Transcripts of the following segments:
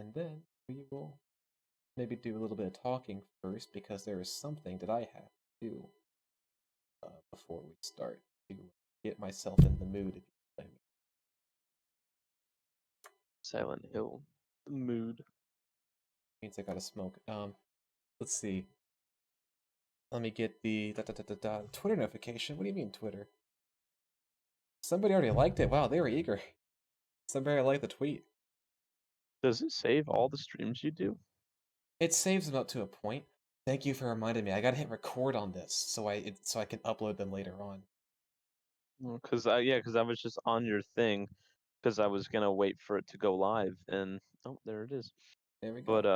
and then we will maybe do a little bit of talking first because there is something that I have to do before we start to get myself in the mood. If you know what I mean. Silent Hill. The mood. Means I gotta smoke. Let's see. Let me get the Twitter notification. What do you mean Twitter? Somebody already liked it. Wow, they were eager. Somebody liked the tweet. Does it save all the streams you do? It saves them up to a point. Thank you for reminding me. I gotta hit record on this so I can upload them later on. Because I was just on your thing because I was gonna wait for it to go live, and oh, there it is. There we go. But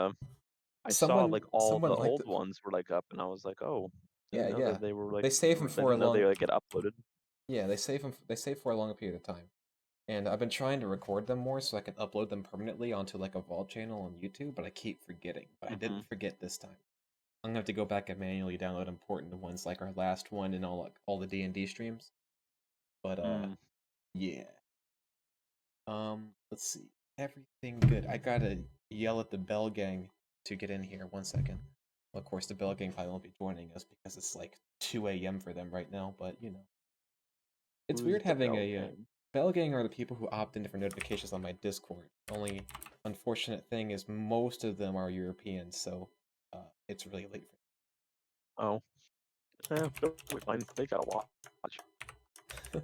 I saw like all the Someone liked old it. ones were like up, and I was like, oh, Yeah, didn't know yeah. that they were like, They save them I for a didn't know they long. like get uploaded. Yeah, they save them. They save for a longer period of time. And I've been trying to record them more so I can upload them permanently onto like a vault channel on YouTube, but I keep forgetting. But I Mm-hmm. didn't forget this time. I'm gonna have to go back and manually download important ones like our last one and all the D&D streams. But yeah. Let's see. Everything good. I gotta yell at the Bell Gang to get in here. 1 second. Well, of course, the Bell Gang probably won't be joining us because it's like 2 a.m. for them right now. But you know, it's Who's weird the having Bell a Gang? Bell Gang are the people who opt in for notifications on my Discord. Only unfortunate thing is most of them are Europeans, so it's really late for Oh, don't we find they got a watch. them.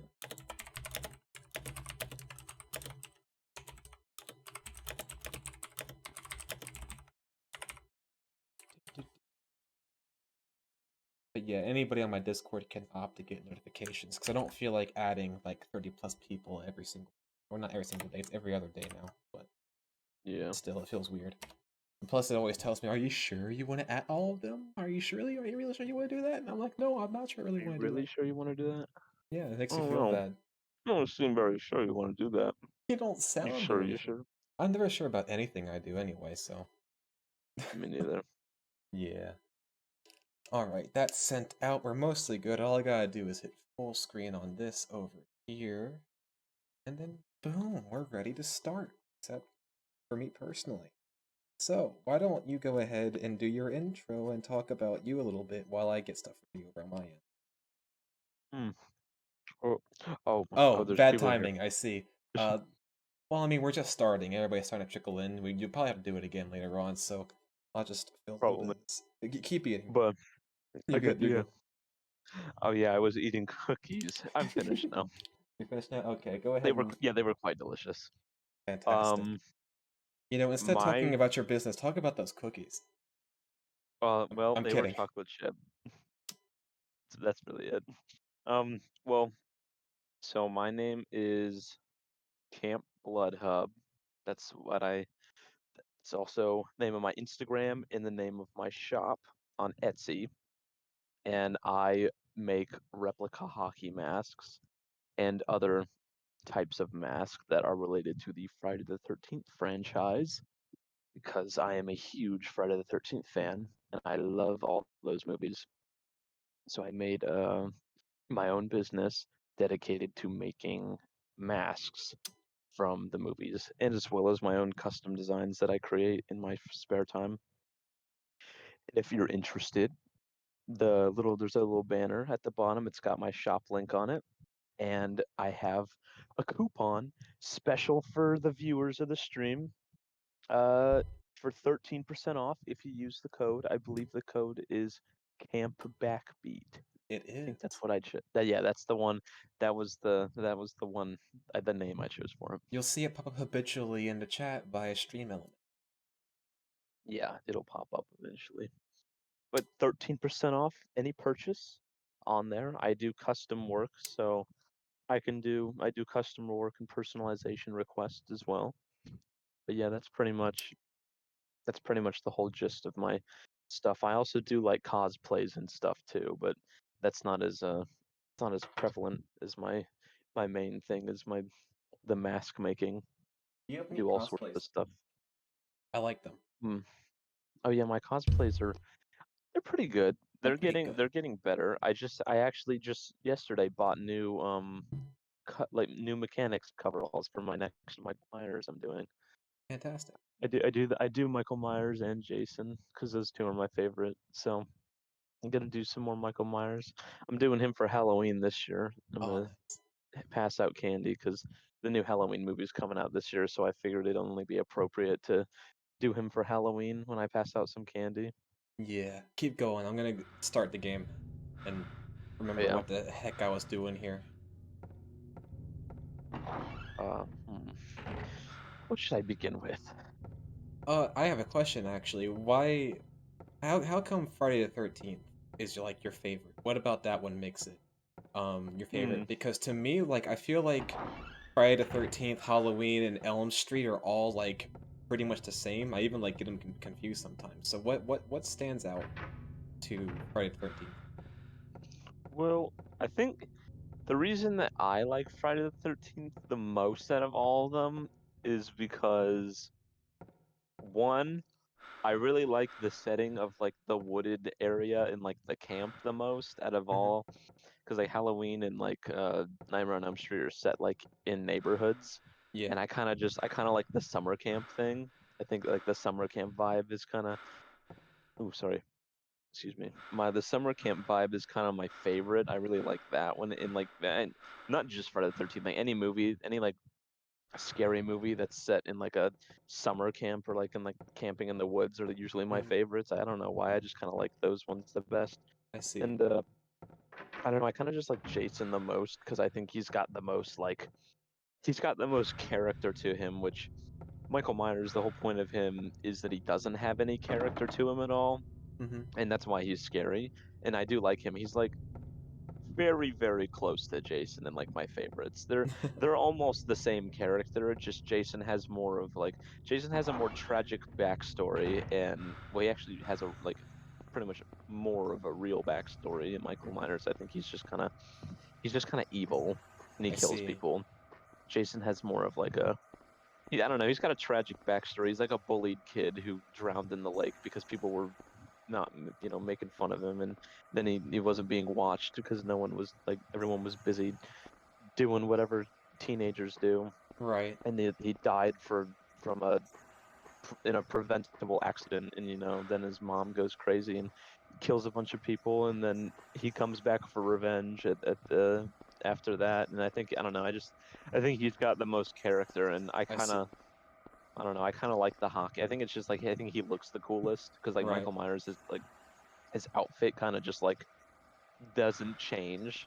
But yeah, anybody on my Discord can opt to get notifications because I don't feel like adding like 30 plus people every single, or not every single day. It's every other day now, but Yeah. still, it feels weird. And plus, it always tells me, "Are you sure you want to add all of them? Are you surely? Are you really sure you want to do that?" And I'm like, "No, I'm not sure. I really Are you want to do really that." sure you want to do that? Yeah, it makes me Oh feel no, bad. you don't seem very sure you want to do that. You don't You sound sure? very You sure. sure? I'm never sure about anything I do anyway, so Me neither. yeah. All right, that's sent out. We're mostly good. All I gotta do is hit full screen on this over here. And then boom, we're ready to start. Except for me personally. So, why don't you go ahead and do your intro and talk about you a little bit while I get stuff for you over on my end? Hmm. Oh, oh, Oh, there's bad people in here. timing, I see. Well, I mean, we're just starting. Everybody's starting to trickle in. You probably have to do it again later on, so I'll just fill a little bit Probably. of this. Keep eating. But I You're got good, you're yeah. good. Oh yeah, I was eating cookies. I'm finished now. You finished now? Okay, go They ahead were and they were quite delicious. fantastic. Um, You know, instead of talking my about your business, talk about those cookies. well, I'm they were kidding. chocolate chip. So that's really it. Well, so my name is CampBloodHub. That's what I. It's also the name of my Instagram and the name of my shop on Etsy. And I make replica hockey masks and other types of masks that are related to the Friday the 13th franchise because I am a huge Friday the 13th fan and I love all those movies. So I made my own business dedicated to making masks from the movies and as well as my own custom designs that I create in my spare time. And if you're interested, there's a little banner at the bottom. It's got my shop link on it and I have a coupon special for the viewers of the stream for 13% off if you use the code. I believe the code is Camp Backbeat. It I think that's is. what I chose. Yeah, that's the one. That was the one. The name I chose for him. You'll see it pop up habitually in the chat via stream element. Yeah, it'll pop up eventually. But 13% off any purchase on there. I do custom work, so I do custom work and personalization requests as well. But yeah, that's pretty much the whole gist of my stuff. I also do like cosplays and stuff too, but that's not as prevalent as my main thing is the mask making. Do you have I any do all sorts cosplays? of stuff. I like them. Hmm. Oh yeah, my cosplays they're pretty good. They're They're pretty getting good. they're getting better. I actually just yesterday bought new new mechanics coveralls for my next my flyers I'm doing. Fantastic. I do Michael Myers and Jason because those two are my favorite. So I'm gonna do some more Michael Myers. I'm doing him for Halloween this year. I'm Oh, gonna nice. pass out candy because the new Halloween movie's coming out this year. So I figured it'd only be appropriate to do him for Halloween when I pass out some candy. Yeah, keep going. I'm gonna start the game and But remember yeah. what the heck I was doing here. Uh, hmm. What should I begin with? I have a question actually. How come Friday the 13th is like your favorite? What about that one makes it your Hmm. favorite? Because to me, like I feel like Friday the 13th, Halloween, and Elm Street are all like pretty much the same. I even like get them confused sometimes. So what stands out to Friday the 13th? Well, I think the reason that I like Friday the 13th the most out of all of them is because one, I really like the setting of like the wooded area and like the camp the most out of Hmm. all, because like Halloween and like Nightmare on Elm Street are set like in neighborhoods, Yeah. and I kind of like the summer camp thing. I think like the summer camp vibe is kind of, oh sorry, excuse me, my the summer camp vibe is kind of my favorite. I really like that one in like, and not just Friday the 13th, like any movie, any like scary movie that's set in like a summer camp or like in like camping in the woods are usually my Hmm. favorites. I don't know why, I just kind of like those ones the best. I see. And I don't know, I kind of just like Jason the most because I think he's got the most character to him, which Michael Myers, the whole point of him is that he doesn't have any character to him at all, Hmm. and that's why he's scary. And I do like him. He's like very, very close to Jason and like my favorites. They're almost the same character, just Jason has a more tragic backstory, and well, he actually has a like pretty much more of a real backstory. In Michael Myers, I think he's just kind of evil and he I kills see. people. Jason has more of like I don't know, he's got a tragic backstory. He's like a bullied kid who drowned in the lake because people were not making fun of him, and then he wasn't being watched because no one was like, everyone was busy doing whatever teenagers do, Right. and he died from a in a preventable accident, and then his mom goes crazy and kills a bunch of people, and then he comes back for revenge at the after that. And I don't know, I think he's got the most character, and I see. I don't know, I kind of like the hockey. I think it's just like, I think he looks the coolest because like Right. Michael Myers is like, his outfit kind of just like doesn't change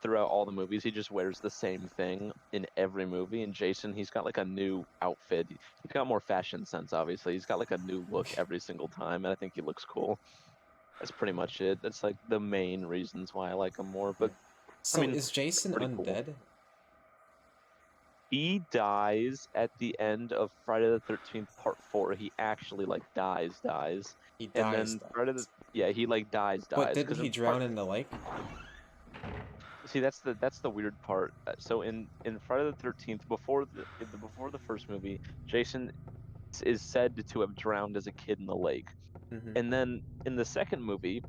throughout all the movies. He just wears the same thing in every movie. And Jason, he's got like a new outfit. He's got more fashion sense, obviously. He's got like a new look every single time, and I think he looks cool. That's pretty much it. That's like the main reasons why I like him more. Yeah. But I So mean, is Jason pretty cool. undead? He dies at the end of Friday the 13th Part 4. He actually like dies. He And dies, then Friday the dies. yeah, he like dies But didn't because he in drown in the lake? See, that's the weird part. So in Friday the 13th, before the first movie, Jason is said to have drowned as a kid in the lake. Hmm. And then in the second movie,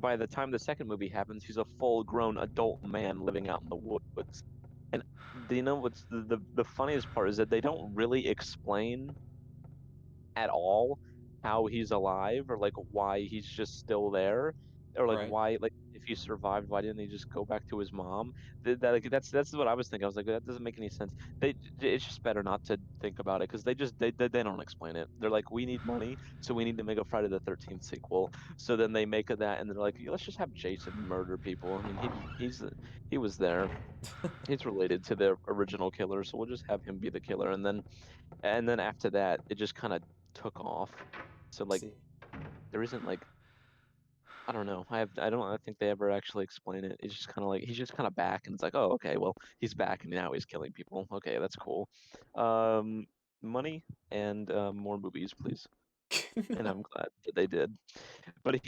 by the time the second movie happens, he's a full-grown adult man living out in the woods. And do you know what's the funniest part is that they don't really explain at all how he's alive, or like why he's just still there, or like Right. why, like if he survived, why didn't he just go back to his mom? Like, that's what I was thinking. I was like, that doesn't make any sense. It's just better not to think about it because they don't explain it. They're like, we need money, so we need to make a Friday the 13th sequel. So then they make that, and they're like, let's just have Jason murder people. I mean, he was there. He's related to the original killer, so we'll just have him be the killer. And then after that, it just kind of took off. So like, See. there isn't like, I don't think they ever actually explain it. It's just kind of like he's just kind of back, and it's like, oh, okay, well, he's back and now he's killing people. Okay, that's cool. Um, Money and more movies, please. And I'm glad that they did. But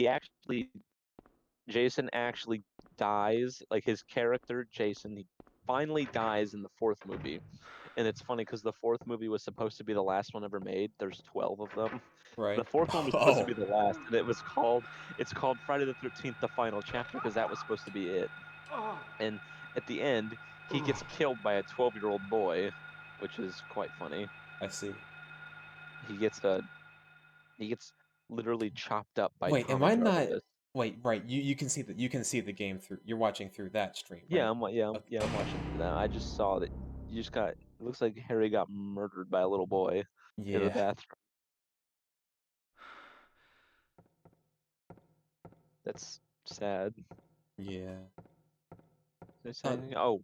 Jason actually dies. Like his character Jason, he finally dies in the fourth movie. And it's funny because the fourth movie was supposed to be the last one ever made. There's 12 of them. The Right. fourth one was supposed to Oh. be the last, and it's called Friday the 13th, the final chapter, because that was supposed to be it. And at the end, he gets killed by a 12-year-old boy, which is quite funny. I see. he gets literally chopped up by Wait, am Tommy I not? Jarvis. Wait, right. You can see that. You can see the game through. You're watching through that stream, Yeah, right? I'm yeah, Okay. I'm watching through that. I just saw that you just got. It looks like Harry got murdered by a little boy in the Yeah. bathroom. That's sad. Yeah. Did I say Uh. anything? Oh,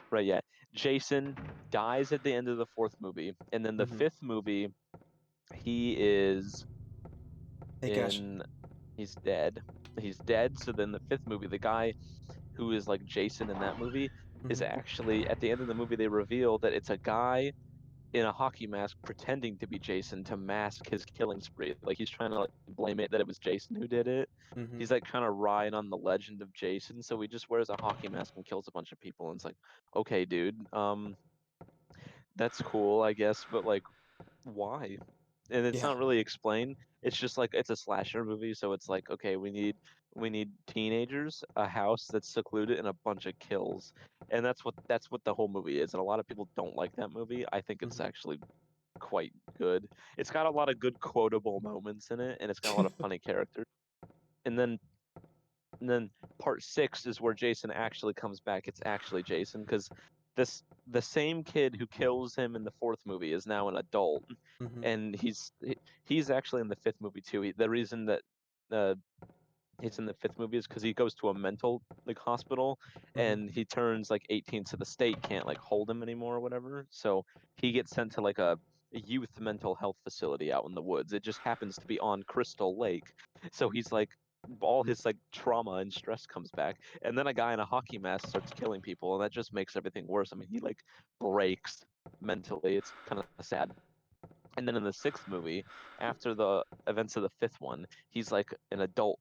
right, yeah. Jason dies at the end of the fourth movie, and then the Mhm. fifth movie, he is Hey, gosh. in. He's dead. He's dead. So then the fifth movie, the guy who is like Jason in that movie is Mhm. actually at the end of the movie they reveal that it's a guy in a hockey mask pretending to be Jason to mask his killing spree. Like he's trying to like blame it that it was Jason who did it. Mhm. He's like trying to ride on the legend of Jason, so he just wears a hockey mask and kills a bunch of people. And it's like, okay, dude, that's cool, I guess, but like, why? And it's Yeah. not really explained. It's just like it's a slasher movie, so it's like, okay, we need teenagers, a house that's secluded, and a bunch of kills. And that's what the whole movie is. And a lot of people don't like that movie. I think it's Mhm. actually quite good. It's got a lot of good quotable moments in it, and it's got a lot of funny characters. And then and then part six is where Jason actually comes back. It's actually Jason because the same kid who kills him in the fourth movie is now an adult, Mhm. and he's actually in the fifth movie too. The reason that uh, he's in the fifth movie is because he goes to a mental like hospital Mhm. and he turns like 18, so the state can't like hold him anymore or whatever. So he gets sent to like a youth mental health facility out in the woods. It just happens to be on Crystal Lake. So he's like all his like trauma and stress comes back. And then a guy in a hockey mask starts killing people, and that just makes everything worse. I mean, he like breaks mentally. It's kind of sad. And then in the sixth movie, after the events of the fifth one, he's like an adult.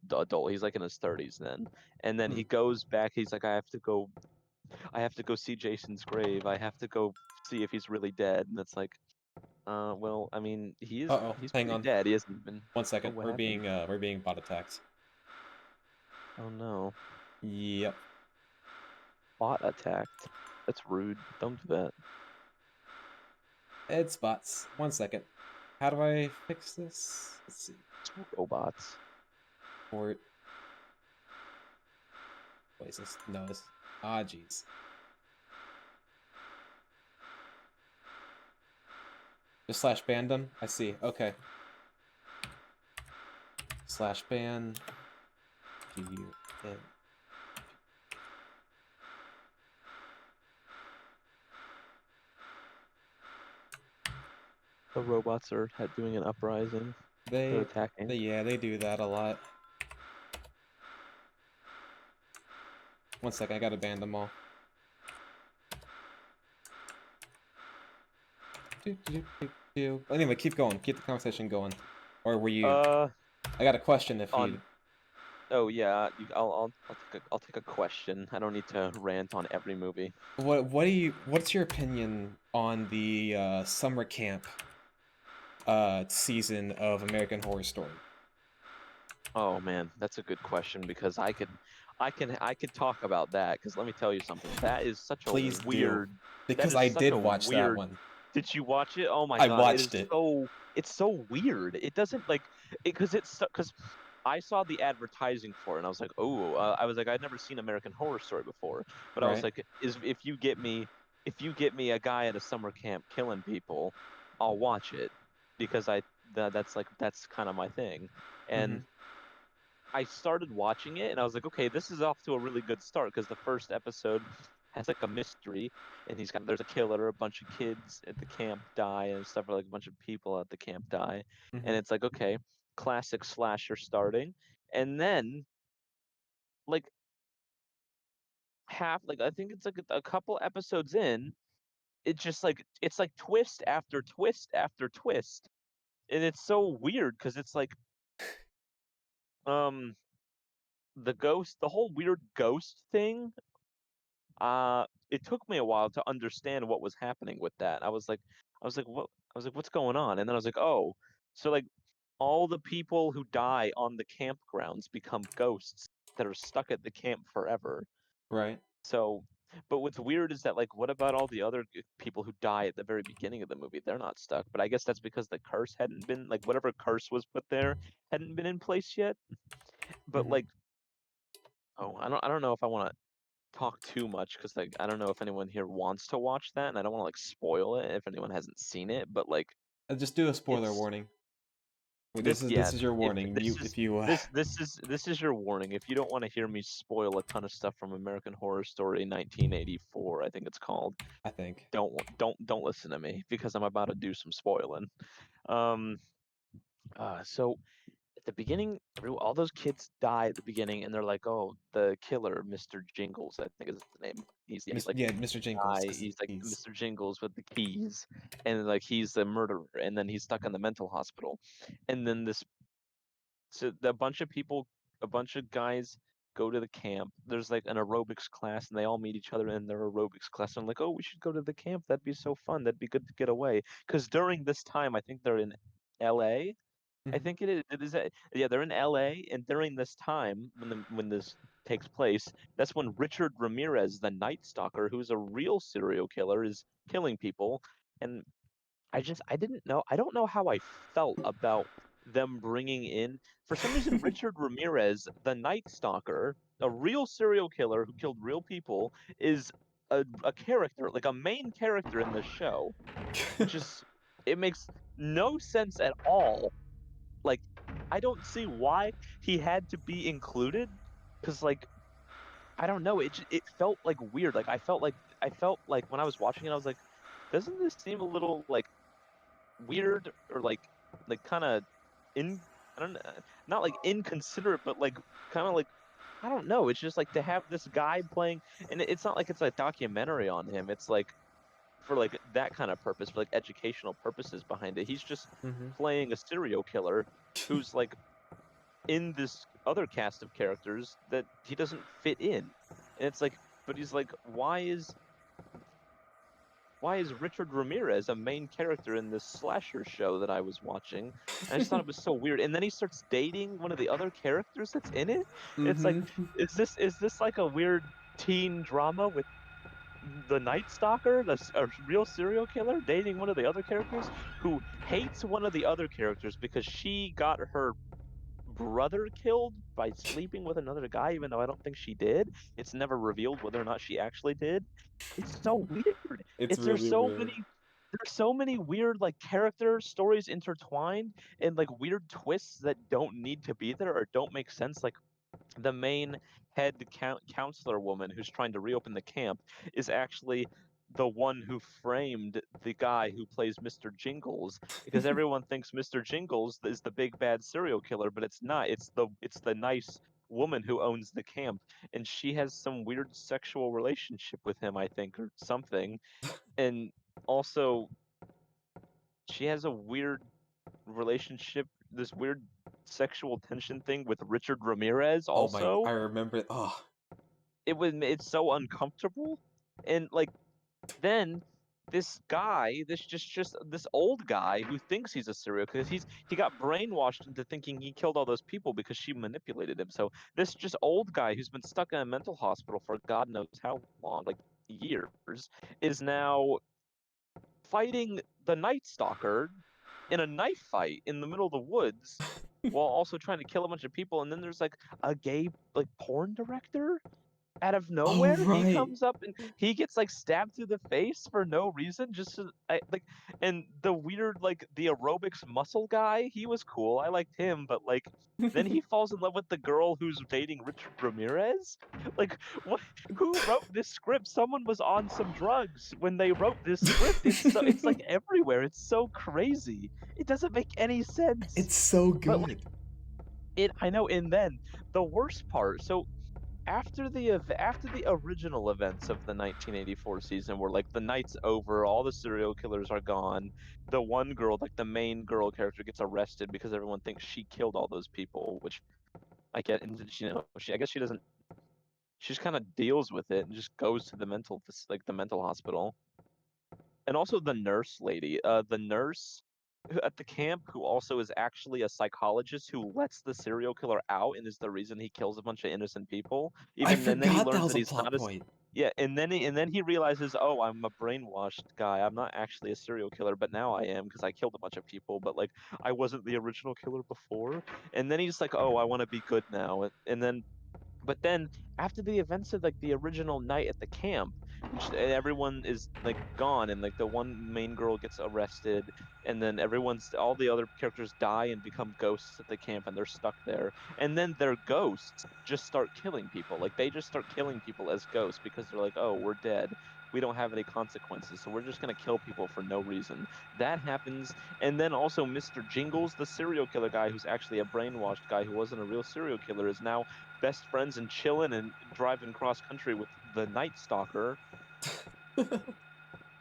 He's like in his 30s then. And then Hmm. he goes back. He's like, I have to go see Jason's grave. I have to go see if he's really dead. And it's like, well, I mean, Uh-oh. he's Hang pretty on. dead. He hasn't even. One Oh, second. what happened? We're being bot attacked. Oh no, Yep. bot attacked. That's rude. Don't do that. It's bots. One second. How do I fix this? Let's see. It's robots. Port. Wait, this no. This. Ah, jeez. Just slash ban them. I see. Okay. Slash ban. GUN. The robots are doing an uprising. They're They. attacking. Yeah, they do that a lot. One second. I gotta ban them all. Anyway, keep going. Keep the conversation going. Or were you? Uh, I got a question if you. on Oh yeah, I'll take a question. I don't need to rant on every movie. What do you? What's your opinion on the summer camp season of American Horror Story? Oh man, that's a good question because I could talk about that because let me tell you something. Please do, That because is I such did a watch that weird. one. Did you watch it? Oh my I God, watched it. it's so weird. It doesn't like it because I saw the advertising for it and I was like, oh, I was like, I'd never seen American Horror Story before, but I was Right. like, is if you get me a guy at a summer camp killing people, I'll watch it because that's kind of my thing. Mm-hmm. And I started watching it and I was like, okay, this is off to a really good start because the first episode has like a mystery and there's a killer, a bunch of kids at the camp die and stuff, or like a bunch of people at the camp die. Mm-hmm. And it's like, okay, classic slasher starting. And then like I think it's like a couple episodes in, it just like it's like twist after twist after twist. And it's so weird because it's like um the whole weird ghost thing. It took me a while to understand what was happening with that. What? I was like, what's going on? And then I was like, oh, so like all the people who die on the campgrounds become ghosts that are stuck at the camp forever. Right. So But what's weird is that, like, what about all the other people who die at the very beginning of the movie? They're not stuck. But I guess that's because the curse hadn't been like whatever curse was put there hadn't been in place yet. But Hmm. like, oh, I don't know if I want to talk too much because like I don't know if anyone here wants to watch that, and I don't want to like spoil it if anyone hasn't seen it. But like, Just do a spoiler it's warning. Wait, this this yeah. is your If warning. this Mute is if you. this is your warning. If you don't want to hear me spoil a ton of stuff from American Horror Story 1984, I think it's called. I think. Don't listen to me because I'm about to do some spoiling. Um, so at the beginning, all those kids die at the beginning, and they're like, "Oh, the killer, Mr. Jingles, I think is his name. He's like Yeah, Mr. Jingles, guy. because He's like he's Mr. Jingles with the keys, and like he's a murderer, and then he's stuck in the mental hospital, and then this so a bunch of people, a bunch of guys go to the camp. There's like an aerobics class, and they all meet each other in their aerobics class. I'm like, oh, we should go to the camp. That'd be so fun. That'd be good to get away. Because during this time, I think they're in L.A. I Mhm. think it is. Yeah, they're in L.A. And during this time, when this takes place, that's when Richard Ramirez, the Night Stalker, who's a real serial killer, is killing people. And I didn't know. I don't know how I felt about them bringing in, for some reason, Richard Ramirez, the Night Stalker, a real serial killer who killed real people, is a character, like a main character in this show, which is it makes no sense at all. Like, I don't see why he had to be included, because like I don't know, it felt like weird. Like I felt like when I was watching it, I was like, doesn't this seem a little like weird or like kind of in I don't know, not like inconsiderate, but like kind of like I don't know. It's just like to have this guy playing, and it's not like it's a documentary on him. It's like for like that kind of purpose, for like educational purposes behind it. He's just Mhm. playing a serial killer who's like in this other cast of characters that he doesn't fit in, and it's like, but he's like, why is Richard Ramirez a main character in this slasher show that I was watching? And I just thought it was so weird. And then he starts dating one of the other characters that's in it. It's like, Mhm. is this like a weird teen drama with the Night Stalker, a real serial killer, dating one of the other characters who hates one of the other characters because she got her brother killed by sleeping with another guy, even though I don't think she did. It's never revealed whether or not she actually did. It's so weird. It's It's really weird. there's so many weird like character stories intertwined and like weird twists that don't need to be there or don't make sense. Like the main head counselor woman who's trying to reopen the camp is actually the one who framed the guy who plays Mr. Jingles, because everyone thinks Mr. Jingles is the big bad serial killer, but it's not. It's the nice woman who owns the camp, and she has some weird sexual relationship with him, I think, or something. And also she has a weird relationship, this weird sexual tension thing with Richard Ramirez Oh my! I also. remember. Oh. It's so uncomfortable, and like then this guy, this this old guy who thinks he's a serial because he got brainwashed into thinking he killed all those people because she manipulated him. So this just old guy who's been stuck in a mental hospital for God knows how long, like years, is now fighting the Night Stalker in a knife fight in the middle of the woods while also trying to kill a bunch of people. And then there's like a gay like porn director out of Oh nowhere. He right. comes up and he gets like stabbed through the face for no reason, just like, and the weird like the aerobics muscle guy, he was cool, I liked him, but like then he falls in love with the girl who's dating Richard Ramirez. Like, what? Who wrote this script? Someone was on some drugs when they wrote this script. It's like everywhere. It's so crazy. It doesn't make any sense. It's so But like good. I know. And then the worst part. So after the original events of the 1984 season, where like the night's over, all the serial killers are gone, the one girl, like the main girl character, gets arrested because everyone thinks she killed all those people, which I get, and she I guess she doesn't. She just kind of deals with it and just goes to the the mental hospital. And also the nurse lady, the nurse at the camp who also is actually a psychologist who lets the serial killer out and is the reason he kills a bunch of innocent people. I Even then he forgot that learns was that a he's plot not as point. Yeah, and then he realizes, "Oh, I'm a brainwashed guy. I'm not actually a serial killer, but now I am because I killed a bunch of people, but, like, I wasn't the original killer before." And then he's like, "Oh, I wanna be good now." And then but then after the events of, like, the original night at the camp, which everyone is, like, gone, and, like, the one main girl gets arrested, and then all the other characters die and become ghosts at the camp, and they're stuck there, and then their ghosts just start killing people, like, they just start killing people as ghosts because they're like, "Oh, we're dead. We don't have any consequences, so we're just gonna kill people for no reason." That happens, and then also Mr. Jingles, the serial killer guy who's actually a brainwashed guy who wasn't a real serial killer, is now best friends and chilling and driving cross country with the Night Stalker,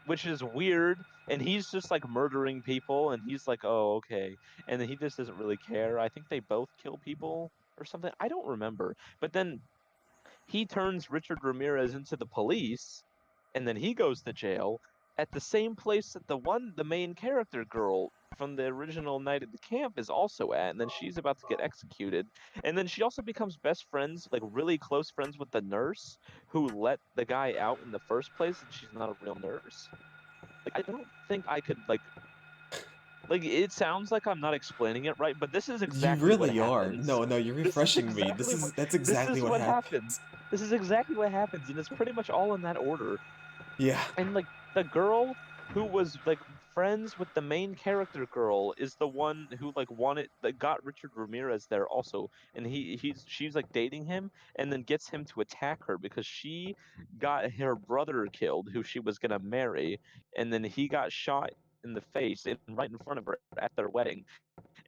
which is weird. And he's just like murdering people, and he's like, "Oh, okay." And then he just doesn't really care. I think they both kill people or something. I don't remember. But then he turns Richard Ramirez into the police, and then he goes to jail at the same place that the main character girl from the original Night at the Camp is also at, and then she's about to get executed. And then she also becomes best friends, like really close friends with the nurse who let the guy out in the first place, and she's not a real nurse. Like I don't think I could like it sounds like I'm not explaining it right, but this is You exactly what really are. happens. No, no, you're This is refreshing me. exactly what That's this exactly is what what happens. happens. This is exactly what happens, and it's pretty much all in that order. Yeah. And like the girl who was like friends with the main character girl is the one who like wanted that got Richard Ramirez there also, and she's like dating him and then gets him to attack her because she got her brother killed who she was gonna marry, and then he got shot in the face and right in front of her at their wedding,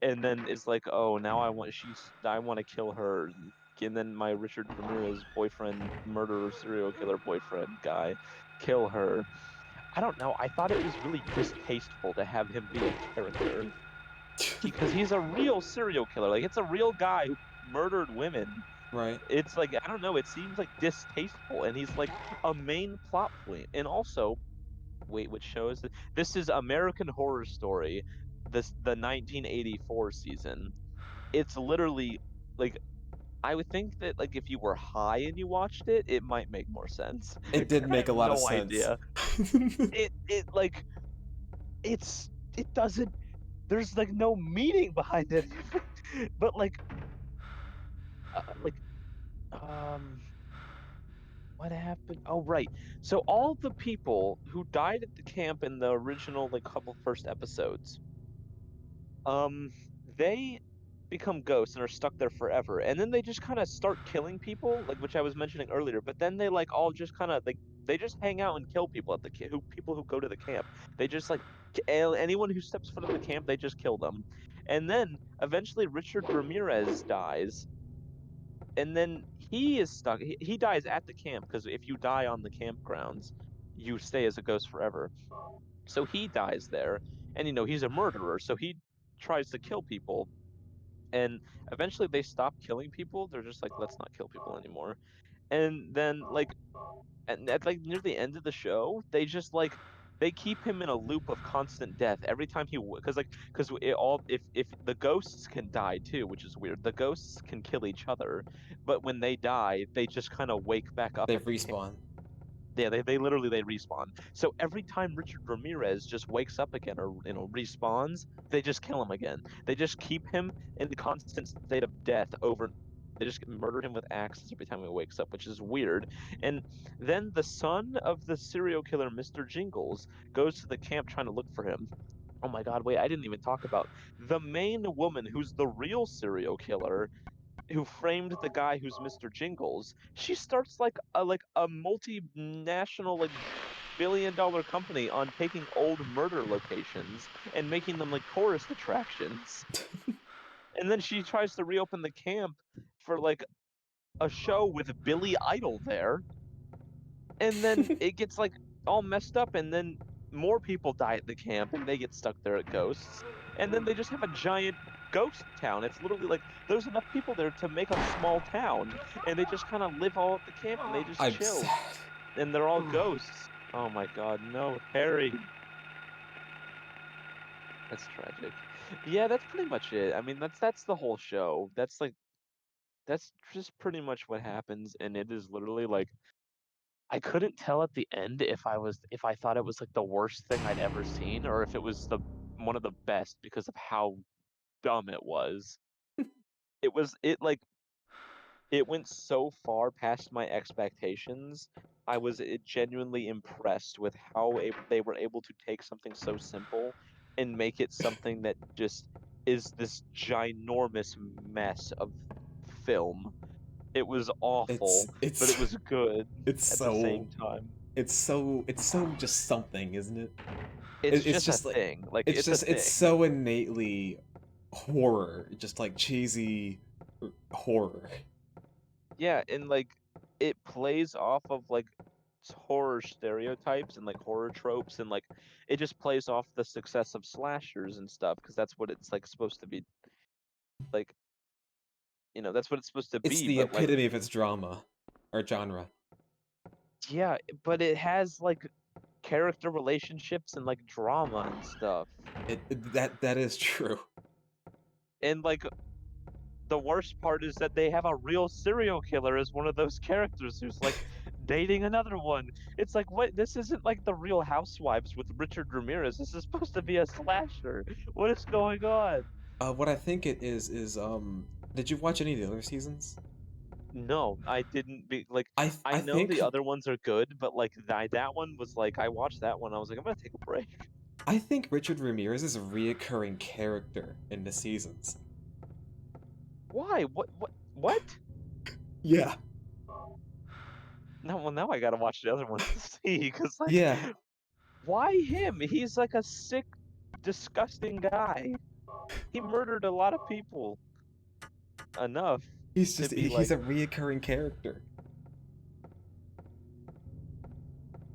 and then it's like, oh, now I want to kill her. And then my Richard Ramirez boyfriend, murderer, serial killer boyfriend guy, kill her. I don't know. I thought it was really distasteful to have him be a character because he's a real serial killer. Like it's a real guy who murdered women. Right. It's like I don't know. It seems like distasteful, and he's like a main plot point. And also, wait, which shows this is American Horror Story, the 1984 season. It's literally like I would think that like if you were high and you watched it, it might make more sense. It did 'Cause I make a have lot of no sense. idea. It like it doesn't. There's like no meaning behind it. But like um what happened? Oh right. So all the people who died at the camp in the original like couple first episodes, um they become ghosts and are stuck there forever, and then they just kind of start killing people, like which I was mentioning earlier, but then they like all just kind of like they just hang out and kill people at the people who go to the camp. They just like anyone who steps foot in the camp, they just kill them. And then eventually Richard Ramirez dies, and then he is stuck. He dies at the camp because if you die on the campgrounds, you stay as a ghost forever. So he dies there, and he's a murderer, so he tries to kill people, and eventually they stop killing people. They're just like, let's not kill people anymore. And then like at like near the end of the show, they just like they keep him in a loop of constant death every time because it all if the ghosts can die too, which is weird. The ghosts can kill each other, but when they die, they just kind of wake back up They at the respawn. yeah, they literally they respawn. So every time Richard Ramirez just wakes up again or respawns, they just kill him again. They just keep him in the constant state of death over. They just murder him with axes every time he wakes up, which is weird. And then the son of the serial killer, Mr. Jingles, goes to the camp trying to look for him. Oh my God, wait, I didn't even talk about the main woman who's the real serial killer who framed the guy who's Mr. Jingles. She starts like a multinational like billion-dollar company on taking old murder locations and making them like tourist attractions. And then she tries to reopen the camp for like a show with Billy Idol there, and then it gets like all messed up, and then more people die at the camp and they get stuck there at ghosts, and then they just have a giant ghost town. It's literally like there's enough people there to make a small town, and they just kind of live all at the camp and they just I'm chill, sad. and they're all ghosts. Oh my God, no, Harry. That's tragic. Yeah, that's pretty much it. I mean, that's the whole show. That's just pretty much what happens, and it is literally like I couldn't tell at the end if I thought it was, like, the worst thing I'd ever seen or if it was the one of the best because of how dumb it was. It went so far past my expectations. I was, genuinely impressed with how they were able to take something so simple and make it something that just is this ginormous mess of film. It was awful, It's but it it's was good it's at the so same time. it's so just something, isn't it? It's It's just a just like thing, like, it's a it's thing. so innately horror, just like cheesy horror. Yeah, and, like, it plays off of, like, horror stereotypes and, like, horror tropes, and, like, it just plays off the success of slashers and stuff because that's what it's, like, supposed to be, like, that's what it's supposed to It's be, the but, like, epitome of its drama or genre. yeah, but it has, like, character relationships and, like, drama and stuff, That is true. and, like, the worst part is that they have a real serial killer as one of those characters who's, like, dating another one. It's like, "What? This isn't like The Real Housewives with Richard Ramirez. This is supposed to be a slasher. What is going on?" What I think it is did you watch any of the other seasons? No, I didn't be like, I I know the think other ones are good, but, like, that one was like I watched that one, I was like, "I'm gonna take a break." I think Richard Ramirez is a reoccurring character in the seasons. Why? What? Yeah. No, well, now I gotta watch the other ones to see because like, Yeah. why him? He's like a sick, disgusting guy. He murdered a lot of people enough to be He's like a reoccurring character.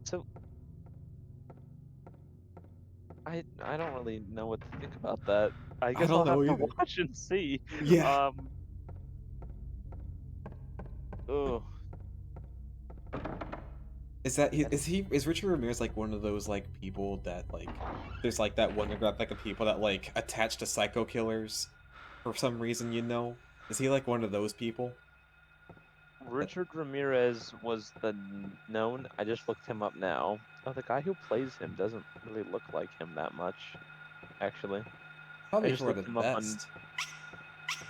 so I don't really know what to think about that. I I guess don't I'll know have to either. watch and see. Yeah. Um, ugh, that's Is Richard Ramirez like one of those like people that like there's like that one demographic of people that like attach to psycho killers for some reason, you know? Is he like one of those people? That Richard Ramirez was the known. I just looked him up now. Oh, the guy who plays him doesn't really look like him that much, actually. I probably just for the looked him up on. best.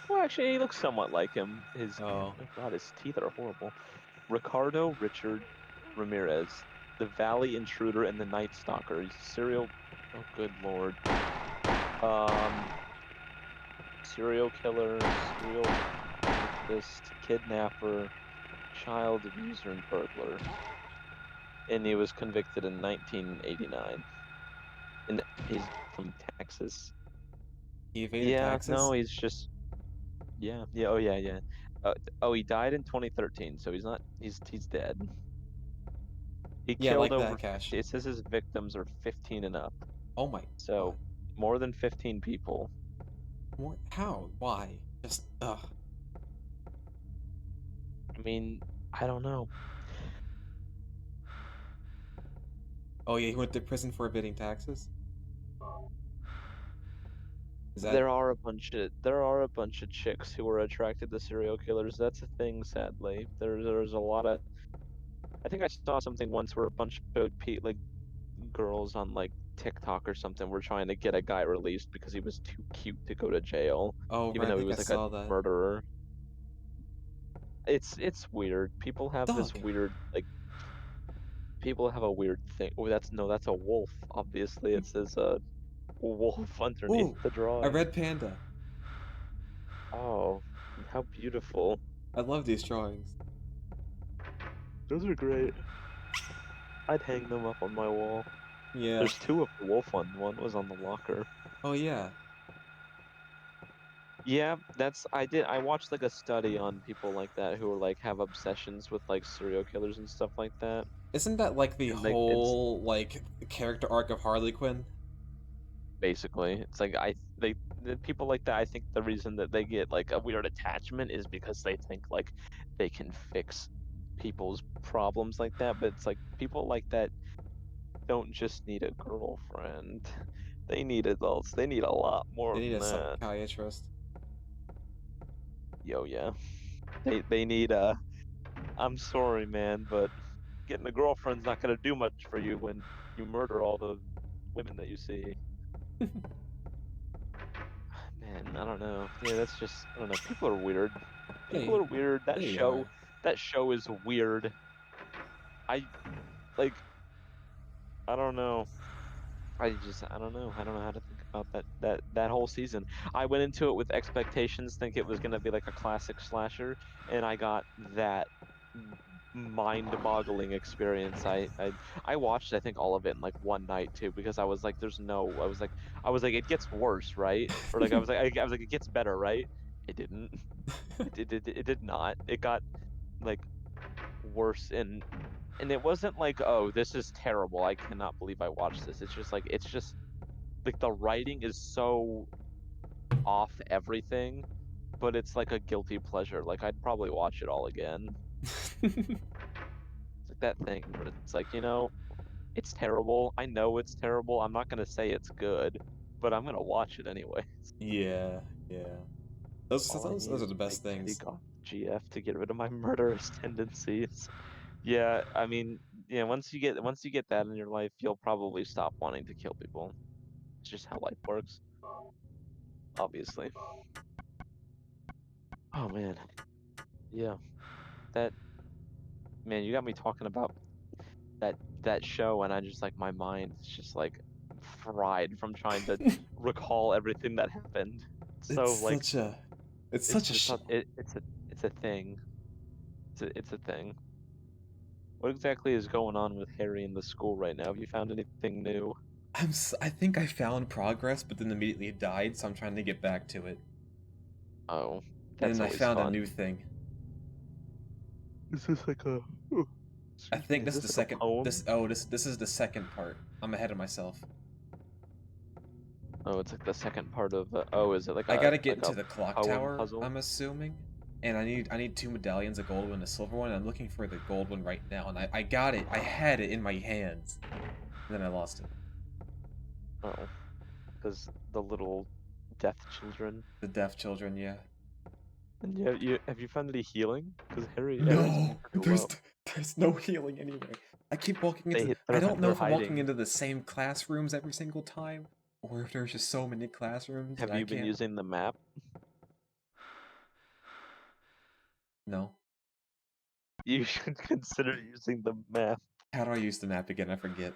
Well, actually, he looks somewhat like him. Oh. Oh god, his teeth are horrible. Ricardo Richard Ramirez, the Valley Intruder and the Night Stalker. He's a serial. Oh, good lord. Um, serial killer, serial rapist, kidnapper, child abuser, and burglar. And he was convicted in 1989. And he's from Texas. He evaded Yeah, no, taxes? he's just yeah, yeah, oh yeah, yeah. Oh, he died in 2013, so he's dead. He Yeah, killed like over that cash. 50. It says his victims are 15 and up, Oh my so god. more than 15 people. What? How? Why? Just ugh. I mean, I don't know. Oh yeah, he went to prison for evading taxes? Is that There are a bunch of chicks who are attracted to serial killers. That's a thing, sadly. There's a lot of. I think I saw something once where a bunch of like girls on like TikTok or something were trying to get a guy released because he was too cute to go to jail, oh even right, I though he think I was like a saw that. murderer. It's weird. Dog. People have a weird thing. Oh, that's a wolf. Obviously, it says wolf underneath Ooh, the a drawing. red panda. Oh, how beautiful. I love these drawings. Those are great. I'd hang them up on my wall. Yeah. There's two of the wolf one. One was on the locker. Oh yeah. Yeah, I watched like a study on people like that who are like have obsessions with like serial killers and stuff like that. Isn't that like the And like it's whole like character arc of Harley Quinn? basically it's like the people like that, I think the reason that they get like a weird attachment is because they think like they can fix people's problems like that, but it's like people like that don't just need a girlfriend. They need adults. They need a lot more They need than a that. psychiatrist. Yo, yeah. They need a I'm sorry, man, but getting a girlfriend's not gonna do much for you when you murder all the women that you see. Man, I don't know. Yeah, that's just I don't know. People are weird. People They are weird. they are. That show is weird. I like I don't know. I don't know. I don't know how to think about that whole season. I went into it with expectations, think it was gonna be like a classic slasher, and I got that mind-boggling experience. I watched I think all of it in like one night too because I was like, there's no. I was like, it gets worse, right? Or like I was like, it gets better, right? It didn't. It did not. It got like worse and it wasn't like, oh, this is terrible. I cannot believe I watched this. It's just like the writing is so off everything, but it's like a guilty pleasure. Like I'd probably watch it all again. It's like that thing where it's like, it's terrible. I know it's terrible. I'm not gonna say it's good, but I'm gonna watch it anyway. Yeah, yeah. Those, All I those, need those are is the a big best teddy things. goth GF to get rid of my murderous tendencies. Yeah, I mean, yeah, once you get that in your life, you'll probably stop wanting to kill people. It's just how life works, obviously. Oh man. Yeah. That man, you got me talking about that show and I just like my mind is just like fried from trying to recall everything that happened. It's So like such a, it's it's such a just not show. it's a thing. It's a thing. What exactly is going on with Harry in the school right now? Have you found anything new? I think I found progress, but then immediately died, so I'm trying to get back to it. Oh, And that's then I always found a fun. new thing. Is this like a I excuse me, think is this is the this like a second. poem? This is the second part. I'm ahead of myself. Oh, it's like the second part of oh, is it I gotta get like into a the clock poem tower. puzzle? I'm assuming, and I need two medallions, a gold one, and a silver one. And I'm looking for the gold one right now, and I got it. I had it in my hands, and then I lost it. Oh, because the little death children. The deaf children, yeah. And have you found any healing? Because Harry's been No, pretty low. there's no healing anywhere. I keep walking into. I don't know They're if I'm walking hiding. into the same classrooms every single time, or if there's just so many classrooms that Have I you been can't. using the map? No. You should consider using the map. How do I use the map again? I forget.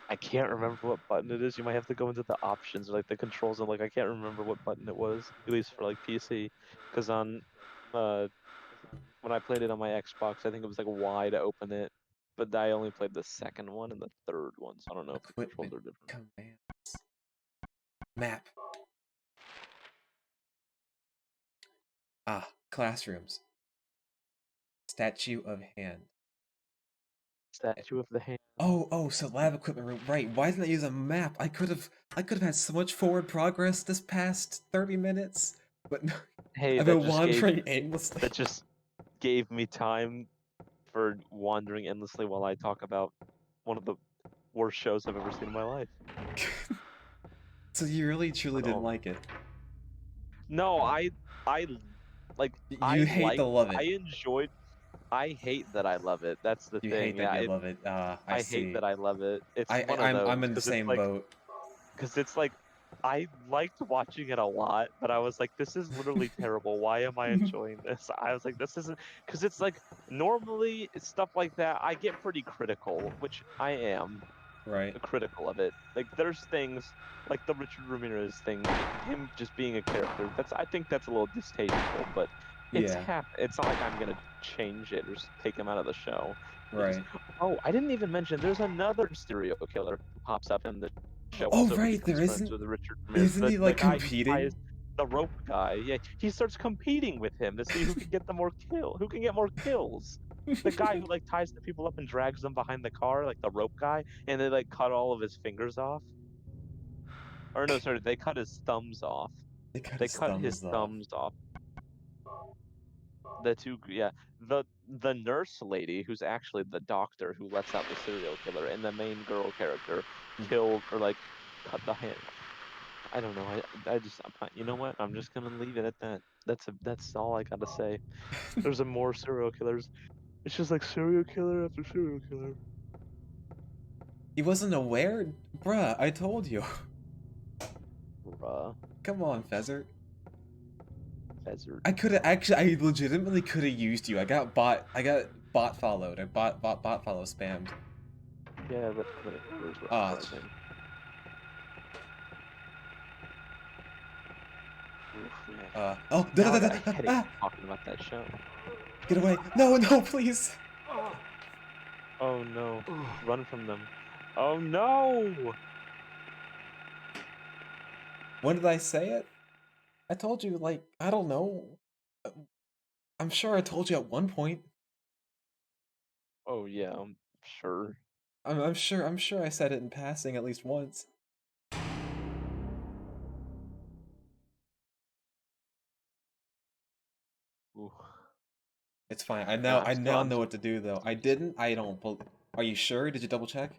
I can't remember what button it is. You might have to go into the options or like the controls and like I can't remember what button it was, at least for like PC. Because on uh when I played it on my Xbox, I think it was like Y to open it. But I only played the second one and the third one, so I don't know if the controls Equipment are different. command map. Ah, classrooms. Statue of hand. Statue of the Hand. Oh, so lab equipment room. Right. Why didn't I use a map? I could have had so much forward progress this past 30 minutes. But no, Hey, I've been wandering aimlessly. that just gave me time for wandering endlessly while I talk about one of the worst shows I've ever seen in my life. So you really truly didn't Oh like it. no, I like You hate to love I it. enjoyed. I hate that I love it. That's the You thing. hate that Yeah, you love it. Ah, I I hate see. that I love it. It's one of I'm those in the same boat. because it's like I liked watching it a lot, but I was like, this is literally terrible. Why am I enjoying this? I was like, this isn't because it's like normally stuff like that I get pretty critical, which I am Right. critical of it. Like there's things like the Richard Ramirez thing, him just being a character. That's I think that's a little distasteful, but Yeah. it's not like I'm gonna change it or take him out of the show. It's just Right. oh, I didn't even mention there's another serial killer who pops up in the show Oh, also who right. becomes There friends isn't. with Richard Ramirez. Isn't he The like guy who ties competing? the rope guy. Yeah, he starts competing with him to see who can get more kills. The guy who like ties the people up and drags them behind the car, like the rope guy, and they like cut all of his fingers off. Or no, sorry, they cut his thumbs off. They cut They his cut his thumbs off. thumbs off. The two, yeah, the nurse lady who's actually the doctor who lets out the serial killer, and the main girl character killed or like cut the hand. I don't know. I just you know what? I'm just gonna leave it at that. That's all I gotta say. There's a more serial killers. It's just like serial killer after serial killer. He wasn't aware? Bruh, I told you. Bruh. Come on, Fezzard. Fezzard. I could've actually, I legitimately could've used you. I got bot followed. I bot follow spammed. Yeah, but where's Ah, rising? Oof, man. oh, Now I got a headache ah, talking about that show. get away. No, no, please. Oh no. Run from them. Oh no! When did I say it? I told you, like, I don't know. I'm sure I told you at one point. Oh yeah, I'm sure. I'm sure I said it in passing at least once. Ooh. It's fine. No, I now I'm know what to do though. I didn't. I don't. Are you sure? Did you double check?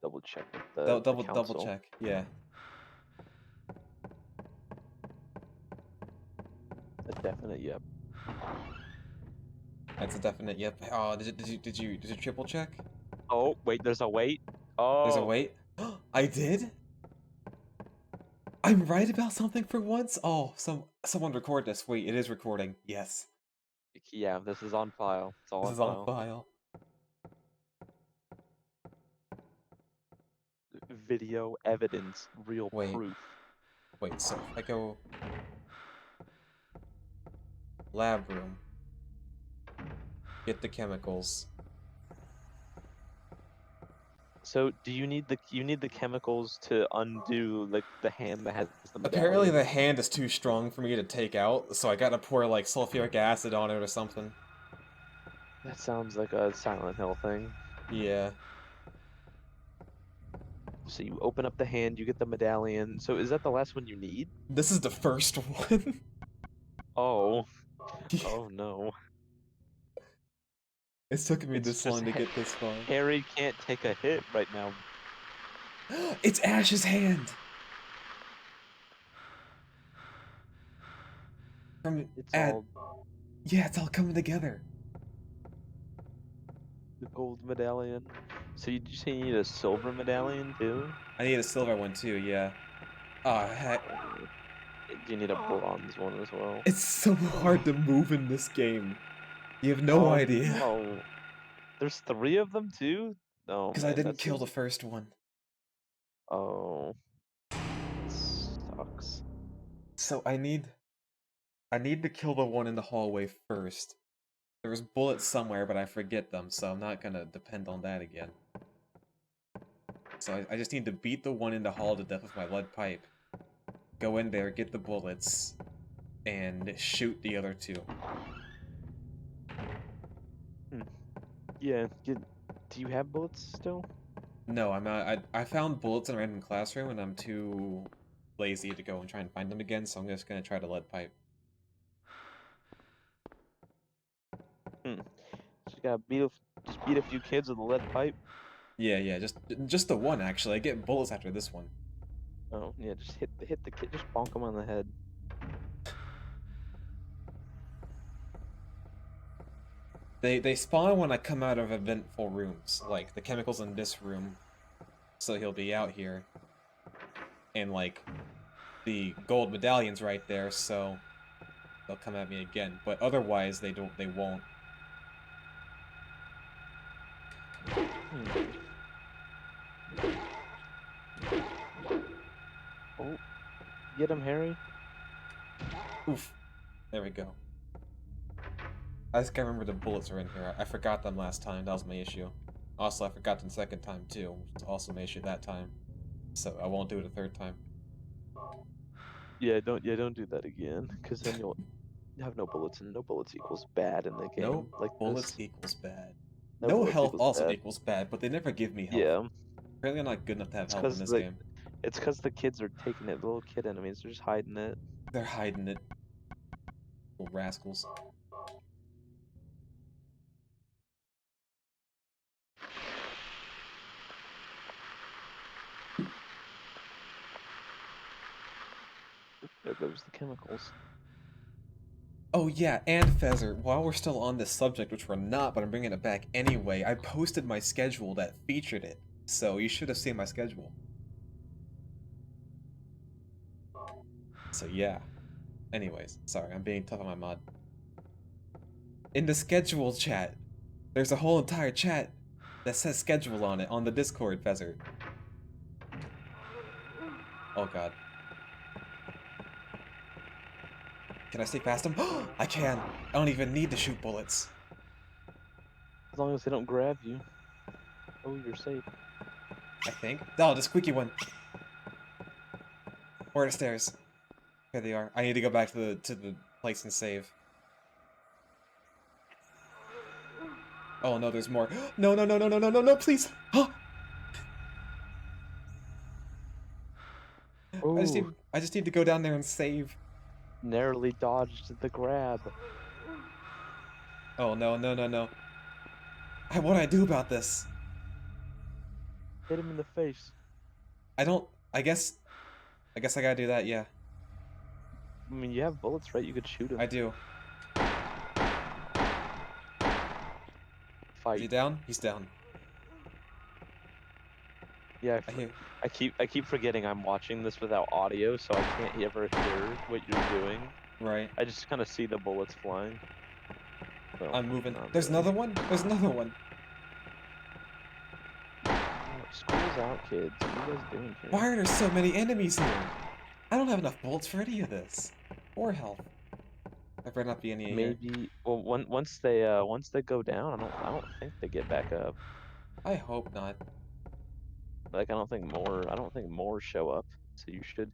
double check with the Double council. check. Yeah. A definite yep. That's a definite yep. Oh, did you triple check? Oh wait, there's a wait. There's a Oh wait. I did. I'm right about something for once. Oh, someone record this. Wait, it is recording. Yes, yeah, this is on file. It's all this on is on file. file. Video evidence, real Wait, proof. wait. So if I go lab room, get the chemicals. So do you need the chemicals to undo like the hand that has the Apparently the medallion? hand is too strong for me to take out, so I gotta pour like sulfuric acid on it or something. That sounds like a Silent Hill thing. Yeah. So you open up the hand, you get the medallion. So is that the last one you need? This is the first one. Oh, oh no. It's taken me It's this just long to get this far. Harry can't take a hit right now. It's Ash's hand! From It's Ad. all Yeah, it's all coming together. the gold medallion. So you say you need a silver medallion too? I need a silver one too, yeah. Ah, heck. Do you need a bronze one as well? It's so hard to move in this game. You have no Oh idea. no. There's three of them too? Oh Because I man, didn't that's kill the first one. oh, that sucks. So I need to kill the one in the hallway first. There's bullets somewhere, but I forget them, so I'm not gonna depend on that again. So I just need to beat the one in the hall to death with my lead pipe. Go in there, get the bullets, and shoot the other two. Hmm. Yeah, do you have bullets still? No, I'm not. I found bullets in a random classroom, and I'm too lazy to go and try and find them again, so I'm just gonna try to lead pipe. Hmm. Just beat a few kids with a lead pipe. Yeah, yeah, just the one actually. I get bullets after this one. Oh yeah, just hit the kid, just bonk him on the head. They spawn when I come out of eventful rooms, like the chemicals in this room, so he'll be out here. And like the gold medallion's right there, so they'll come at me again. But otherwise they won't. Hmm. Oh, get him, Harry. Oof. There we go. I just can't remember the bullets are in here. I forgot them last time, that was my issue. Also, I forgot them the second time too, which was also my issue that time. So I won't do it a third time. Yeah, don't do that again, because then you'll have no bullets, and no bullets equals bad in the No game like bullets this. equals bad. No No bullets health equals also bad. equals bad, but they never give me health. Yeah, Apparently I'm not good enough to have it's health in because this game. the kids are taking it. The little kid enemies are just hiding it. They're hiding it. Little rascals. There goes the chemicals. Oh yeah, and Feather, while we're still on this subject, which we're not, but I'm bringing it back anyway, I posted my schedule that featured it, so you should have seen my schedule. So yeah. Anyways, sorry, I'm being tough on my mod. In the schedule chat, there's a whole entire chat that says schedule on it on the Discord, Feather. Oh god. Can I sneak past him? I can! I don't even need to shoot bullets. As long as they don't grab you. Oh, you're safe. I think. Oh, the squeaky one! Where are the stairs? Here they are. I need to go back to the place and save. Oh no, there's more. No, no, no, no, no, no, no, no, please! I Oh, I just need to go down there and save. narrowly dodged the grab. Oh no, no, no, no. What do I do about this? Hit him in the face. I don't. I guess I gotta do that. Yeah, I mean, you have bullets, right? You could shoot him. I do. Is he Fight. down? He's down. Yeah, I hear. I keep forgetting I'm watching this without audio, so I can't ever hear what you're doing. Right. I just kind of see the bullets flying. Well, I'm moving. not There's really. another one. There's another one. Oh, school's out, kids. What are you guys doing here? Why are there so many enemies here? I don't have enough bullets for any of this, or health. There better not be any here. Maybe. Well, once they go down, I don't think they get back up. I hope not. Like I don't think more show up. So you should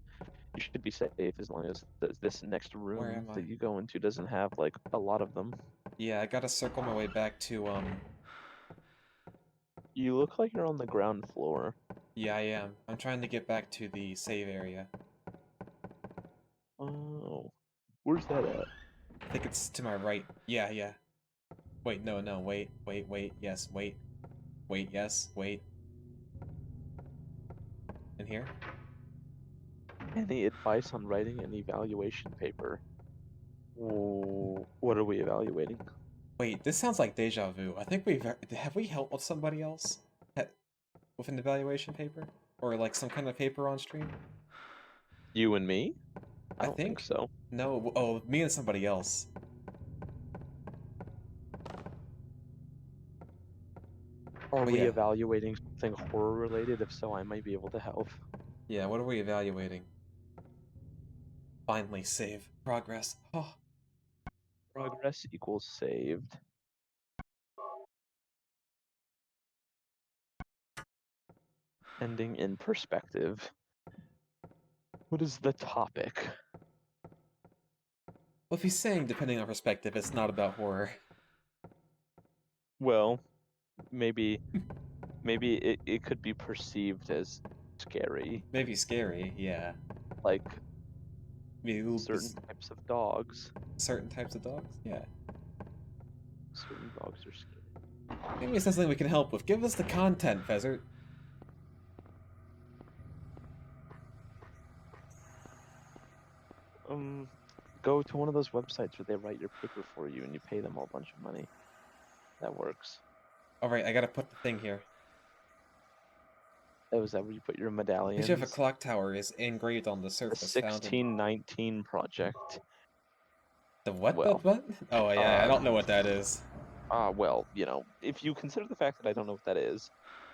be safe as long as this next Where room am I? that you go into doesn't have like a lot of them. Yeah, I gotta circle my way back to You look like you're on the ground floor. Yeah, I am. I'm trying to get back to the save area. Oh, where's that at? I think it's to my right. Yeah, yeah. Wait, no, no, wait, wait, wait, yes, wait. Wait, yes, wait. In here? Any advice on writing an evaluation paper? Oh, what are we evaluating? Wait, this sounds like deja vu. I think have we helped with somebody else? With an evaluation paper? Or like some kind of paper on stream? You and me? I I don't think think. so. No, oh, me and somebody else. Are Oh we yeah. evaluating something horror related? If so, I might be able to help. Yeah, what are we evaluating? Finally, save. Progress. Oh. Progress equals saved. Ending in perspective. What is the topic? Well, if he's saying depending on perspective, it's not about horror. Well, maybe it could be perceived as scary. Maybe scary, yeah. Like Maybe certain types of dogs. certain types of dogs, yeah. Certain dogs are scary. Maybe it's not something we can help with. Give us the content, Fezzard. Go to one of those websites where they write your paper for you and you pay them a bunch of money. That works. Alright, I gotta put the thing here. Oh, is that where you put your The medallions? picture of a clock tower is engraved on the The surface. 1619 project. The what? Well, The what? Oh yeah, I don't know what that is. Well, you know, if you consider the fact that I don't know what that is,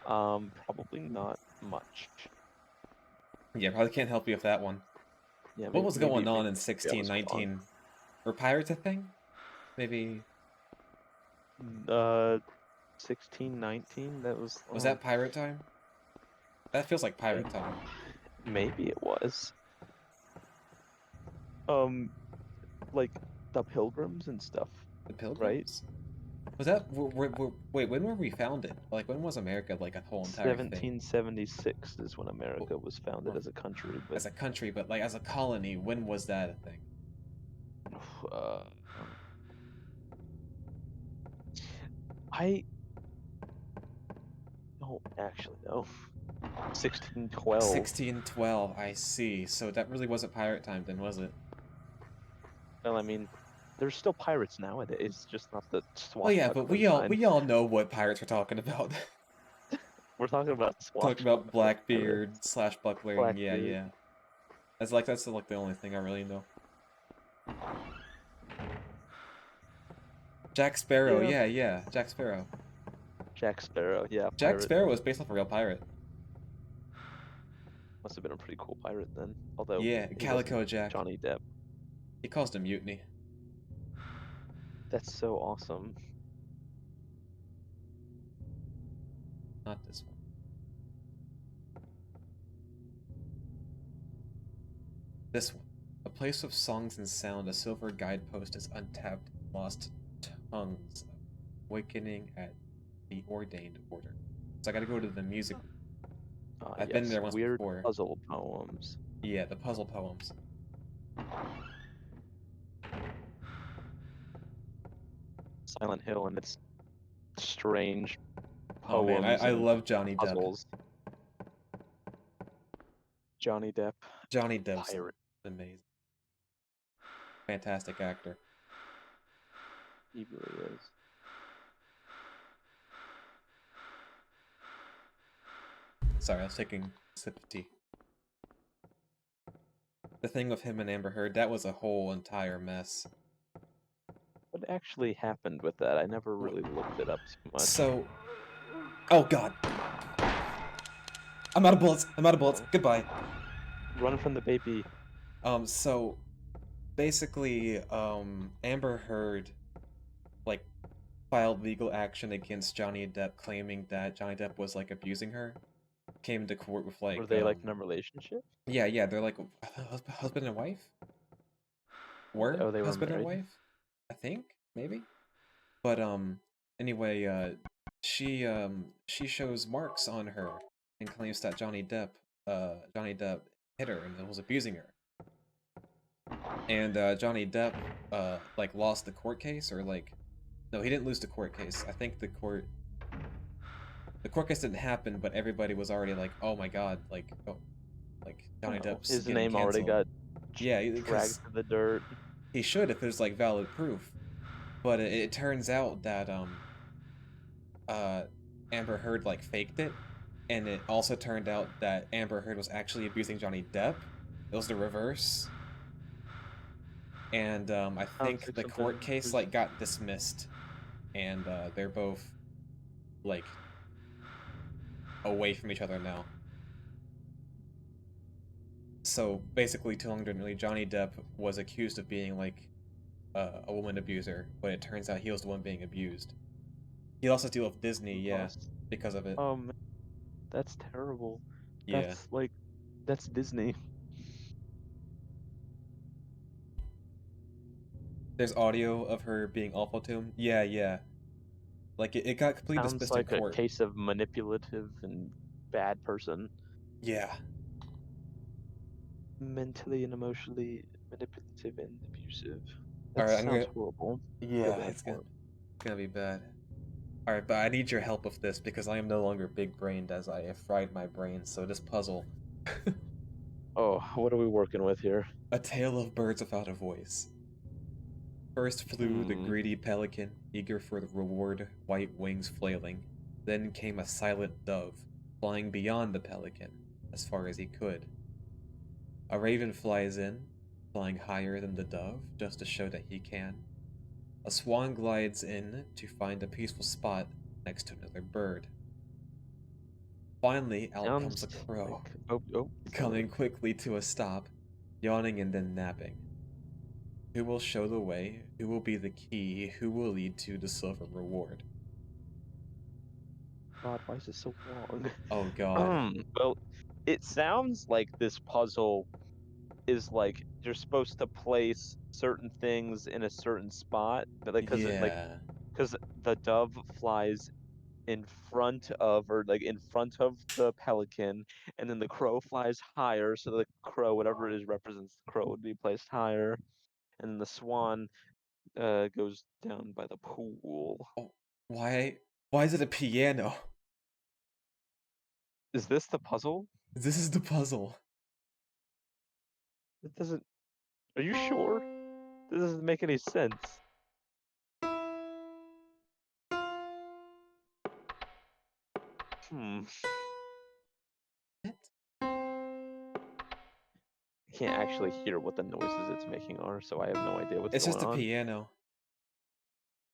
probably not much. Yeah, probably can't help you with that one. Yeah, What was going on in maybe that was 1619? Were pirates a thing? Maybe. fun. 1619. That was. Was that pirate time? That feels like pirate time. Maybe it was. Like the Pilgrims and stuff. The Pilgrims? Right? Was that wait? When were we founded? Like when was America like a whole entire thing? 1776 is when America was founded as a country. But As a country, but like as a colony, when was that a thing? I don't actually know. 1612. 1612. I see. So that really wasn't pirate time then, was it? Well, I mean, There's still pirates nowadays, just not the Oh yeah, but swashbuckling kind. we all know what pirates we're talking about. We're talking about Talking about swashbuckling Blackbeard, pirates. Slashbuckling, yeah, Blackbeard. yeah. That's like the only thing I really know. Jack Sparrow, Yeah. yeah, yeah, Jack Sparrow. Jack Sparrow, yeah, Jack pirate. Sparrow was based off a real pirate. Must have been a pretty cool pirate then. Although Yeah, he wasn't Calico Jack. Johnny Depp. He caused a mutiny. That's so awesome. Not this one. This one. A place of songs and sound, a silver guidepost is untapped, lost tongues, awakening at the ordained order. So I gotta go to the music. I've been Yes, there once weird before. puzzle poems. Yeah, the puzzle poems. Silent Hill and its strange Oh man, poems I and love Johnny Depp. puzzles. Johnny Depp, Johnny Depp's pirate. amazing. Fantastic actor. He really is. Sorry, I was taking a sip of tea. The thing with him and Amber Heard, that was a whole entire mess. What actually happened with that? I never really looked it up too much. So... Oh god! I'm out of bullets! I'm out of bullets! Goodbye! Run from the baby. So... Basically, Amber Heard, like, filed legal action against Johnny Depp claiming that Johnny Depp was, like, abusing her. Came to court with, like, Were they like in a relationship? Yeah, they're like husband and wife? Were Oh, they were husband and married? wife? I think, maybe? But, anyway, she shows marks on her and claims that Johnny Depp hit her and was abusing her. And, Johnny Depp, like, lost the court case, or, like... No, he didn't lose the court case. I think the court case didn't happen, but everybody was already like, oh my god, like, oh, like, Johnny Depp's His getting name already canceled. got Yeah, dragged because to the dirt. he should if there's, like, valid proof. But it turns out that, Amber Heard, like, faked it. And it also turned out that Amber Heard was actually abusing Johnny Depp. It was the reverse. And, I think like the something court case, was- like, got dismissed. And, they're both, like, away from each other now. So, basically, too long didn't really, Johnny Depp was accused of being, like, a woman abuser, but it turns out he was the one being abused. He lost his deal with Disney, yeah, lost. because of it. Oh man, that's terrible. Yeah. That's Disney. There's audio of her being awful to him. Yeah, yeah. Like, it got completely Sounds dismissed in like a court. case of manipulative and bad person. Yeah. Mentally and emotionally manipulative and abusive. That Alright, I'm sounds gonna... horrible. Yeah, Feel bad it's for him. gonna be bad. Alright, but I need your help with this, because I am no longer big-brained as I have fried my brain, so this puzzle... Oh, what are we working with here? A tale of birds without a voice. First flew the greedy pelican, eager for the reward, white wings flailing. Then came a silent dove, flying beyond the pelican, as far as he could. A raven flies in, flying higher than the dove, just to show that he can. A swan glides in to find a peaceful spot next to another bird. Finally, out comes a crow, coming quickly to a stop, yawning and then napping. Who will show the way? Who will be the key? Who will lead to the silver reward? God, why is it so long? Oh god. Well, it sounds like this puzzle is like you're supposed to place certain things in a certain spot, but because Yeah. because the dove flies in front of the pelican, and then the crow flies higher, so the crow, whatever it is represents the crow, would be placed higher, and then the swan goes down by the pool. Oh, why is it a piano? Is this the puzzle? This is the puzzle. It doesn't. Are you sure? This doesn't make any sense. Hmm. What? I can't actually hear what the noises it's making are, so I have no idea what's It's going just a on. piano.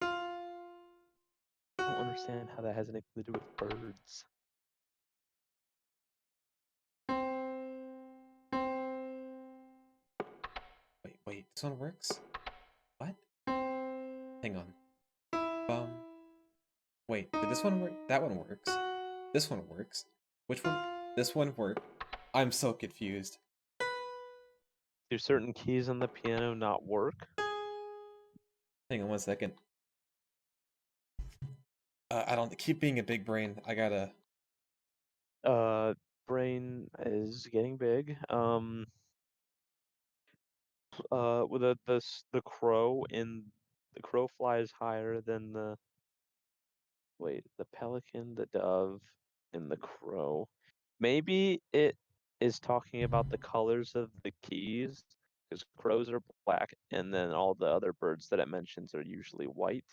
I don't understand how that has anything to do with birds. Wait, this one works? What? Hang on. Wait, did this one work? That one works. This one works. Which one? This one worked. I'm so confused. Do certain keys on the piano not work? Hang on 1 second. I don't keep being a big brain. I gotta. Brain is getting big. With the crow in the crow flies higher than the pelican, the dove, and the crow. Maybe it is talking about the colors of the keys, because crows are black, and then all the other birds that it mentions are usually white.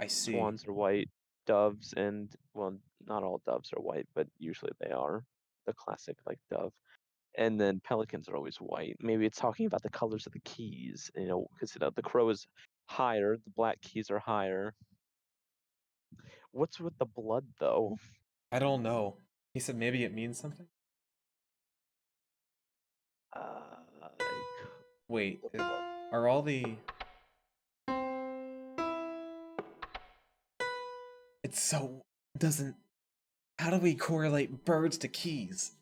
I see. Swans are white, doves and well, not all doves are white, but usually they are. The classic like dove. And then pelicans are always white. Maybe it's talking about the colors of the keys, because the crow is higher, the black keys are higher. What's with the blood though? I don't know. He said maybe it means something? Like Wait, the blood. are all the. It's so. Doesn't. How do we correlate birds to keys?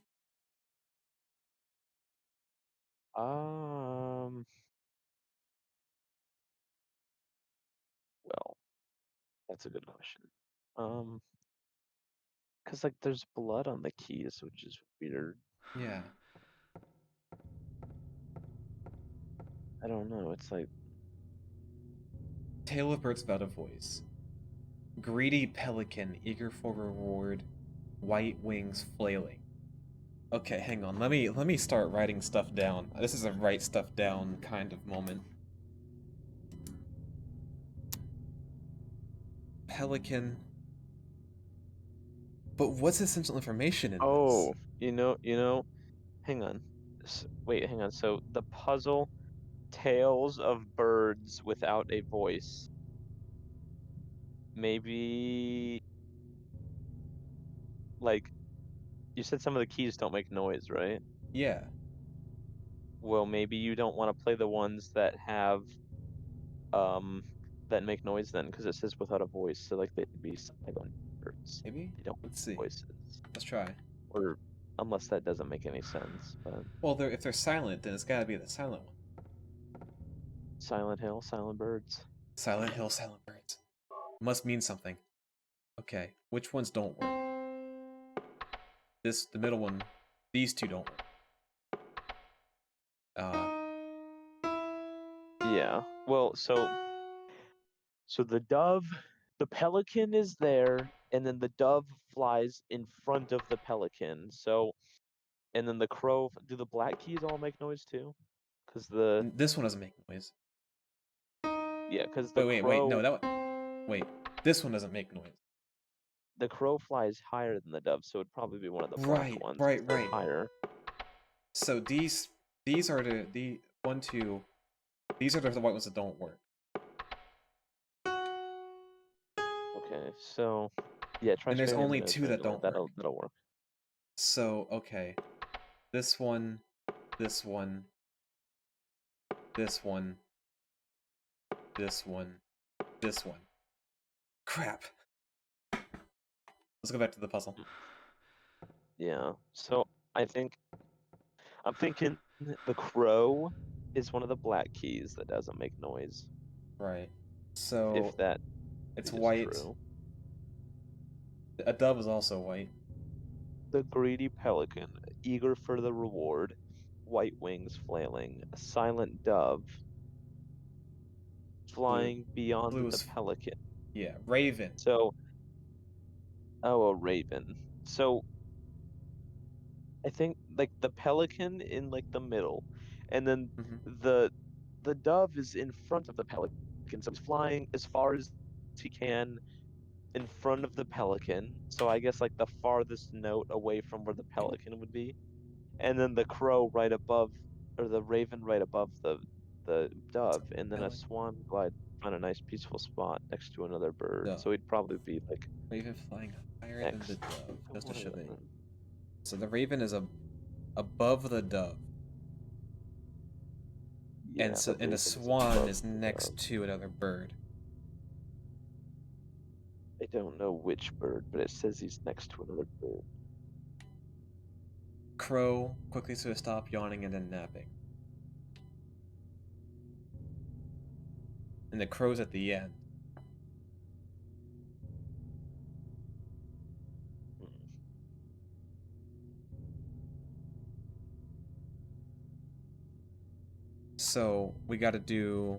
Well, that's a good question. Because like there's blood on the keys, which is weird. Yeah. I don't know. It's like Tale of birds without a voice. Greedy pelican, eager for reward, white wings flailing. Okay, hang on. Let me start writing stuff down. This is a write stuff down kind of moment. Pelican. But what's essential information in this? oh, hang on. Wait, hang on. So the puzzle tales of birds without a voice. Maybe like you said some of the keys don't make noise, right? Yeah, Well, maybe you don't want to play the ones that have um that make noise then, because it says without a voice, so like they'd be silent birds. maybe? They don't Let's have see. voices. Let's try. Or unless that doesn't make any sense, but Well, if they're silent, then it's gotta be the silent one. Silent Hill, silent birds. Silent Hill, silent birds. Must mean something. Okay, which ones don't work? The middle one, these two don't work. Uh, Yeah. Well, so the pelican is there, and then the dove flies in front of the pelican. So, and then the crow. Do the black keys all make noise too? Because this one doesn't make noise. because Wait, no, that one. Wait, this one doesn't make noise. the crow flies higher than the dove, so it'd probably be one of the black Right, ones right, because they're right. higher. So these are the one, two. These are the white ones that don't work. Okay, so yeah, try And there's spinning the only nose two that manually. don't work. That'll work. So okay, this one, this one, this one, this one, this one. Crap. Let's go back to the puzzle. Yeah. So I think I'm thinking the crow is one of the black keys that doesn't make noise. Right. If So that it's is white. true. A dove is also white. The greedy pelican, eager for the reward, white wings flailing, a silent dove Blue. flying beyond Blue the is pelican. yeah. Raven. So, oh, a raven. So I think like the pelican in like the middle, and then Hmm. the the dove is in front of the pelican, so he's flying as far as he can in front of the pelican. So I guess like the farthest note away from where the pelican would be, and then the crow right above, or the raven right above the dove, and then a Pelican. swan glides on a nice peaceful spot next to another bird. Dove. So he'd probably be like Raven flying higher than the next dove, to just to one show of that. them. So the raven is above the dove, Yeah, the and the raven is swan above is the next dove. to another bird. I don't know which bird, but it says he's next to another bird. Crow quickly to a stop, yawning and then napping. And the crow's at the end. Hmm. So we got to do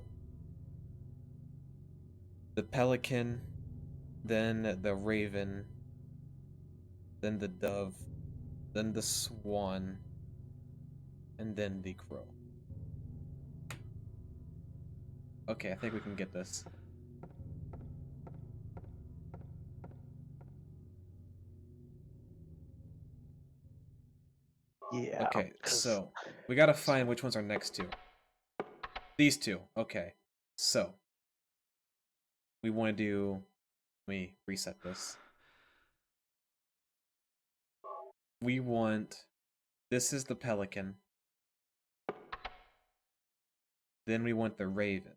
the pelican, then the raven, then the dove, then the swan, and then the crow. Okay, I think we can get this. Yeah, Okay, because so we gotta find which ones are next to. These two. Okay, so we want to do. Let me reset this. We want. This is the pelican. Then we want the raven.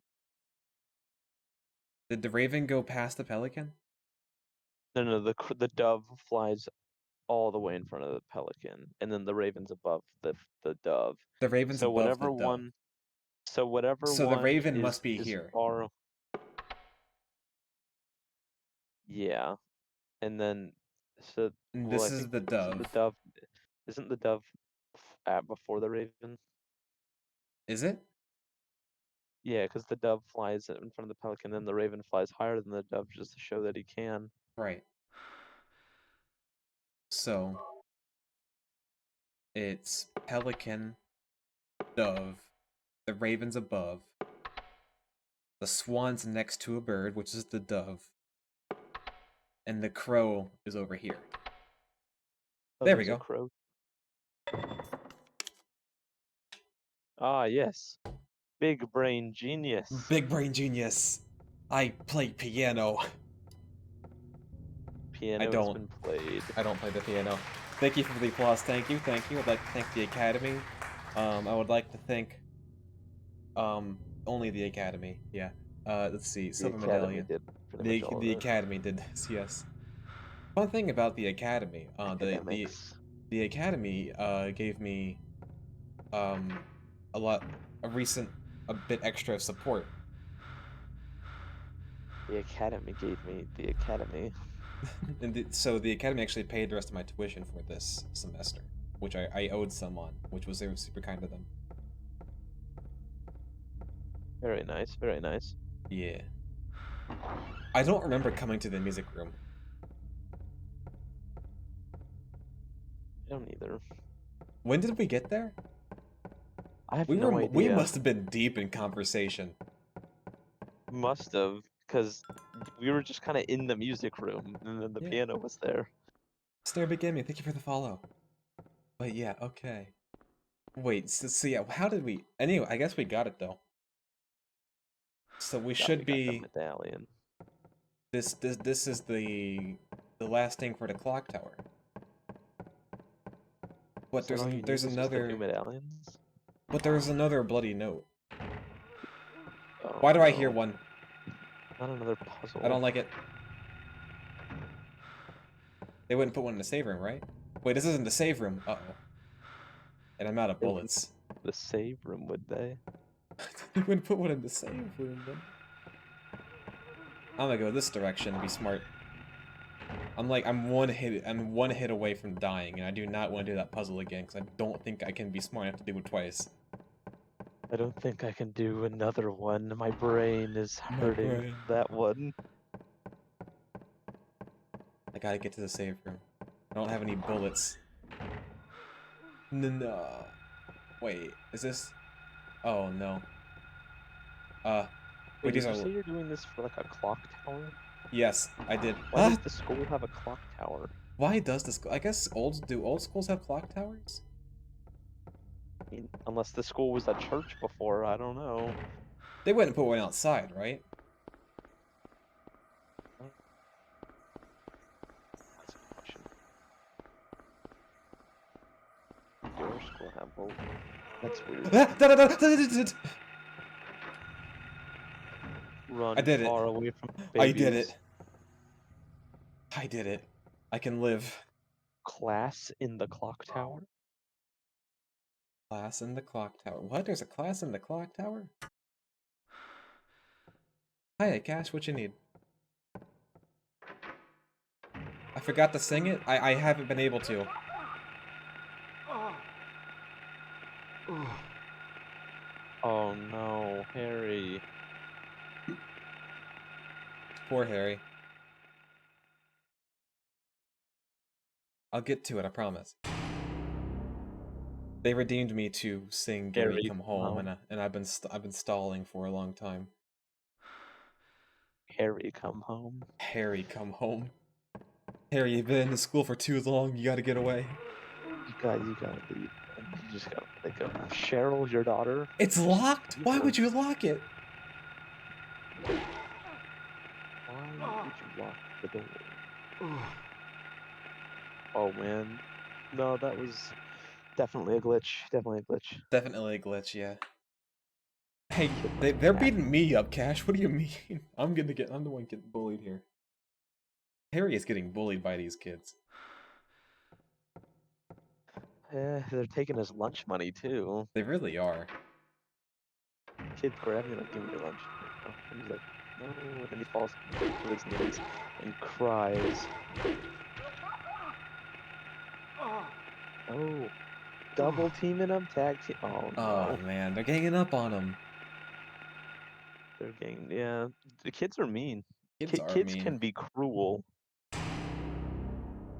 Did the raven go past the pelican? no, the dove flies all the way in front of the pelican, and then the raven's above the dove. The raven's So above the whatever dove. one, so whatever So the one raven must be is here. far. Yeah, and then so And well, this I is think the isn't the dove. dove isn't the dove at before the raven? Is it? Yeah, because the dove flies in front of the pelican, then the raven flies higher than the dove just to show that he can. Right. So it's pelican, dove, the raven's above, the swan's next to a bird, which is the dove, and the crow is over here. Oh, There we there's a go. crow. Ah, yes. Big brain genius. Big brain genius. I play piano. I Piano has don't. been played. I don't play the piano. Thank you for the applause. Thank you. Thank you. I'd like to thank the Academy. I would like to thank only the Academy. Yeah. Let's see. The Silver Academy Medallion. did pretty much all The of it. Academy did this. Yes. Fun thing about the Academy. Academics. The Academy gave me um a bit extra support. The Academy gave me the Academy. So the Academy actually paid the rest of my tuition for this semester, which I owed some on, which was they were super kind of them. Very nice, very nice. Yeah. I don't remember coming to the music room. I don't either. When did we get there? I have no We idea. must have been deep in conversation. Must have, because we were just kind of in the music room, and then the Yeah. piano was there. Snare Gaming, thank you for the follow. But yeah, okay. Wait, so yeah, how did we? Anyway, I guess we got it though. So we Yeah, we should got the be. medallion. This is the last thing for the clock tower. But Is that all you there's need is just the 2 another. medallions? But there's another bloody note. Oh Why do I hear no. one? Not another I puzzle. don't like it. They wouldn't put one in the save room, right? Wait, this isn't the save room. Uh-oh. And I'm out of They wouldn't bullets. put the save room, would they? They wouldn't put one in the save room, then. I'm gonna go this direction and be smart. I'm one hit away from dying, and I do not want to do that puzzle again, because I don't think I can be smart enough to do it twice. I don't think I can do another one. My brain is My hurting brain. that one. I gotta get to the save room. I don't have any bullets. No. Wait, is this... Oh, no. Wait, these did you are. say you're doing this for like a clock tower? Yes, I did. Why does the school have a clock tower? Why does this? I guess old schools have clock towers? I mean, unless the school was a church before, I don't know. They wouldn't put one outside, right? That's a good question. Your school have well, that's weird. I Run did it. far away from I did babies. it. I did it. I can live. Class in the clock tower? Class in the clock tower. What? There's a class in the clock tower? Hi, Cash. What you need? I forgot to sing it. I haven't been able to. Oh no, Harry. Poor Harry. I'll get to it, I promise. They redeemed me to sing "Gary Harry, Come come Home," home. and I've been stalling for a long time. Harry, come home. Harry, come home. Harry, you've been in school for too long. You gotta get away. You gotta leave. You just gotta think of Cheryl, your daughter. It's Just locked. leave Why her. would you lock it? Why would you lock the door? Oh man. No, that was definitely a glitch. Definitely a glitch. Definitely a glitch, yeah. Hey, Kid must be they're mad. beating me up, Cash. What do you mean? I'm the one getting bullied here. Harry is getting bullied by these kids. They're taking his lunch money too. They really are. Kid grabbing him like, give me your lunch. Oh, and he's like, no, and then he falls to his knees and cries. Oh, double teaming him, tag team. Oh Oh no, man, they're ganging up on him. they're getting yeah. The kids are mean. Kids are Kids mean. can be cruel.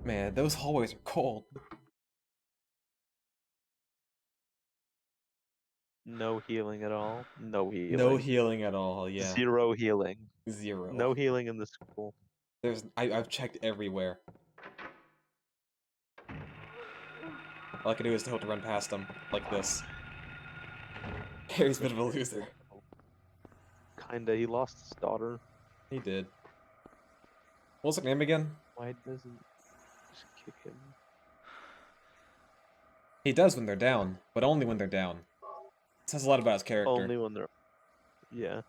Man, those hallways are cold. No healing at all. No No healing. healing at all, yeah. Zero healing. Zero. No healing in the school. I've checked everywhere. All I can do is hope to run past them, like this. Harry's a bit of a loser. Kinda. He lost his daughter. He did. What's his name again? Why doesn't just kick him? He does when they're down, but only when they're down. Says a lot about his character. Only when they're yeah.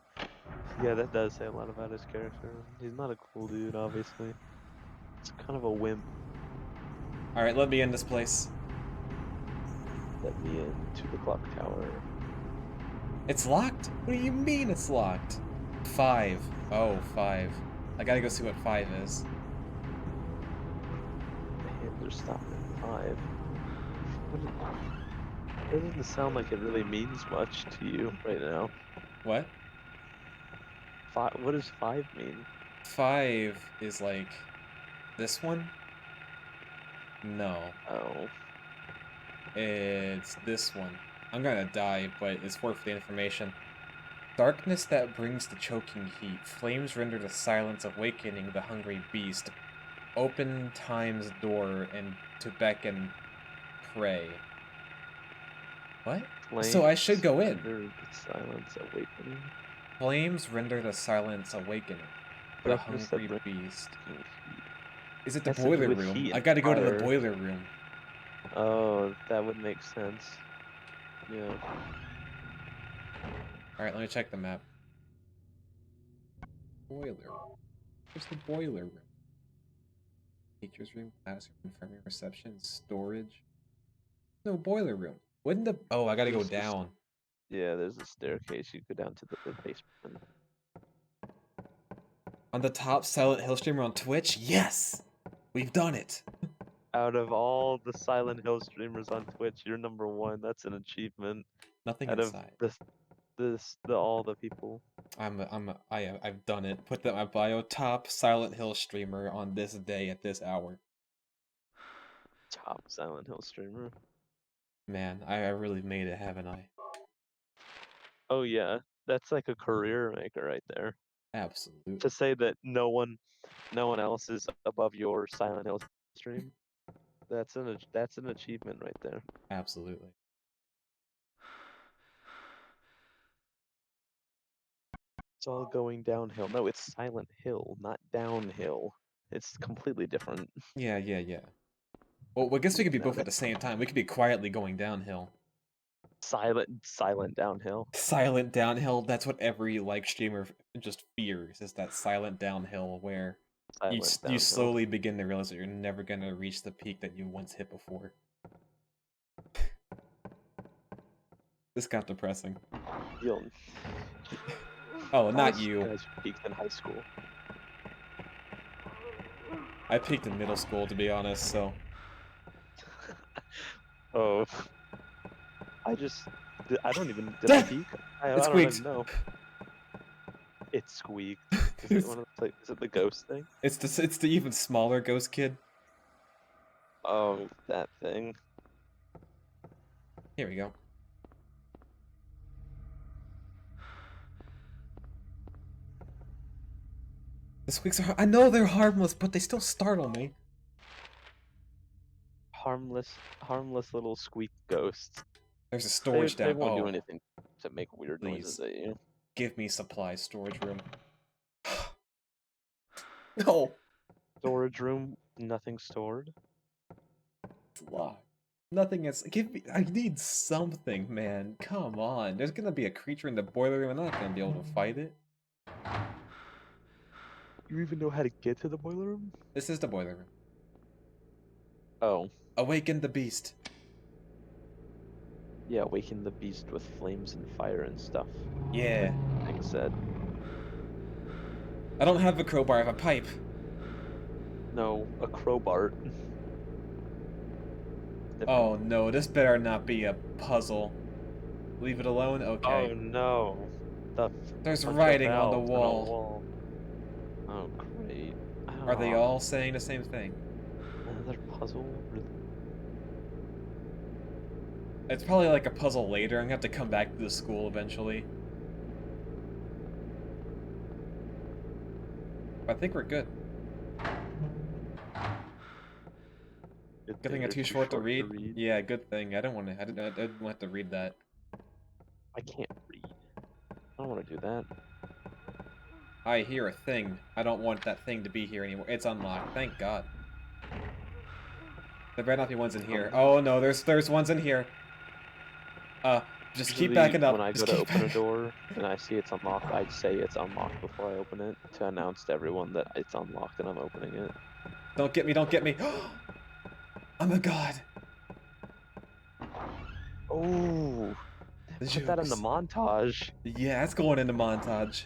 Yeah, that does say a lot about his character. He's not a cool dude, obviously. It's kind of a wimp. Alright, let me in this place. Let me into the clock tower. It's locked? What do you mean it's locked? 5. Oh, 5. I gotta go see what 5 is. The hands are stopping at 5. It doesn't sound like it really means much to you right now. What? What does 5 mean? 5 is like this one? No. Oh. It's this one. I'm gonna die, but it's worth the information. Darkness that brings the choking heat. Flames render the silence, awakening the hungry beast. Open time's door and to beckon prey. What? So I should go in. Render the silence awakening. Flames render the silence awakening. The Darkness that hungry brings beast. heat. Is it the Has to do boiler with room? heat I've and got to go to the fire. boiler room. Oh, that would make sense. Yeah. Alright, let me check the map. Boiler room. Where's the boiler room? Teacher's room, classroom, infirmary, reception, storage. No boiler room. Wouldn't the... Oh, I gotta go There's this, down. yeah, there's a staircase. You go down to the basement. On the top Silent Hill streamer on Twitch? Yes! We've done it! Out of all the Silent Hill streamers on Twitch, you're number 1. That's an achievement. Nothing Out of inside. all the people. I've done it. Put that in my bio. Top Silent Hill streamer on this day at this hour. Top Silent Hill streamer. Man, I really made it, haven't I? Oh yeah, that's like a career maker right there. To Absolutely. say that no one else is above your Silent Hill stream, that's an achievement right there. Absolutely. It's all going downhill. No, it's Silent Hill, not downhill. It's completely different. Yeah, yeah, yeah. Well, I guess we could be No, both at the that's same time. We could be quietly going downhill. silent downhill. Silent downhill, that's what every like streamer just fears, is that silent downhill where Silent you downhill. slowly begin to realize that you're never gonna reach the peak that you once hit before. This got depressing. You'll Oh, I not was you. surprised you peaked in high school. I peaked in middle school, to be honest, so... Oh, I just I don't even did I It peak? I don't even squeaked! know. It squeaked. Is it one of the is it the ghost thing? It's the even smaller ghost kid. Oh, that thing. Here we go. The squeaks are... I know they're harmless, but they still startle me. Harmless little squeak ghosts. There's a storage They down... won't do Oh, anything to make weird noises please. at you. Give me supplies, storage room. No! Storage room, nothing stored. Why? Nothing is... Give me... I need something, man. Come on. There's gonna be a creature in the boiler room. I'm not gonna be able to fight it. You even know how to get to the boiler room? This is the boiler room. Oh, Awaken the beast. yeah, waking the beast with flames and fire and stuff. Yeah. Like the thing said. I don't have a crowbar, I have a pipe. No, a crowbar. Oh Different. no, this better not be a puzzle. Leave it alone? Oh Okay. no. The There's bunch of writing on the valves and a wall. wall. Oh great. Are they Ah, all saying the same thing? another puzzle? Really? It's probably like a puzzle later. I'm gonna have to come back to the school eventually. I think we're good. Good Good thing thing I'm you're too too short to short to read. read. Yeah, good thing. I didn't want to read that. I can't read. I don't want to do that. I hear a thing. I don't want that thing to be here anymore. It's unlocked. Thank God. There better not be ones in here. Oh no, there's ones in here. Just keep Usually, backing when up. I Just go to keep open a back. door and I see it's unlocked, I say it's unlocked before I open it to announce to everyone that it's unlocked and I'm opening it. Don't get me, don't get me. I'm a god. Oh, The put that in the jokes. montage. Yeah, it's going into montage.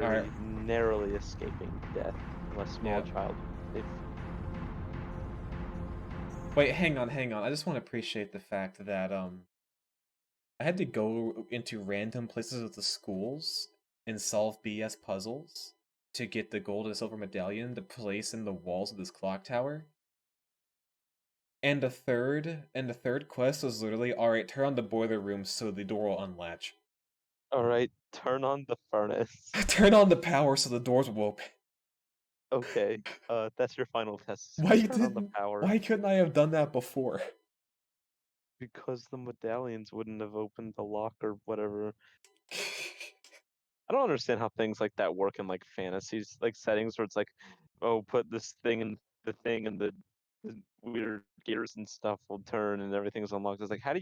Alright. Harry narrowly escaping death from a small Yeah. child. If Wait, hang on, hang on. I just want to appreciate the fact that, I had to go into random places of the schools and solve BS puzzles to get the gold and silver medallion to place in the walls of this clock tower. And the third quest was literally, alright, turn on the boiler room so the door will unlatch. all right, turn on the furnace. Turn on the power so the doors will open. Okay, that's your final test. Why Turn on the didn't power why couldn't I have done that before? because the medallions wouldn't have opened the lock or whatever. I don't understand how things like that work in like fantasies, like settings where it's like, oh, put this thing in the thing and the weird gears and stuff will turn and everything's unlocked. It's like, how do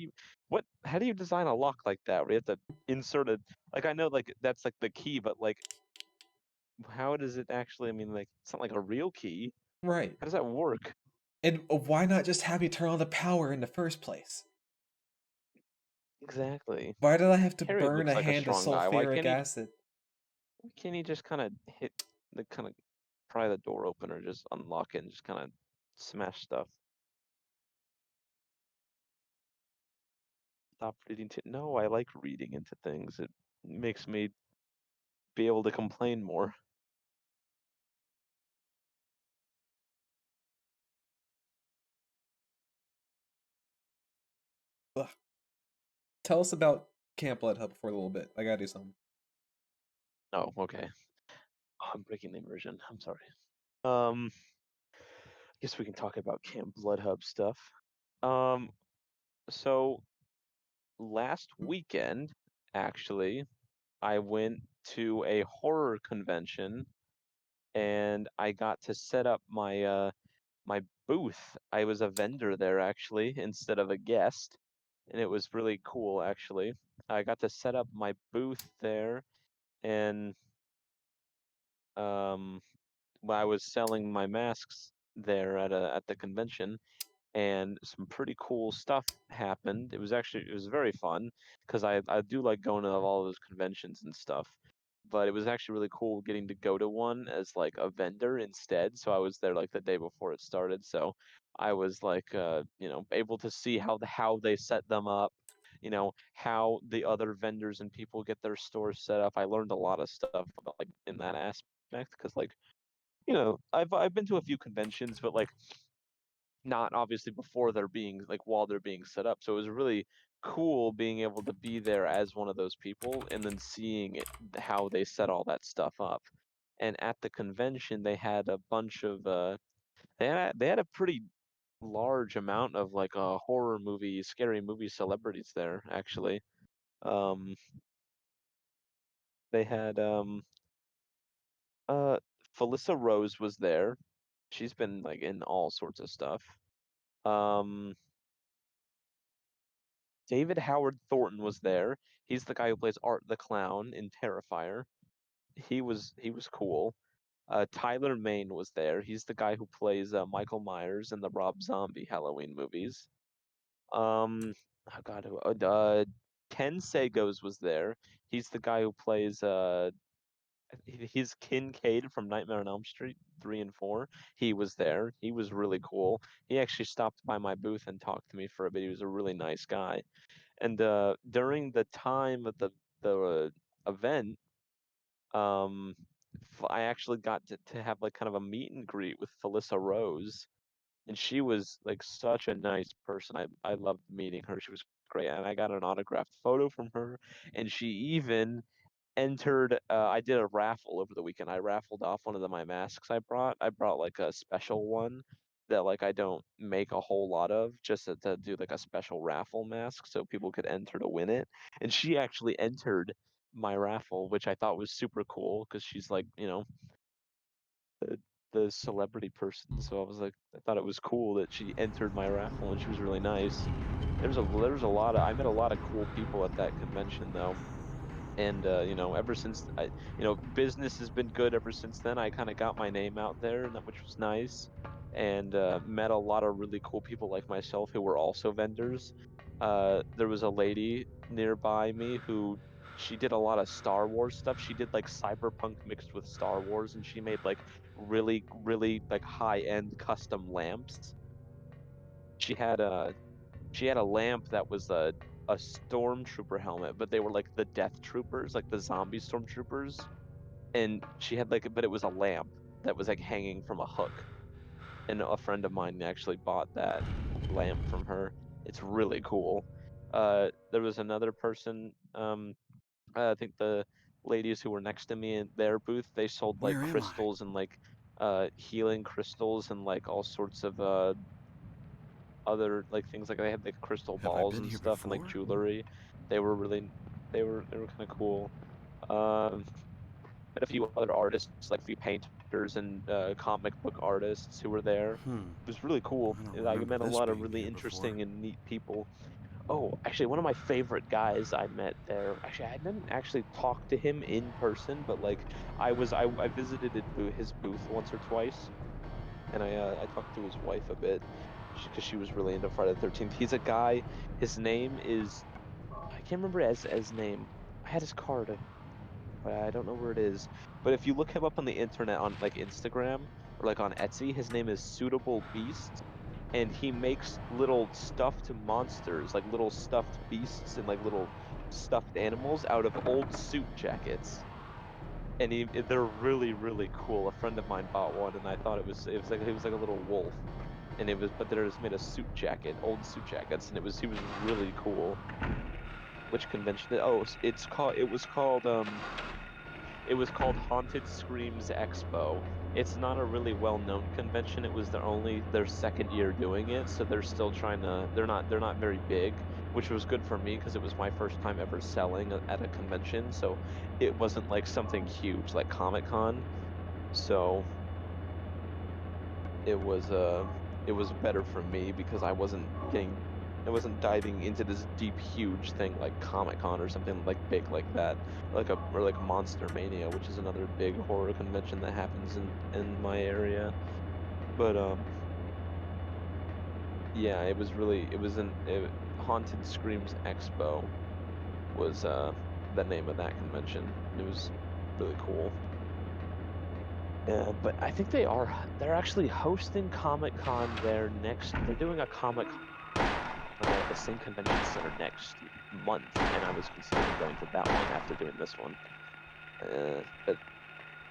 you design a lock like that where you have to insert a, like, I know like that's like the key, but like, how does it actually, I mean, like, it's not like a real key. Right. How does that work? And why not just have me turn on the power in the first place? Exactly. Why did I have to Harry burn looks a like a hand of strong guy. sulfuric acid? Why can't he just kind of hit the kind of pry the door open or just unlock it and just kind of smash stuff? Stop reading to no, I like reading into things. It makes me be able to complain more. Ugh. tell us about Camp Blood Hub for a little bit. I gotta do something. Oh, okay. Oh, I'm breaking the immersion. I'm sorry. Um, guess we can talk about Camp Blood Hub stuff. Um, so last weekend, actually, I went to a horror convention and I got to set up my booth. I was a vendor there actually instead of a guest, and it was really cool actually. I got to set up my booth there and um when I was selling my masks there at the convention, and some pretty cool stuff happened. It was very fun because I do like going to all those conventions and stuff. But it was actually really cool getting to go to one as like a vendor instead. So I was there like the day before it started. So I was like able to see how they set them up, how the other vendors and people get their stores set up. I learned a lot of stuff about like in that aspect because like I've been to a few conventions, but like not obviously before they're being like while they're being set up. So it was really cool being able to be there as one of those people and then seeing how they set all that stuff up. And at the convention, they had a bunch of they had a pretty large amount of like horror movie, scary movie celebrities there actually. Um, they had uh Felissa Rose was there. She's been like in all sorts of stuff. Um, David Howard Thornton was there. He's the guy who plays Art the Clown in Terrifier. He was cool. Tyler Mane was there. He's the guy who plays Michael Myers in the Rob Zombie Halloween movies. Oh God, Ken Sagos was there. He's the guy who plays he's Kincaid from Nightmare on Elm Street 3 and 4. He was there. He was really cool. He actually stopped by my booth and talked to me for a bit. He was a really nice guy. And during the time of the event, um, I actually got to have like kind of a meet and greet with Felissa Rose, and she was like such a nice person. I loved meeting her. She was great, and I got an autographed photo from her, and she even entered I did a raffle over the weekend. I raffled off one of my masks I brought like a special one that like I don't make a whole lot of, just to do like a special raffle mask so people could enter to win it. And she actually entered my raffle, which I thought was super cool because she's like, the the celebrity person. So I was like, I thought it was cool that she entered my raffle, and she was really nice. There was a lot of I met a lot of cool people at that convention though. And ever since business has been good ever since then. I kind of got my name out there, and that which was nice, and met a lot of really cool people like myself who were also vendors. There was a lady nearby me who she did a lot of Star Wars stuff. She did like cyberpunk mixed with Star Wars, and she made like really really like high end custom lamps. She had a lamp that was a stormtrooper helmet, but they were like the death troopers, like the zombie stormtroopers. And she had like, but it was a lamp that was like hanging from a hook. And a friend of mine actually bought that lamp from her. It's really cool. There was another person, I think the ladies who were next to me in their booth, they sold like Where am I? crystals and like healing crystals and like all sorts of other like things, like they had like crystal Have I balls been and here stuff and like before? jewelry. They were really they were kind of cool. Um, met a few other artists, like a few painters and comic book artists who were there. Hmm. It was really cool. I don't And I remember met a this lot of being really here before. interesting and neat people. Oh, actually, one of my favorite guys I met there. Actually, I didn't actually talk to him in person, but like I visited his booth once or twice, and I talked to his wife a bit because she was really into Friday the 13th. He's a guy. His name is I can't remember his name. I had his card, but I don't know where it is. But if you look him up on the internet on like Instagram or like on Etsy, his name is Suitable Beast, and he makes little stuffed monsters, like little stuffed beasts and like little stuffed animals out of old suit jackets. And they're really really cool. A friend of mine bought one, and I thought it was like a little wolf, but they're just made of suit jacket, old suit jackets, and he was really cool. which convention? Oh, it was called Haunted Screams Expo. It's not a really well-known convention. It was their second year doing it, so they're still trying to. They're not very big, which was good for me because it was my first time ever selling at a convention. So it wasn't like something huge like Comic-Con. So it was uh it was better for me because I wasn't diving into this deep huge thing like Comic-Con or something like big like that, or like Monster Mania, which is another big horror convention that happens in my area. But yeah, Haunted Screams Expo was the name of that convention. It was really cool. But I think they're actually hosting Comic-Con there next. They're doing a Comic-Con there at the same convention center next month, and I was considering going to that one after doing this one. But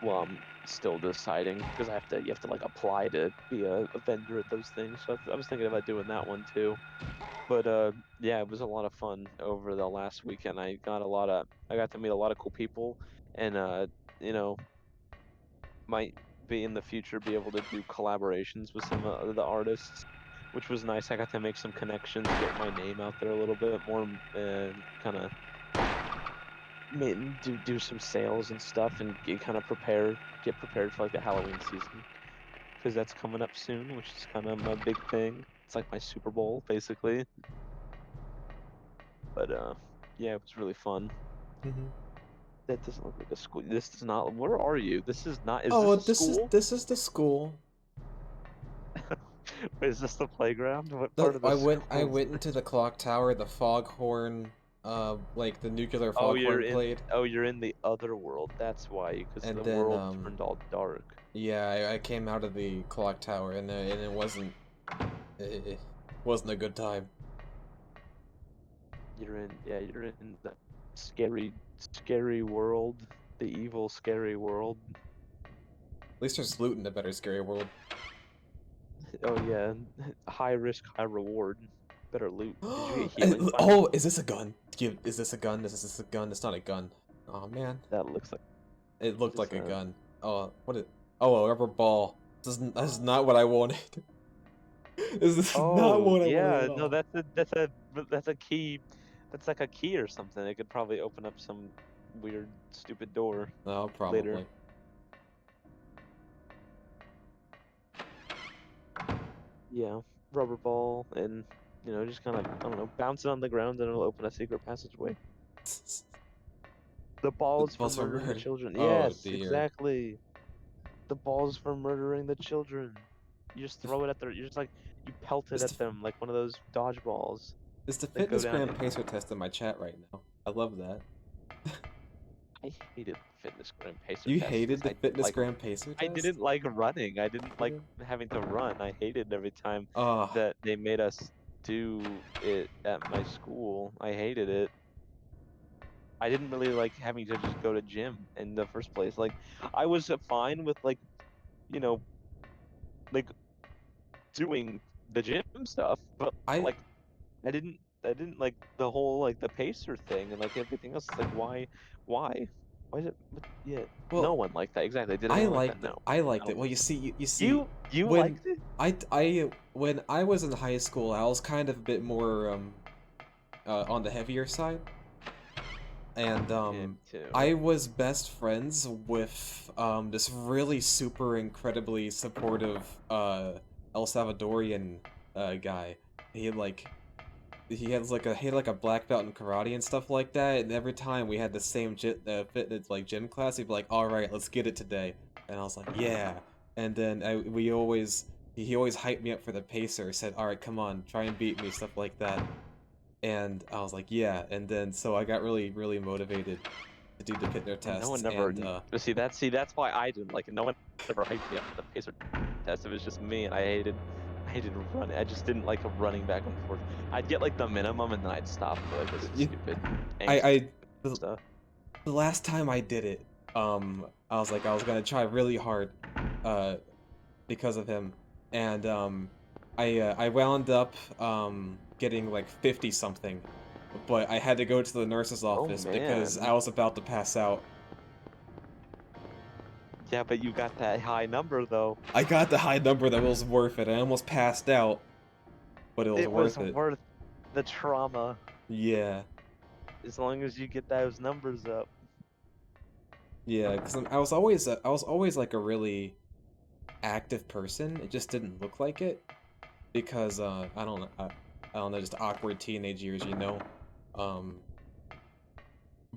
well, I'm still deciding because you have to like apply to be a vendor at those things. So I was thinking about doing that one too. But yeah, it was a lot of fun over the last weekend. I got to meet a lot of cool people, and you know, might be in the future be able to do collaborations with some of the artists, which was nice. I got to make some connections, get my name out there a little bit more, and kind of do some sales and stuff, and get prepared for like the Halloween season because that's coming up soon, which is kind of my big thing. It's like my Super Bowl basically. But yeah, it was really fun. Mm-hmm. That doesn't look like a school. This does not. Where are you? This is not. Is Oh, this a this is school? this is the school. Is this the playground? What part No, of the I school is went into this? the clock tower. The foghorn, like the nuclear Oh, foghorn played, you're in the other world. That's why, because and the then world turned all dark. yeah, I came out of the clock tower, and it it wasn't a good time. You're in the scary world, the evil, scary world. At least there's loot in a better scary world. Oh yeah, high risk, high reward. Better loot. Did you get healing finally? Oh, is this a gun? Is this a gun? Is this a gun? It's not a gun. Oh man, That looks like it what looked is like a that? gun. Oh, what is? Oh, a rubber ball. This is not what I wanted. This is not Oh what I wanted yeah, at no, all. that's a key. That's like a key or something. It could probably open up some weird, stupid door No, later. probably. Yeah, rubber ball and just kind of I don't know, bounce it on the ground and it'll open a secret passageway. The The balls for balls were murdering the murdered. children. Oh Yes, dear. exactly. The balls for murdering the children. You just throw it at their. You're just like you pelt it Is at them like one of those dodgeballs the that go fitness down. gram pacer test in my chat right now? I love that. I hated the fitness gram pacer You test hated because the fitness gram pacer I test? didn't like running. I didn't like Really? having to run. I hated every time Ah, that they made us do it at my school. I hated it. I didn't really like having to just go to gym in the first place. Like I was fine with you know, like doing the gym stuff, but I like I didn't like the whole like the pacer thing and like everything else. It's like why? Why is it yeah, no well, one liked that. Exactly. Did anyone like that? No. I liked No. it. Well, you see, You when liked it? when I was in high school, I was kind of a bit more on the heavier side, and Yeah, me too. I was best friends with this really super incredibly supportive El Salvadorian guy. He like he had like a black belt in karate and stuff like that, and every time we had the same fitness like gym class, he'd be like, "All right, let's get it today," and I was like, "Yeah," and then he always hyped me up for the pacer, said, "All right, come on, try and beat me," stuff like that, and I was like, "Yeah," and then so I got really motivated to do the Pitner No one tests, never and see that's why I didn't like it. No one ever hyped me up for the pacer test. It was just me and I hated running. I just didn't like running back and forth. I'd get like the minimum and then I'd stop and be like, this is you, stupid. Angst I the, stuff. the last time I did it, I was like I was gonna try really hard, uh, because of him, and I wound up getting like 50 something but I had to go to the nurse's office because I man. was about to pass out. Yeah, but you got that high number though. I got the high number that was worth it. I almost passed out, but it was It was worth it. worth the trauma Yeah. as long as you get those numbers up. Yeah, because I was always like a really active person. It just didn't look like it because I don't know, I don't know, just awkward teenage years, you know. Um,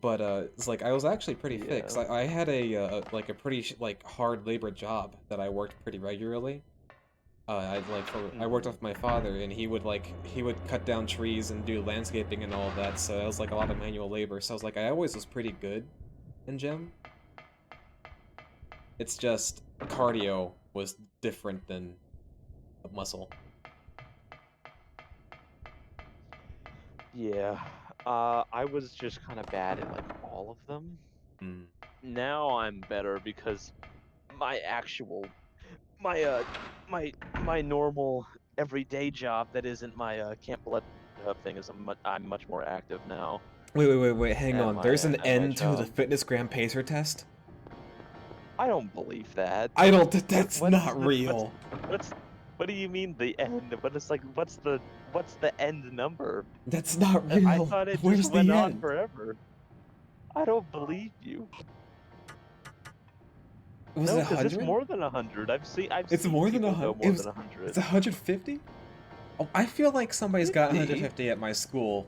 but it's like I was actually pretty fit. 'Cause Yeah. I had a like a pretty like hard labor job that I worked pretty regularly. I worked Hmm. with my father, and he would cut down trees and do landscaping and all of that. So it was like a lot of manual labor. So I was like I always was pretty good in gym. It's just cardio was different than muscle. Yeah. I was just kind of bad at like all of them. Mm. Now I'm better because my actual my my my normal everyday job that isn't my Camp Blood Hub thing is I'm much more active now Wait, hang at on. There's an my end to the job. fitness gram pacer test? I don't believe that. I don't that's What's not the real. what's what do you mean the end? But it's like what's the end number? That's not I real. thought it just Where's went the on end? forever. I don't believe you. Was it No, because it's 100? more than 100. I've It's seen more than people go 100. It more than was 100. it's 150? Oh, I feel like somebody's got 50. 150 at my school.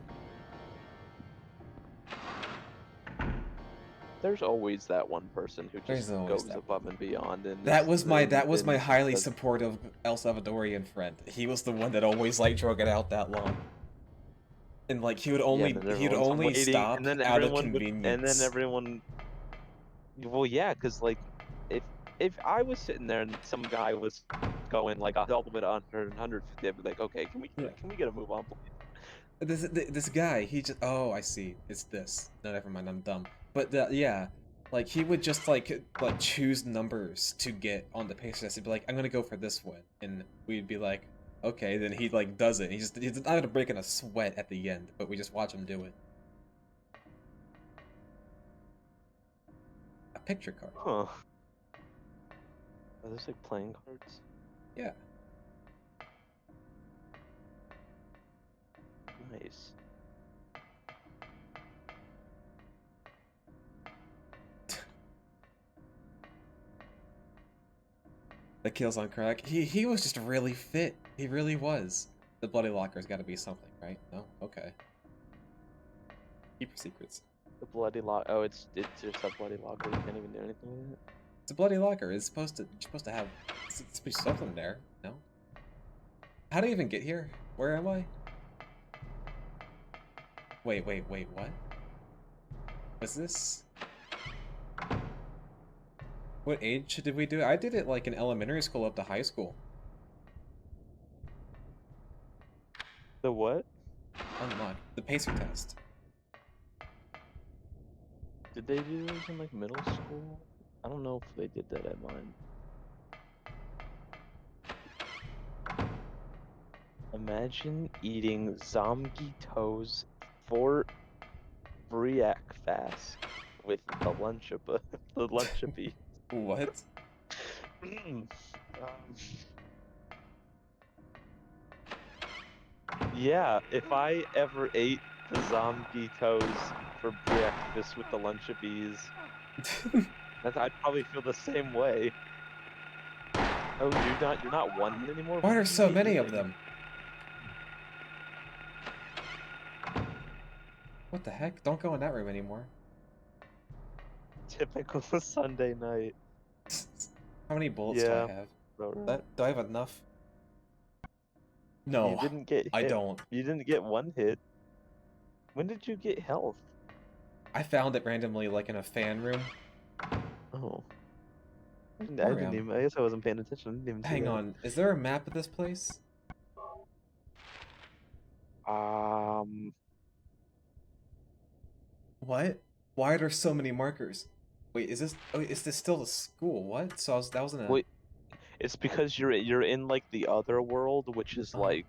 There's always that one person who just There's always goes that one. above and beyond and That was my highly does. supportive El Salvadorian friend. He was the one that always like drug it out that long. And like Yeah, and then he would everyone's only waiting, stop and then out of everyone would, and then convenience. everyone. Well, yeah, because like, if if I was sitting there and some guy was going like all the way to 100 and 150, I'd be like, okay, Yeah. can we get a move on, please? This guy, he just oh, I see. It's this. No, never mind. I'm dumb. But yeah, like he would just like choose numbers to get on the pace test. He'd be like, I'm gonna go for this one, and we'd be like, okay. Then he like does it. He's not gonna break in a sweat at the end, but we just watch him do it. A picture card. Huh? Are those like playing cards? Yeah. Nice. The kills on crack. He was just really fit. He really was. The bloody locker's got to be something, right? No. Okay. Keep your secrets. The bloody lock. Oh, it's just a bloody locker. You can't even do anything with it. It's a bloody locker. It's supposed to. You're supposed to have. It's supposed to be something there. No. How do I even get here? Where am I? Wait. What? Was this? What age did we do it? I did it like in elementary school up to high school. The what? Unlock the pacer test. Did they do those in like middle school? I don't know if they did that at mine. Imagine eating zombie toes for breakfast with the lunchable, the lunchable. What? um, yeah, if I ever ate the zombie toes for breakfast with the lunchabees, I'd probably feel the same way. Oh, you're not one anymore? Why When are did you so get many of eating? them? What the heck? Don't go in that room anymore. Typical Sunday night. How many bullets do I Yeah, have? alright. Do I have enough? You No, didn't get I hit. don't. You didn't get one hit. When did you get health? I found it randomly, like in a fan room. Oh, I Where didn't am even. I guess I wasn't paying attention. I didn't even I? see Hang that. on, is there a map of this place? Um, What? Why are there so many markers? Wait, is this? Oh, is this still a school? What? So that was in a. wait. It's because you're in like the other world, which is Oh, like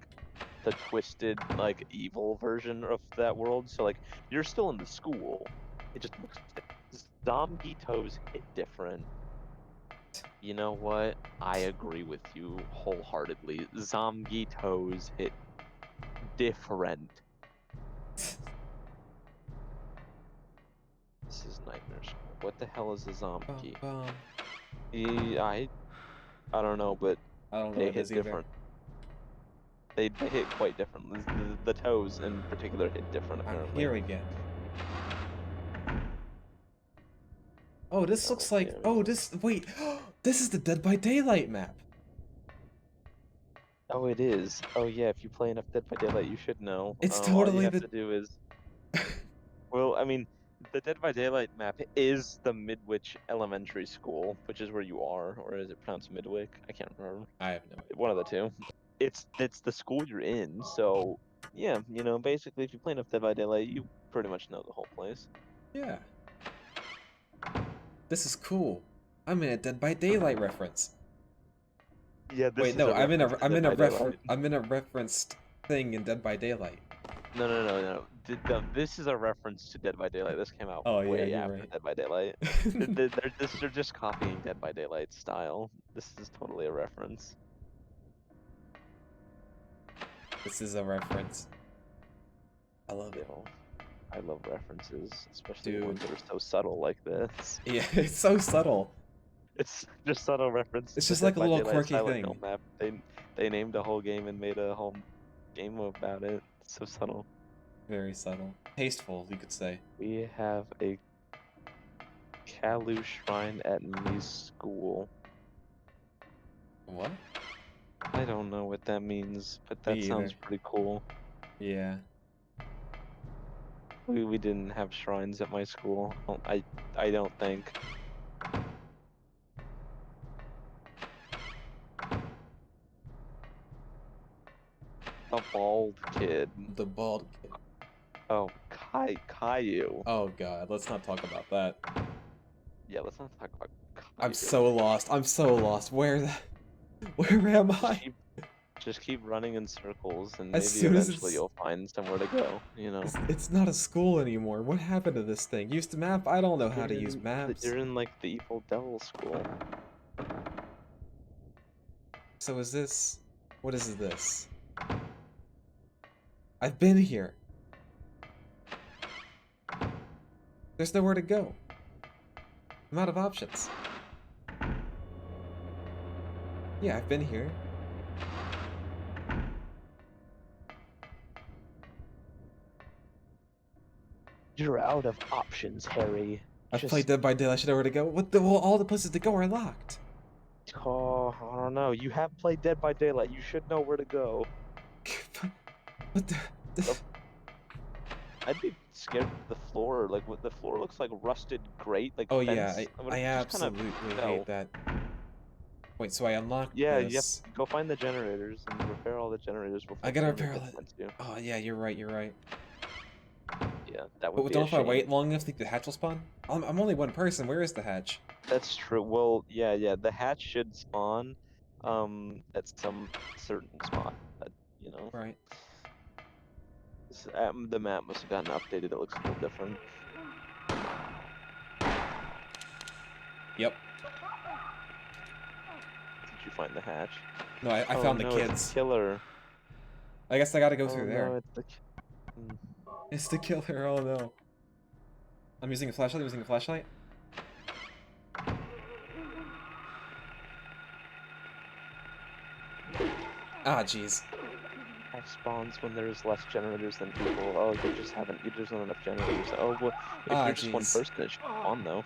the twisted, like, evil version of that world. So, like, you're still in the school. It just looks zombie toes hit different. You know what? I agree with you wholeheartedly. Zombie toes hit different. This is Nightmare School. What the hell is a zombie? Bum. Yeah, I don't know, but I don't know they what it hit is either. different. They hit quite different. The toes in particular hit different, I'm apparently. here again. Oh, this looks like. Yeah, Oh, this. Wait. This is the Dead by Daylight map. oh, it is. Oh, yeah, if you play enough Dead by Daylight, you should know. It's All you totally have the. to do is, well, I mean, the Dead by Daylight map is the Midwich Elementary School, which is where you are, or is it pronounced Midwick? I can't remember. I have no idea. One of the two. It's the school you're in, so yeah, basically if you play enough Dead by Daylight, you pretty much know the whole place. Yeah. This is cool. I'm in a Dead by Daylight reference. Yeah, this Wait, is no, a reference to Dead by Daylight. I'm in a referenced thing in Dead by Daylight. No. This is a reference to Dead by Daylight. This came out Oh yeah, way you're after right. Dead by Daylight. They're just copying Dead by Daylight style. This is totally a reference. This is a reference. I love it. I love references, especially Dude. ones that are so subtle like this. Yeah, it's so subtle. It's just subtle reference It's to the just like Dead a by little Daylight quirky Silent thing. Hill map. They named a whole game and made a whole game about it. It's so subtle. Very subtle. Tasteful, you could say. We have a Kalu shrine at Mi's school. What? I don't know what that means, but Me that either. sounds pretty cool. Yeah. We didn't have shrines at my school. I don't think. A bald kid. The bald kid. Oh, Caillou. Oh god, let's not talk about that. Yeah, let's not talk about I'm Caillou. so lost. I'm so lost. Where am I? Just keep running in circles, and As maybe soon as eventually it's you'll find somewhere to go. it's not a school anymore. What happened to this thing? Use the map? I don't know how to use maps. You're in like the evil devil school. So is this... What is this? I've been here. There's nowhere to go. I'm out of options. Yeah, I've been here. You're out of options, Harry. I've played Dead by Daylight. I should know where to go. What the... Well, all the places to go are locked. Oh, I don't know. You have played Dead by Daylight. You should know where to go. What the... I'd be scared of the floor. Like, what the floor looks like rusted grate, like Oh fence. yeah, I just kind of absolutely fell. hate that. Wait, so I unlocked Yeah, you have this. to go find the generators and repair all the generators before I gotta someone repair all gets that. into you. Oh yeah, you're right, you're right. Yeah, that would But be don't a if I shame. wait long enough, think the hatch will spawn? I'm only one person. Where is the hatch? That's true. Well, yeah. The hatch should spawn, at some certain spot. Right. The map must have gotten updated. It looks a little different. Yep. Did you find the hatch? No, I found the no, kids. it's the killer. I guess I gotta go Oh through no, there. it's the. It's the killer. Oh no. I'm using a flashlight. I'm using a flashlight. Ah, jeez. Hatch spawns when there's less generators than people. Oh, you just haven't. You just not enough generators. Oh, well, if Ah, you're just one jeez. person, it should spawn though.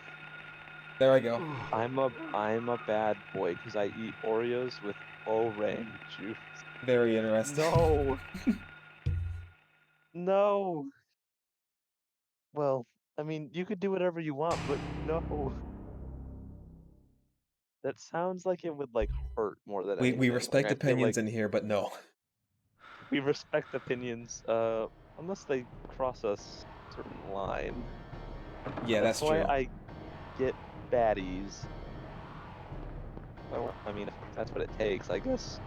There I go. I'm a bad boy because I eat Oreos with orange juice. Very interesting. No. No. Well, I mean, you could do whatever you want, but no. That sounds like it would like hurt more than We anything. Like respect I feel opinions like in here, but no. we respect opinions, unless they cross a certain line. Yeah, that's why true. I get baddies. Well, I mean, if that's what it takes, I guess.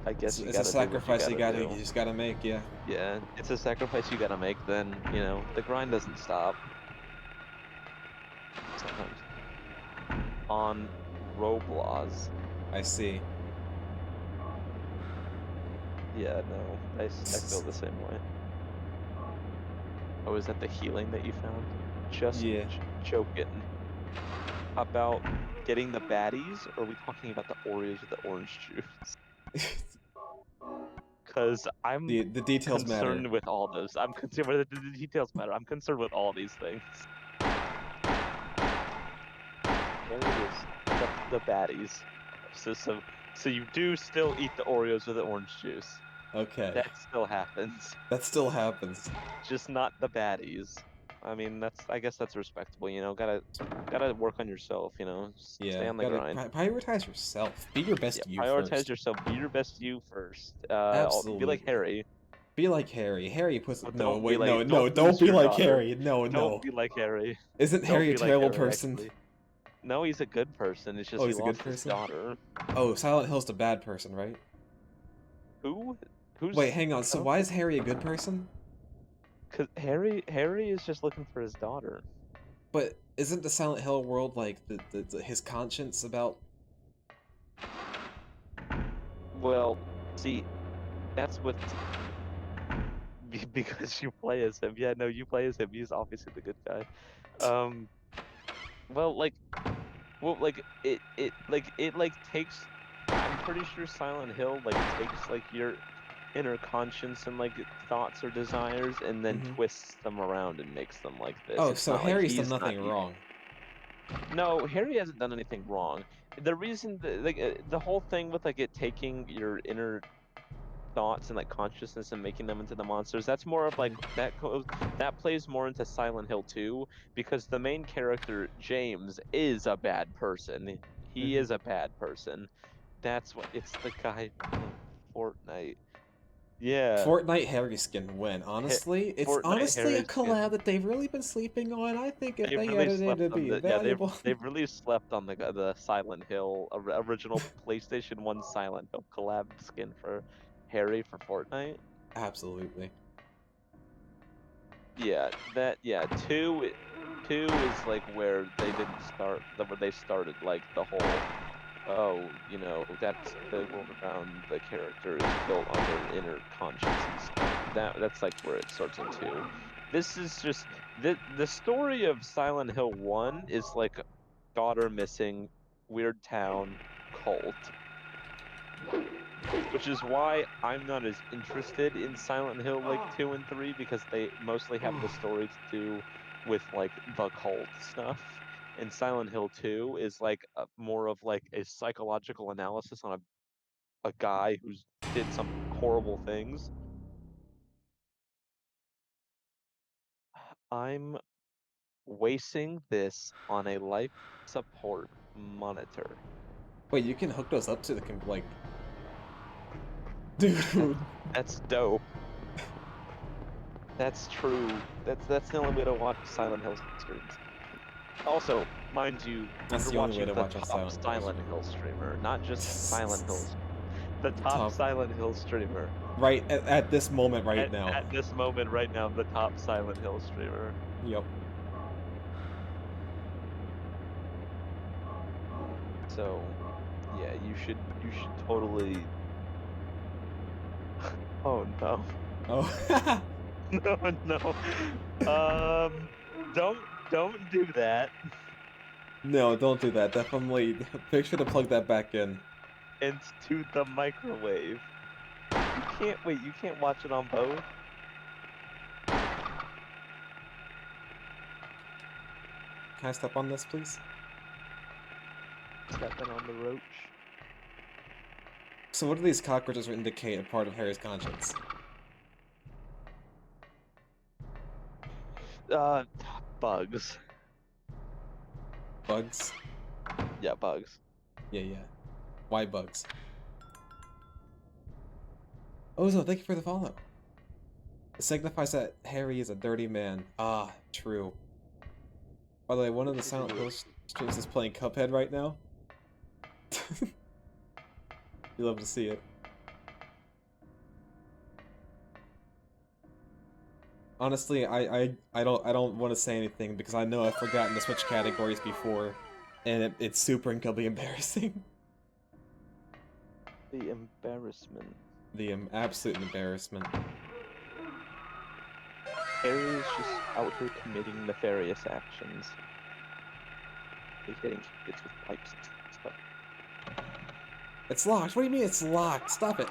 I guess you It's a gotta do what you sacrifice gotta you do. just gotta make, yeah. Yeah, it's a sacrifice you gotta make, then, you know, the grind doesn't stop. Sometimes. On Roblox. I see. Yeah, no, I feel the same way. Oh, is that the healing that you found? Just Yeah. joking. About getting the baddies, or are we talking about the Oreos with the orange juice? Because I'm The details matter. concerned with all those. I'm concerned with the details matter. I'm concerned with all these things. Oreos, the baddies. So you do still eat the Oreos with the orange juice. Okay. That still happens. That still happens. Just not the baddies. I mean, I guess that's respectable, you know. Gotta work on yourself, you know. Stay Yeah, on the gotta grind. prioritize yourself. Be your Yeah, best you prioritize first. yourself. Be your best you first. Be like Absolutely. Harry, Be like Harry. Harry puts but no, don't be wait, like no, no, don't don't lose be your like daughter. Harry. No, Don't no. be like Harry. Isn't Don't Harry a be like terrible Harry, person? actually. No, he's a good person. It's just Oh, he he's a good lost his person? daughter. Oh, Silent Hill's the bad person, right? Who? Wait, Who's? hang on. I So don't why think. is Harry a good person? Cause Harry is just looking for his daughter. But isn't the Silent Hill world like his conscience about? Well, see, that's what because you play as him. Yeah, no, you play as him. He's obviously the good guy. Um, well, it takes. I'm pretty sure Silent Hill takes your inner conscience and thoughts or desires and then Mm-hmm. twists them around and makes them like this. Oh, It's so not like Harry's done he's not nothing wrong. No, Harry hasn't done anything wrong. The reason the whole thing with it taking your inner thoughts and consciousness and making them into the monsters, that's more of Mhm. that plays more into Silent Hill 2 because the main character James is a bad person. He Mhm. is a bad person. That's what it's the guy from Fortnite. Yeah. Fortnite Harry skin win. Honestly, it's Fortnite honestly a Harry collab skin. that they've really been sleeping on. I think if They've they really edited it, slept it'd on be the yeah, valuable. they've really slept on the Silent Hill original PlayStation 1 Silent Hill collab skin for Harry for Fortnite. Absolutely. Two is where they didn't start where they started the whole oh, that's the world around the character is built on their inner conscience and stuff. That's where it starts in two. This is just the story of Silent Hill 1 is daughter missing, weird town, cult. Which is why I'm not as interested in Silent Hill 2 and 3 because they mostly have the story to do with the cult stuff. And Silent Hill 2 is more of a psychological analysis on a guy who's did some horrible things. I'm wasting this on a life support monitor. Wait, you can hook those up to the That's dude. that's dope. That's true. That's the only way to watch Silent Hill streams. Also, mind you, That's you're the only way watching to the watch a top Silent Hill Silent stream. Hill streamer, not just Silent Hills. The The top top, Silent Hill streamer. right at this moment, right At now. at this moment right now, the top Silent Hill streamer. Yep. So, yeah, you should totally. Oh no. Oh. No, no. Um, don't do that. No, don't do that. Definitely make sure to plug that back in. Into the microwave. You can't wait. You can't watch it on both. Can I step on this, please? Stepping on the roach. So what do these cockroaches indicate a part of Harry's conscience? Uh, bugs. Bugs? Yeah, bugs. Yeah, yeah. Why bugs? Ozo, thank you for the follow. It signifies that Harry is a dirty man. Ah, true. By the way, one of the Silent Hill streams is playing Cuphead right now. You love to see it. Honestly, I don't want to say anything because I know I've forgotten to switch categories before, and it's super incredibly embarrassing. The embarrassment. The absolute embarrassment. Harry is just out here committing nefarious actions. Like hitting kids with pipes and stuff. It's locked. What do you mean it's locked? Stop it.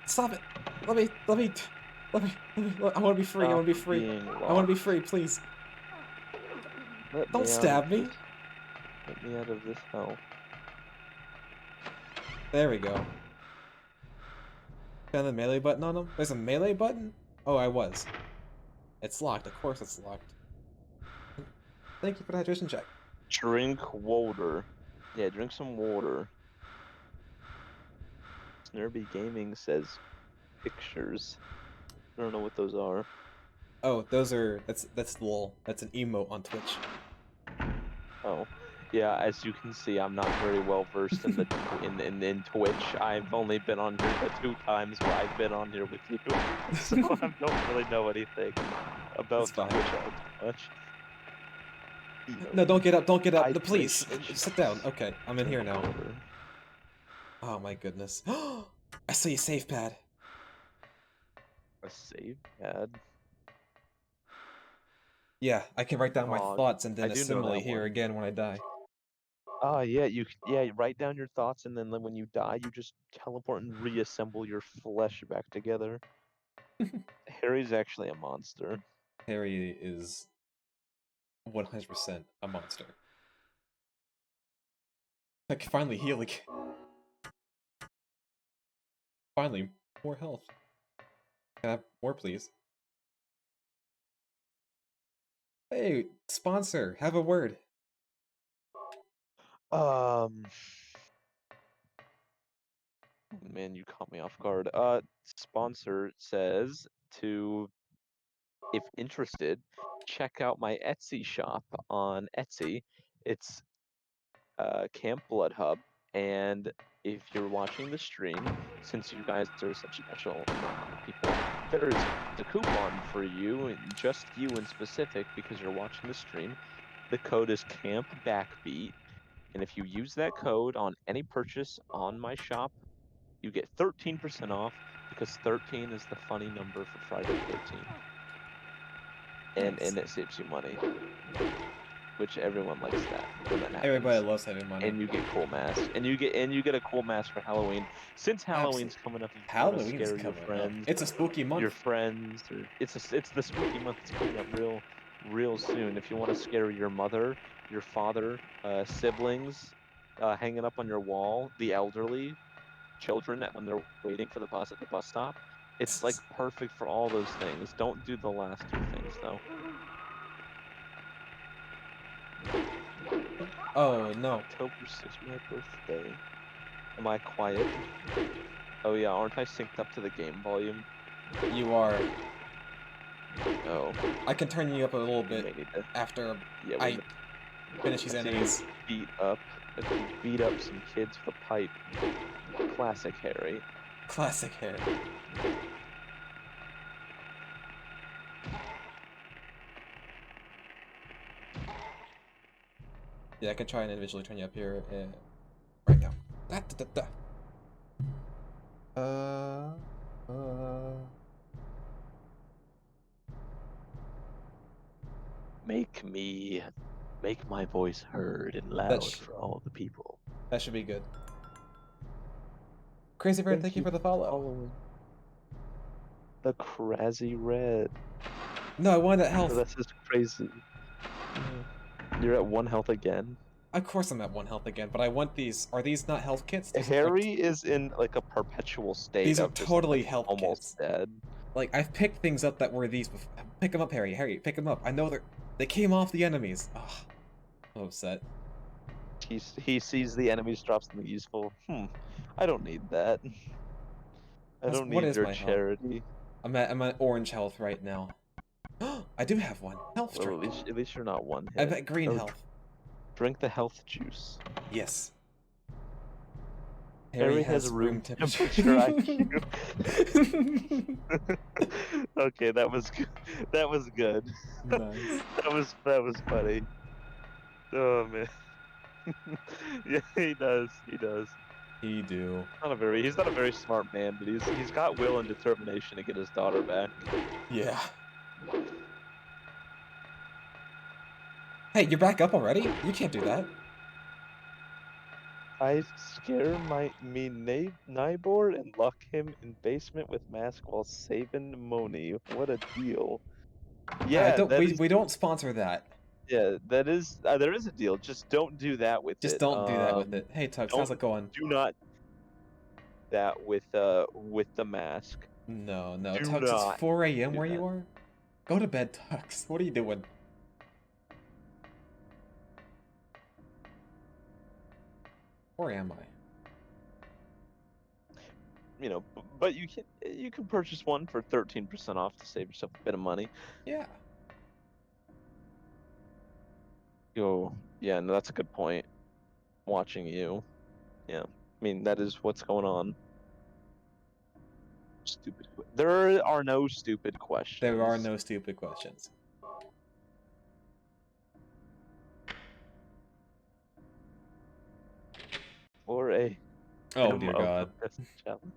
Stop it. Let me. I want to be free. I want to be Stop free. being I want to be locked. free, please. Let Don't me out of stab me. this. Let me out of this hell. There we go. Found the melee button on him? There's a melee button? Oh, I was. It's locked. Of course it's locked. Thank you for the hydration check. Drink water. Yeah, drink some water. Snurby Gaming says pictures. I don't know what those are. Oh, those are that's lol. That's an emote on Twitch. Oh, yeah. As you can see, I'm not very well versed in the in Twitch. I've only been on here the 2 times where I've been on here with you, so I don't really know anything about It's fine. Twitch all too much. No, don't get up. Don't get up. Please, Hydration sit down. checks. Okay, I'm in here Drink now. water. Oh my goodness. I see a save pad. A save pad. Yeah, I can write down my Oh, thoughts and I then do know assimilate that here one. again when I die. Ah, yeah, yeah, you write down your thoughts, and then when you die, you just teleport and reassemble your flesh back together. Harry's actually a monster. Harry is 100% a monster. I can finally heal again. Finally, more health. Can I have more, please? Hey, sponsor, have a word. Um, Man, you caught me off guard. Sponsor says to, if interested, check out my Etsy shop on Etsy. It's CampBloodHub, and if you're watching the stream, since you guys are such special people, there's a coupon for you, and just you in specific, because you're watching the stream. The code is CampBackbeat, and if you use that code on any purchase on my shop, you get 13% off, because 13 is the funny number for Friday the 13th, Nice. and it saves you money, which everyone likes that when that Everybody happens. loves saving money. And you get cool masks, and you get a cool mask for Halloween. Since Halloween's Absolutely. coming up, if you want to Halloween's scare coming up. It's a spooky your month. friends, or it's the spooky month. It's coming up real soon. If you want to scare your mother, your father, siblings, hanging up on your wall, the elderly, children when they're waiting for the bus at the bus stop, it's like perfect for all those things. Don't do the last 2 things though. Oh no. October 6th, my birthday. Am I quiet? Oh yeah, aren't I synced up to the game volume? You are. Oh, I can turn you up a little we bit may need to. after Yeah, I finish these I've seen enemies. you I've seen you beat up some kids with a pipe. Classic Harry. Classic hair. Yeah, I can try and individually turn you up here right now. Da, da, da, da. Make my voice heard and loud for all the people. That should be good. Crazy Bird, thank you for the follow. Following the Crazy Red. No, I wanted that Oh, health. that's just crazy. You're at 1 health again. Of course I'm at 1 health again, but I want these. Are these not health kits? These look like Harry is in like a perpetual state these are of just totally like health almost kits. dead. Like I've picked things up that were these before. Pick them up, Harry. Harry, pick them up. I know they came off the enemies. Ugh, I'm upset. He sees the enemies drop something useful. I don't need that. I don't What need is your my health? charity. I'm at orange health right now. I do have one. Health Well, drink. at least you're not one I'm hit. at green Oh, health. drink the health juice. Yes. Harry has room temperature temperature. IQ. Okay, that was good. That was good. Nice. That was funny. Oh man. Yeah, he does. He does. He do. He's not a very smart man, but he's got will and determination to get his daughter back. Yeah. Hey, you're back up already? You can't do that. I scare Nybor and lock him in basement with mask while saving Moni. What a deal. Yeah, Yeah, don't that we is don't sponsor that. yeah, that is there is a deal. Just don't do that with Just it. don't do that with it. Hey Tux, how's Don't it going? do not that with the mask. No, no. Do Tux, it's not 4 a.m. do where that. you are? Go to bed, Tux. What are you doing? Where am I? You know, but you can purchase one for 13% off to save yourself a bit of money. Yeah. Oh, yeah, no, that's a good point. Watching you. Yeah. I mean, that is what's going on. Stupid. There are no stupid There are questions. no stupid questions. Or a Oh M dear of the God. best challenge.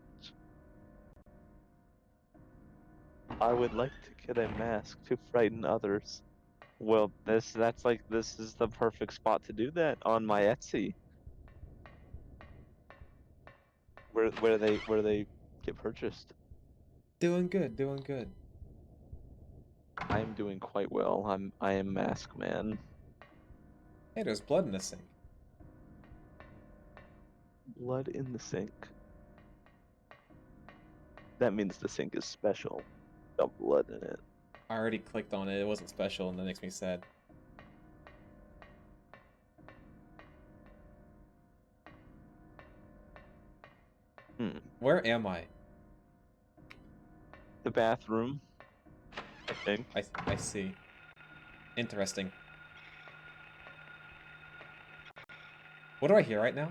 I would like to get a mask to frighten others. Well, this is the perfect spot to do that on my Etsy, where they get purchased. Doing good, doing good. I am doing quite well. I am Mask Man. Hey, there's blood in this sink. Blood in the sink. That means the sink is special. Got blood in it. I already clicked on it. It wasn't special, and that makes me sad. Hmm. Where am I? The bathroom, I think. I see. Interesting. What do I hear right now?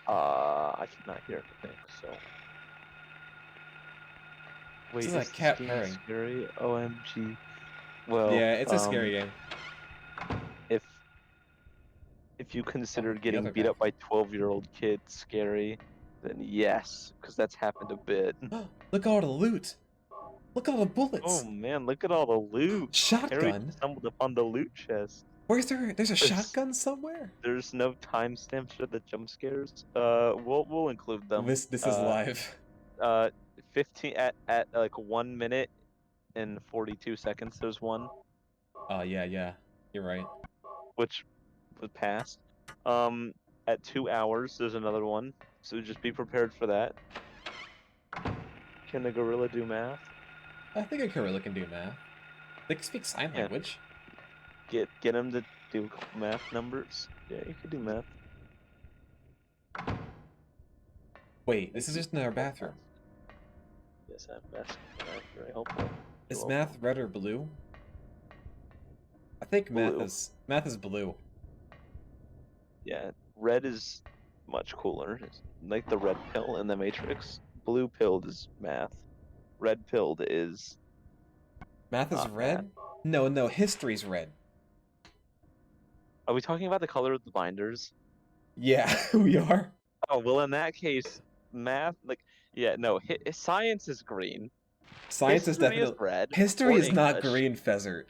I cannot hear anything, so. This Wait, is a is this cat game purring. scary? OMG. Well, Yeah, it's a scary game. if you Oh, consider the getting other beat up by bathroom. 12-year-old kids scary, then yes, because that's happened a bit. Look at all the loot! Look at all the Oh bullets! man, look at all the loot. Harry Shotgun? stumbled upon the loot chest. Where's there? There's a There's shotgun somewhere? there's no timestamps for the jump scares. We'll include them. This is live. Uh, 15 at like 1 minute and 42 seconds. There's one Yeah, yeah. You're right. which was passed. At 2 hours, there's another one. So just be prepared for that. Can the gorilla do math? I think a gorilla can do math. They can speak sign Yeah. language. Get him to do math numbers. Yeah, you could do math. Wait, this Thank is you just another for that bathroom. math. Yes, I'm asking for that. Very helpful. You're Is welcome. math red or blue? I think Blue. math is blue. Yeah, red is much cooler. It's like the red pill in the Matrix. Blue pilled is math. Red pilled is Math is not math. red? No, no, history's red. Are we talking about the color of the binders? Yeah, we are. Oh, well, in that case, math, like, yeah, no, science is green. Science is History is definitely. red, History or is not English. green, Fezzard.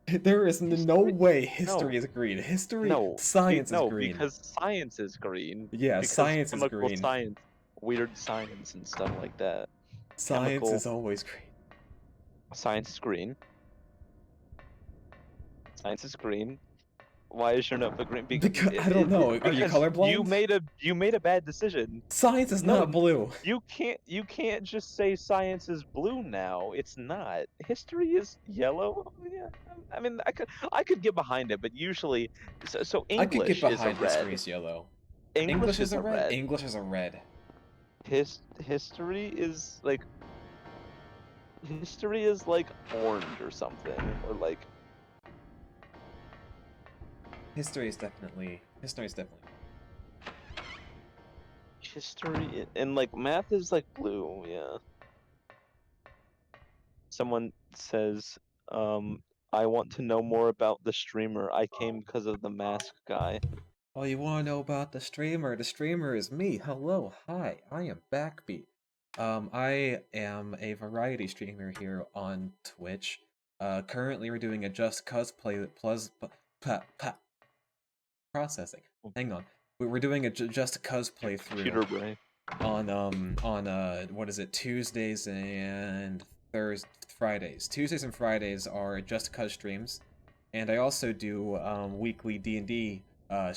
There is no History? way No, history is green. no, Science is no, green. because science is green. Yeah, Because science is chemical green. science, weird science and stuff like that. Science Chemical is always green. science is green. Science is green. Why is your notebook green? Because I don't know. Are you Because colorblind? you made a bad decision. Science is No, not blue. you can't just say science is blue now. It's not. History is yellow. Yeah, I mean I could get behind it, but usually so I could get English is a behind red. history's yellow. English English is is a a red. red. English is a red. History is like orange or something or like History is definitely. History is definitely. history and like math is like blue, yeah. Someone says, I want to know more about the streamer. I came because of the mask guy. Oh, you want to know about the streamer? The streamer is me. Hello, hi, I am Backbeat. I am a variety streamer here on Twitch. Currently we're doing a Just Cuz play plus processing. Hang on. We're doing a Just Cuz playthrough Computer brain. on what is it, Tuesdays and Fridays. Tuesdays and Fridays are Just Cuz streams, and I also do weekly D&D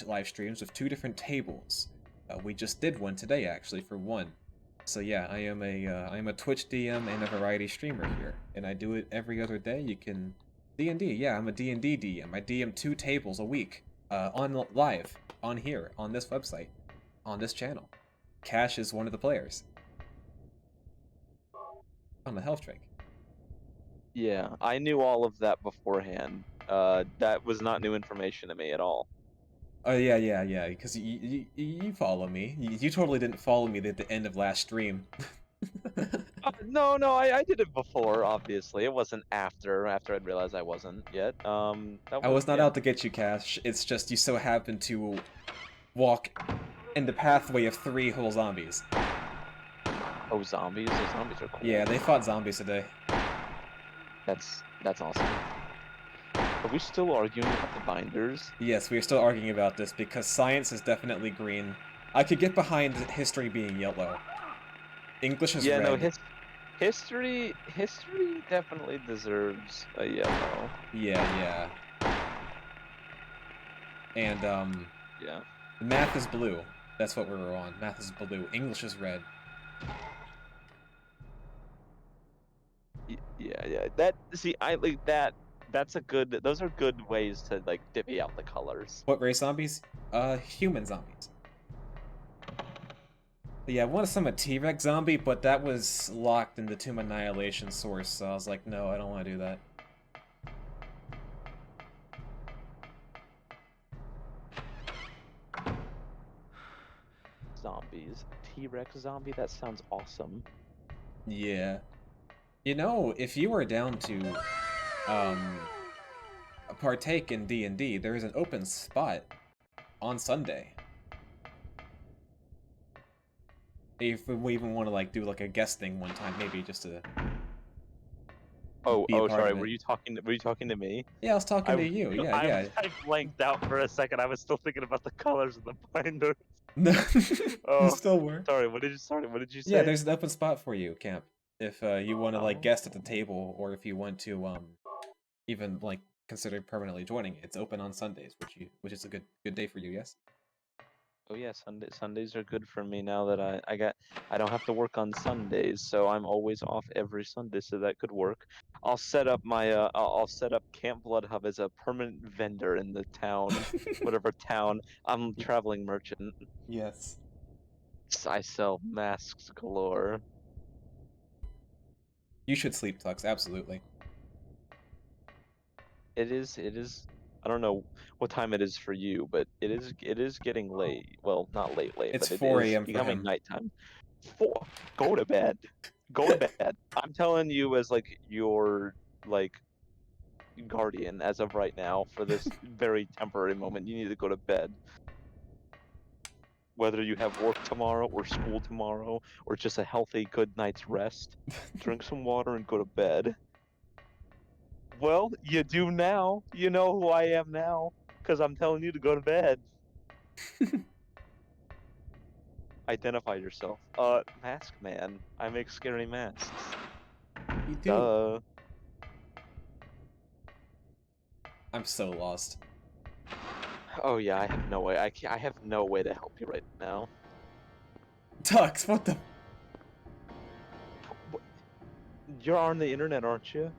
live streams with 2 different tables. We just did one today actually for one. So yeah, I am a Twitch DM and a variety streamer here, and I do it every other day. You can D&D. Yeah, I'm a D&D DM. I DM 2 tables a week on live on here on this website on this channel. Cash is one of the players. I'm a health drink. Yeah, I knew all of that beforehand. That was not new information to me at all. Oh yeah, because you follow me. You totally didn't follow me at the end of last stream. No, I did it before. Obviously, it wasn't after I'd realized I wasn't yet. That I was was not yeah. out to get you, Cash. It's just you so happened to walk in the pathway of 3 whole zombies. Oh, zombies! The zombies are cool. Yeah, they fought zombies today. That's awesome. Are we still arguing about the binders? Yes, we are still arguing about this because science is definitely green. I could get behind history being yellow. English is Yeah, no, red. history definitely deserves a yellow. Yeah. And Yeah. math is blue. That's what we were on. Math is blue. English is red. Yeah. That see, I like that. That's a good. Those are good ways to like divvy out the colors. What race zombies? Human zombies. But yeah, I wanted some a T-Rex zombie, but that was locked in the Tomb Annihilation source, so I was like, no, I don't want to do that. Zombies. T-Rex zombie. That sounds awesome. Yeah. You know, if you were down to, partake in D&D, there is an open spot on Sunday. If we even want to, like, do, like, a guest thing one time, maybe just to be a part Sorry. of it. Were you talking to me? Yeah, I was talking to you. Yeah. I blanked out for a second. I was still thinking about the colors of the binder. No, you Oh, still were. sorry. What did you say? Yeah, there's an open spot for you, Camp. If you want to like guest at the Oh. table, or if you want to even like consider permanently joining, it's open on Sundays, which is a good day for you. Yes. Oh yeah, Sundays are good for me now that I don't have to work on Sundays, so I'm always off every Sunday, so that could work. I'll set up my I'll set up CampBloodHub as a permanent vendor in the town, whatever town. I'm traveling merchant. Yes. I sell masks galore. You should sleep, Tux. Absolutely. It is. I don't know what time it is for you, but it is getting late. Well, not late, It's but it 4 is a.m. for becoming him. nighttime. Go to bed. Go to bed. I'm telling you as like your like guardian as of right now for this very temporary moment. You need to go to bed. Whether you have work tomorrow or school tomorrow or just a healthy good night's rest, drink some water and go to bed. Well, you do now. You know who I am now because I'm telling you to go to bed. Identify yourself. Mask man. I make scary masks. You do. Duh. I'm so lost. Oh yeah, I have no way. I have no way to help you right now. Tux, what the? You're on the internet, aren't you?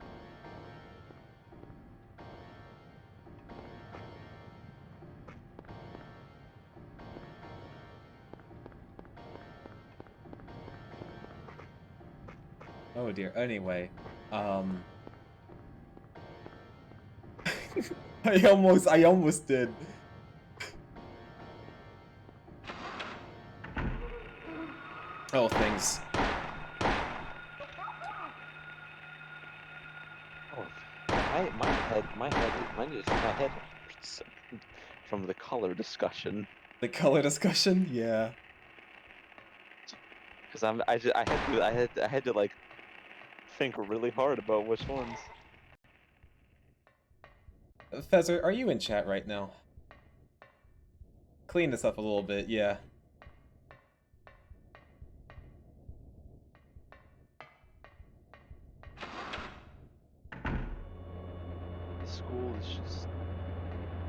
Oh dear. Anyway, I almost did. Oh, things. Oh, my head hurts from the color discussion. The color discussion? Yeah. Because I had to like think really hard about which ones. Fezzer, are you in chat right now? Clean this up a little bit, yeah. The school is just,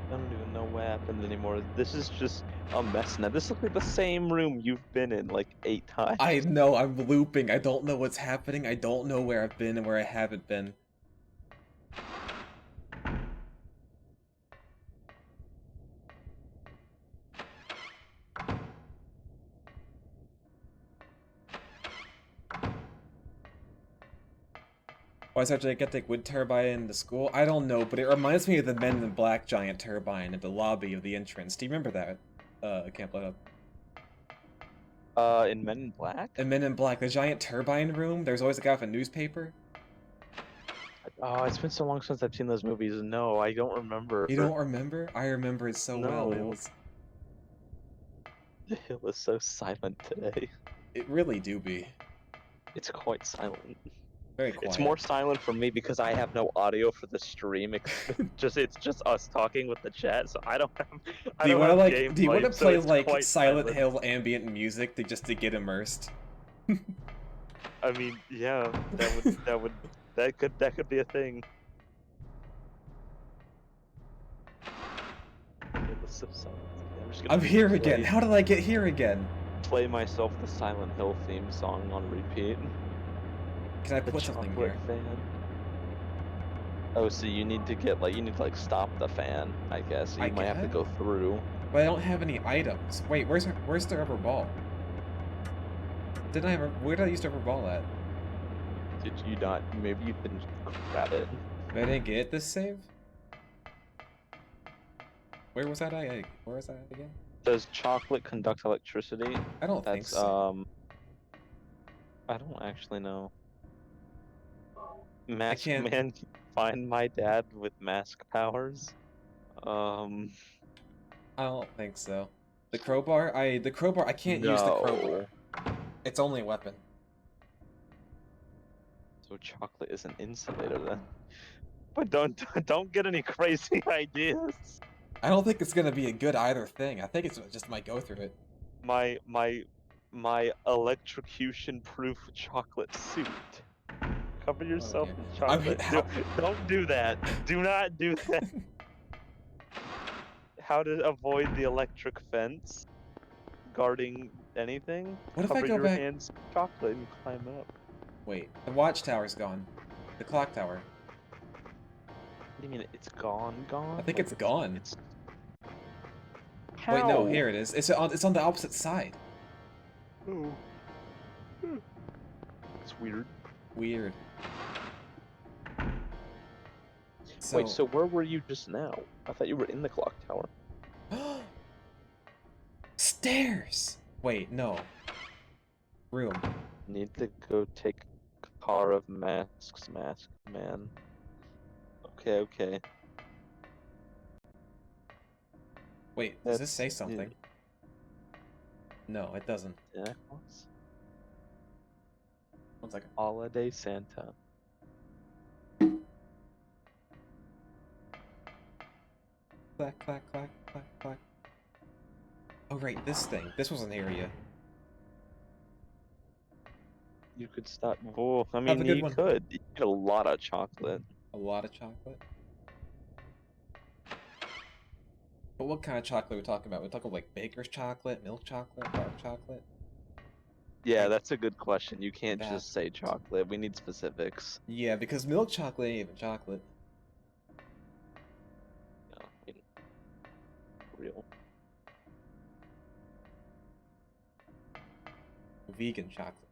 I don't even know what happened anymore. This is just a mess now. This looks like the same room you've been in like 8 times. I know, I'm looping. I don't know what's happening. I don't know where I've been and where I haven't been. Why is there a gigantic wood turbine in the school? I don't know, but it reminds me of the Men in Black giant turbine at the lobby of the entrance. Do you remember that? CampBloodHub. In Men in Black? In Men in Black, the giant turbine room, there's always a guy with a newspaper. Oh, it's been so long since I've seen those movies. No, I don't remember. You don't remember? I remember it so well. No. The hill is so silent today. It really do be. It's quite silent. Very quiet. It's more silent for me because I have no audio for the stream. It's just us talking with the chat, so I don't have. Do you want to game Do you want to volume, so play it's like quite Silent silent. Hill ambient music to get immersed? I mean, yeah, that could be a thing. Okay, let's I'm here again. How did I get here again? Play myself the Silent Hill theme song on repeat. Can I put something here? Fan. Oh, so you need to stop the fan, I guess. So you might have to go through. But I don't have any items. Wait, where's the rubber ball? Didn't I ever? Where did I use the rubber ball at? Did you not? Maybe you didn't grab it. But I didn't get it this save? Where was that at? Where was that again? Does chocolate conduct electricity? I don't think so. I don't actually know. Mask I can't... Man, find my dad with mask powers. I don't think so. The crowbar? I can't use the crowbar. It's only a weapon. So chocolate is an insulator then. But don't get any crazy ideas. I don't think it's gonna be a good either thing. I think it's just might go through it. My electrocution-proof chocolate suit. Cover yourself in chocolate. I mean, don't do that. Do not do that. How to avoid the electric fence? Guarding anything? What if Cover I go your back? hands in chocolate and climb up. Wait, the watchtower's gone. The clock tower. What do you mean it's gone? I think it's gone. How? Wait, no, here it is. It's on the opposite side. Oh. It's weird. Weird. Wait, so where were you just now? I thought you were in the clock tower. Stairs! Wait, no. Room. Need to go take car of masks, mask man. Okay. Wait, does this say something? No, it doesn't. Yeah. 1 second. Holiday Santa. Clack, clack, clack, clack, clack. Oh, right, this thing. This was an area. You could stop. Oh, I mean, you could. You get a lot of chocolate. A lot of chocolate? But what kind of chocolate are we talking about? We're talking like baker's chocolate, milk chocolate, dark chocolate? Yeah, that's a good question. You can't just say chocolate. We need specifics. Yeah, because milk chocolate ain't even chocolate. No, I mean, real. Vegan chocolate.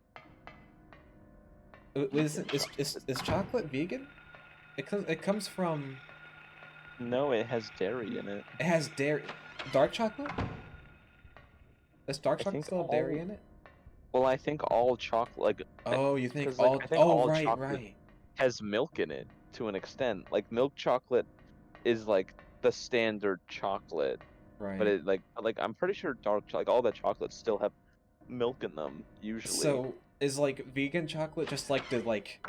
Is chocolate vegan? It comes from... No, it has dairy in it. It has dairy... Dark chocolate? Does dark chocolate still have dairy in it? Well, I think all chocolate, like, Oh, you think because like all? I think Oh, all right, chocolate right, has milk in it to an extent. Like milk chocolate is like the standard chocolate, but right. it like I'm pretty sure like all the chocolates still have milk in them usually. So is like vegan chocolate just like the like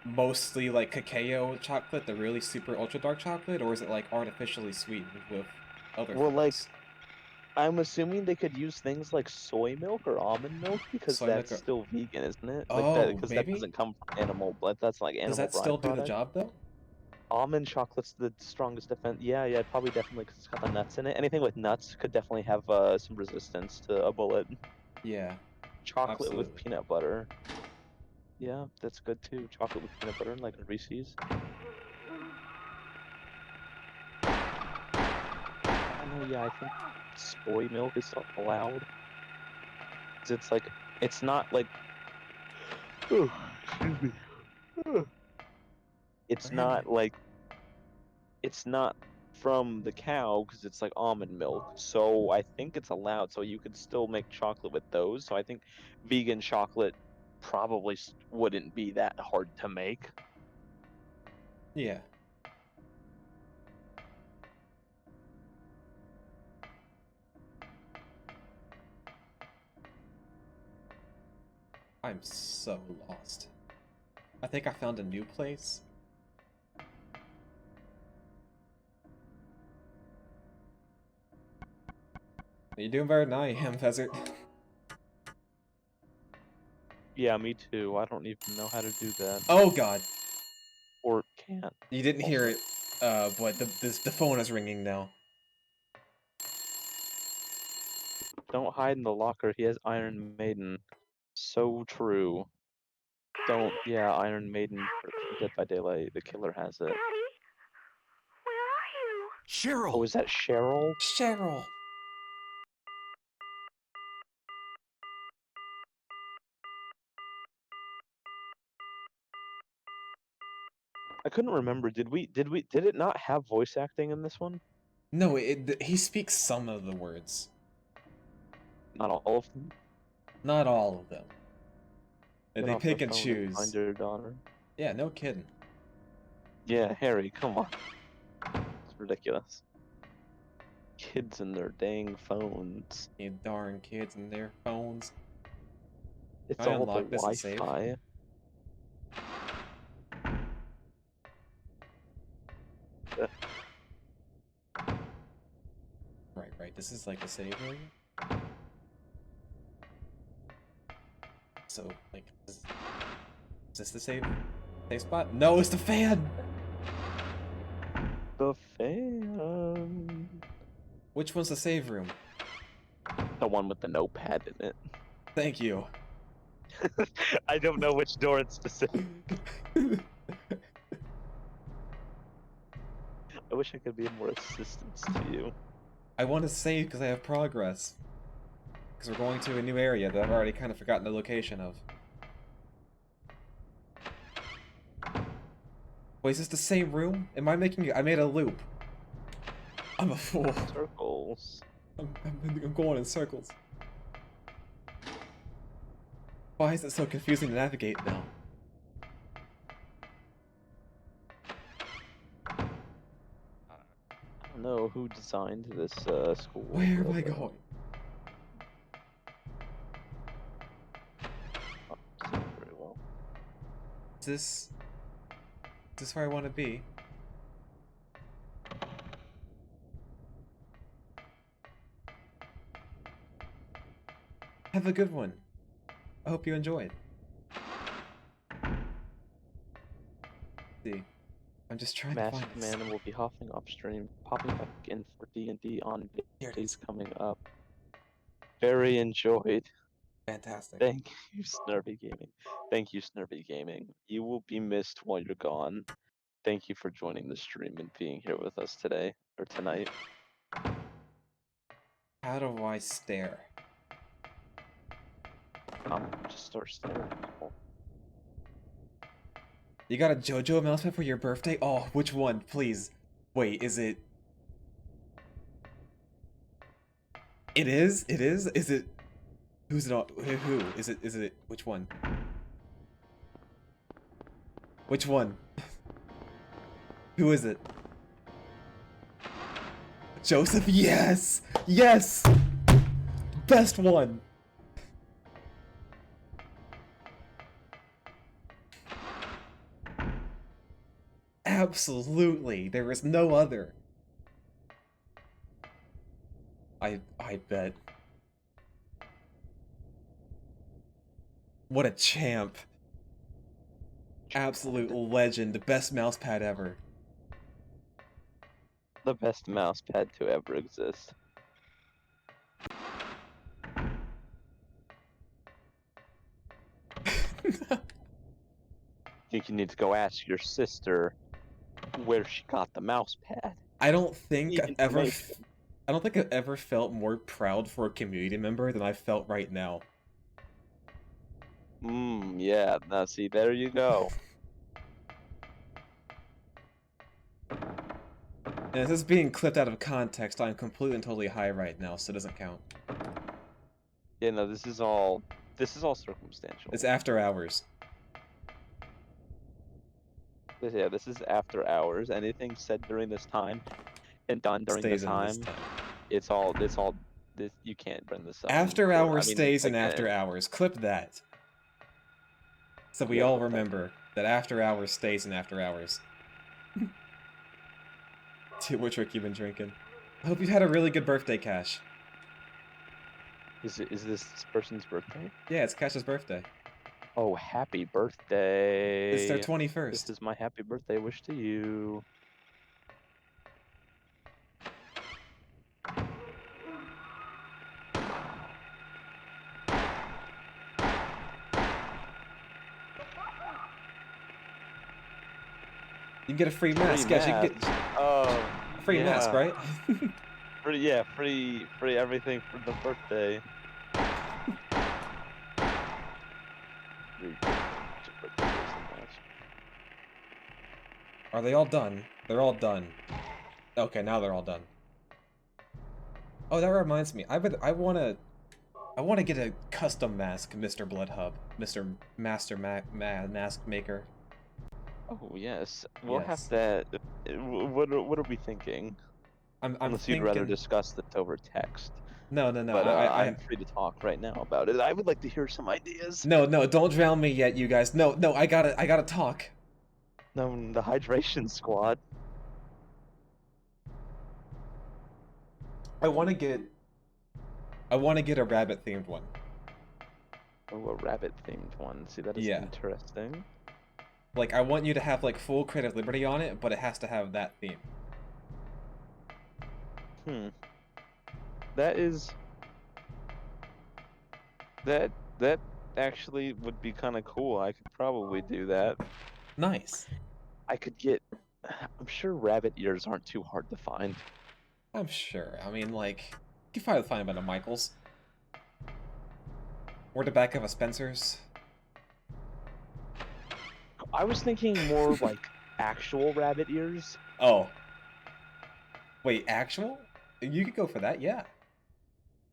mostly like cacao chocolate, the really super ultra dark chocolate, or is it like artificially sweetened with other Well, like things? I'm assuming they could use things like soy milk or almond milk because Soy that's milk. still vegan, isn't it? Like that Oh, because that maybe? doesn't come from animal blood. That's like Does animal that still do the byproduct. job though? Almond chocolate's the strongest defense. Yeah, probably definitely because it's got the nuts in it. Anything with nuts could definitely have some resistance to a bullet. Yeah, Chocolate with absolutely. peanut butter. Yeah, that's good too. Chocolate with peanut butter, like a Reese's. I don't know. Yeah, I think soy milk is allowed. 'Cause it's like it's not like. Oh, excuse me. Ugh. It's Brandon. not like it's not from the cow because it's like almond milk. So I think it's allowed. So you could still make chocolate with those. So I think vegan chocolate probably wouldn't be that hard to make. Yeah. I'm so lost. I think I found a new place. You're doing better than I am, Desert. Yeah, me too. I don't even know how to do that Oh god. or can't. You didn't hear Also, it, but the phone is ringing now. don't hide in the locker. He has Iron Maiden. So true. Don't. Yeah, Iron Maiden from Dead by Daylight. The killer has it. Daddy, where are you? Oh, Cheryl! is that Cheryl? Cheryl! I couldn't remember. Did it not have voice acting in this one? No, he speaks some of the words. Not all of them. Not all of them. Get They off the pick and phone and find choose. your daughter. Yeah, no kidding. Yeah, Harry, come on. It's ridiculous. Kids and their dang phones. You darn kids and their phones. It's Can I all the unlock this and save? Wi-Fi. Right. This is like the save area. So, like, is this the save spot? No, it's the fan! The fan. Which one's the save room? The one with the notepad in it. Thank you. I don't know which door it's specific. I wish I could be of more assistance to you. I want to save because I have progress. Because we're going to a new area that I've already kind of forgotten the location of. Wait, is this the same room? Am I making... I made a loop. I'm a fool. Circles. I'm going in circles. Why is it so confusing to navigate now? I don't know who designed this school. Where am but, I going? it's not very well. Is this where I want to be? Have a good one. I hope you enjoyed. See, I'm just trying to Match find this. command will be hopping upstream, popping back in for D&D on Here it days is. coming up. Very enjoyed. Fantastic. Thank you, Snurby Gaming. Thank you, Snurby Gaming. You will be missed while you're gone. Thank you for joining the stream and being here with us today or tonight. How do I stare? Just start staring at people. You got a JoJo announcement for your birthday? Oh, which one, please? Wait, is it... It is? It is? Is it... Who's it on? Who? Is it, which one? Which one? Who is it? Joseph, yes! Yes! Best one! Absolutely, there is no other. I bet. What a champ. Absolute legend, the best mousepad ever. The best mouse pad to ever exist. Think you need to go ask your sister where she got the mouse pad. I don't think Need I've ever information. I don't think I've ever felt more proud for a community member than I felt right now. Yeah. Now see, there you go. And this is being clipped out of context. I'm completely and totally high right now, so it doesn't count. Yeah, no, this is all circumstantial. It's after hours. Yeah, this is after hours. Anything said during this time and done during this Stays in this time, time. it's all this. You can't bring this up. After I hours mean, stays in again, after hours. Clip that. So we yeah, all but that- remember that after hours stays in after hours. What trick you been drinking? I hope you've had a really good birthday, Cash. Is this person's birthday? Yeah, it's Cash's birthday. Oh, happy birthday! It's their This 21st. is my happy birthday wish to you. You can get a free mask, Cash. You can get Oh, a free mask, yeah. right? Free everything for the birthday. Free birthday mask. Are they all done? They're all done. Okay, now they're all done. Oh, that reminds me. I wanna get a custom mask, Mr. Bloodhub, Mr. Master Mask Maker. Oh yes, we'll have Yes. that. What are we thinking? I'm Unless you'd rather thinking. discuss this over text. No. But I'm free to talk right now about it. I would like to hear some ideas. No, don't drown me yet, you guys. No, I gotta talk. No, the hydration squad. I wanna get a rabbit themed one. Oh, a rabbit themed one. See, that is Yeah. interesting. Like, I want you to have like full creative liberty on it, but it has to have that theme. That actually would be kind of cool. I could probably do that. Nice. I could get. I'm sure rabbit ears aren't too hard to find. I'm sure. I mean, like, you can probably find them at a Michael's. Or the back of a Spencer's. I was thinking more like actual rabbit ears. Oh. Wait, actual? You could go for that, yeah.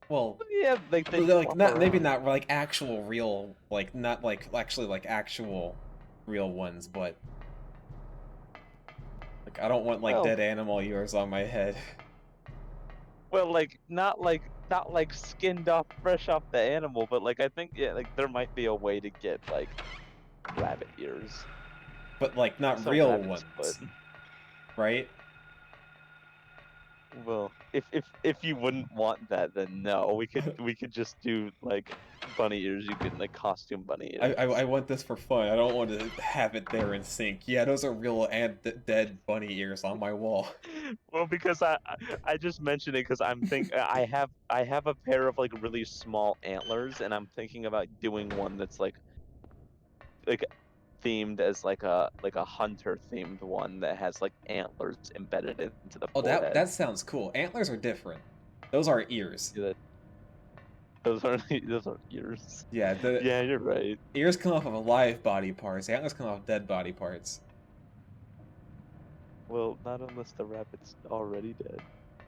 Well, Yeah, like they like flop not maybe around. not like actual real, like not like actually like actual real ones, but like I don't want like Well- dead animal ears on my head. Well, like not like skinned off, fresh off the animal, but like I think like there might be a way to get like rabbit ears. But like not So real rabbit's ones, foot. right? Well, if you wouldn't want that, then no. We could just do like bunny ears. You could like costume bunny ears. I want this for fun. I don't want to have it there in sync. Yeah, those are real and dead bunny ears on my wall. Well, because I just mentioned it because I have a pair of like really small antlers, and I'm thinking about doing one that's like themed as like a hunter themed one that has like antlers embedded into the Oh, forehead. that sounds cool. Antlers are different. Those are ears. Yeah, those are ears. Yeah, the Yeah, you're right. ears come off of live body parts. Antlers come off dead body parts. Well, not unless the rabbit's already dead.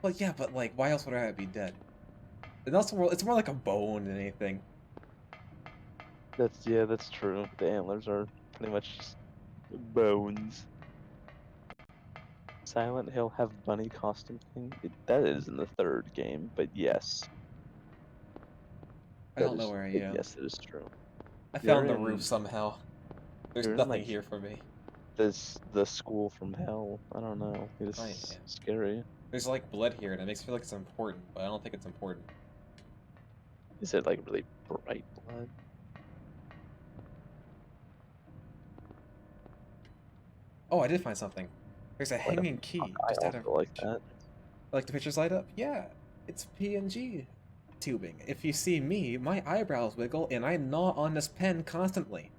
Well, yeah, but like, why else would a rabbit be dead? And also, it's more like a bone than anything. That's true. The antlers are pretty much just bones. Silent Hill have bunny costume thing? That is in the third game, but yes, I don't know where I am. yes, it is true. I You're found the roof in somehow. There's you're in nothing like here for me. the school from hell. I don't know. I It's am. scary. There's like blood here, and it makes me feel like it's important, but I don't think it's important. Is it like really bright blood? Oh, I did find something. There's a Why the hanging fuck key I just out of also like reach. that? Like the pictures light up? Yeah, it's PNG tubing. If you see me, my eyebrows wiggle and I gnaw on this pen constantly.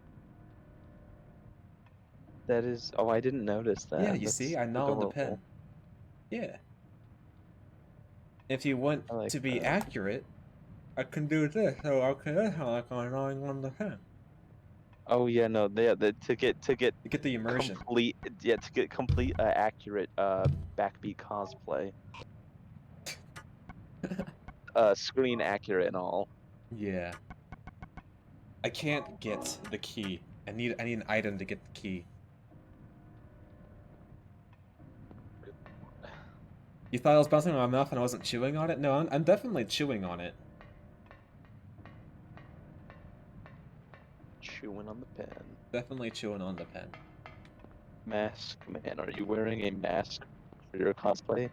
That is. Oh, I didn't notice Yeah, that. you see, That's I gnaw on the pen. adorable. Yeah. If you want I like to be that. accurate, I can do this, so I can like I'm gnawing on the pen. Oh yeah, no, to get To get the immersion. complete to get complete accurate backbeat cosplay, screen accurate and all. Yeah. I can't get the key. I need an item to get the key. You thought I was bouncing in my mouth and I wasn't chewing on it? No, I'm definitely chewing on it. Chewing on the pen. Definitely chewing on the pen. Mask man, are you wearing a mask for your cosplay?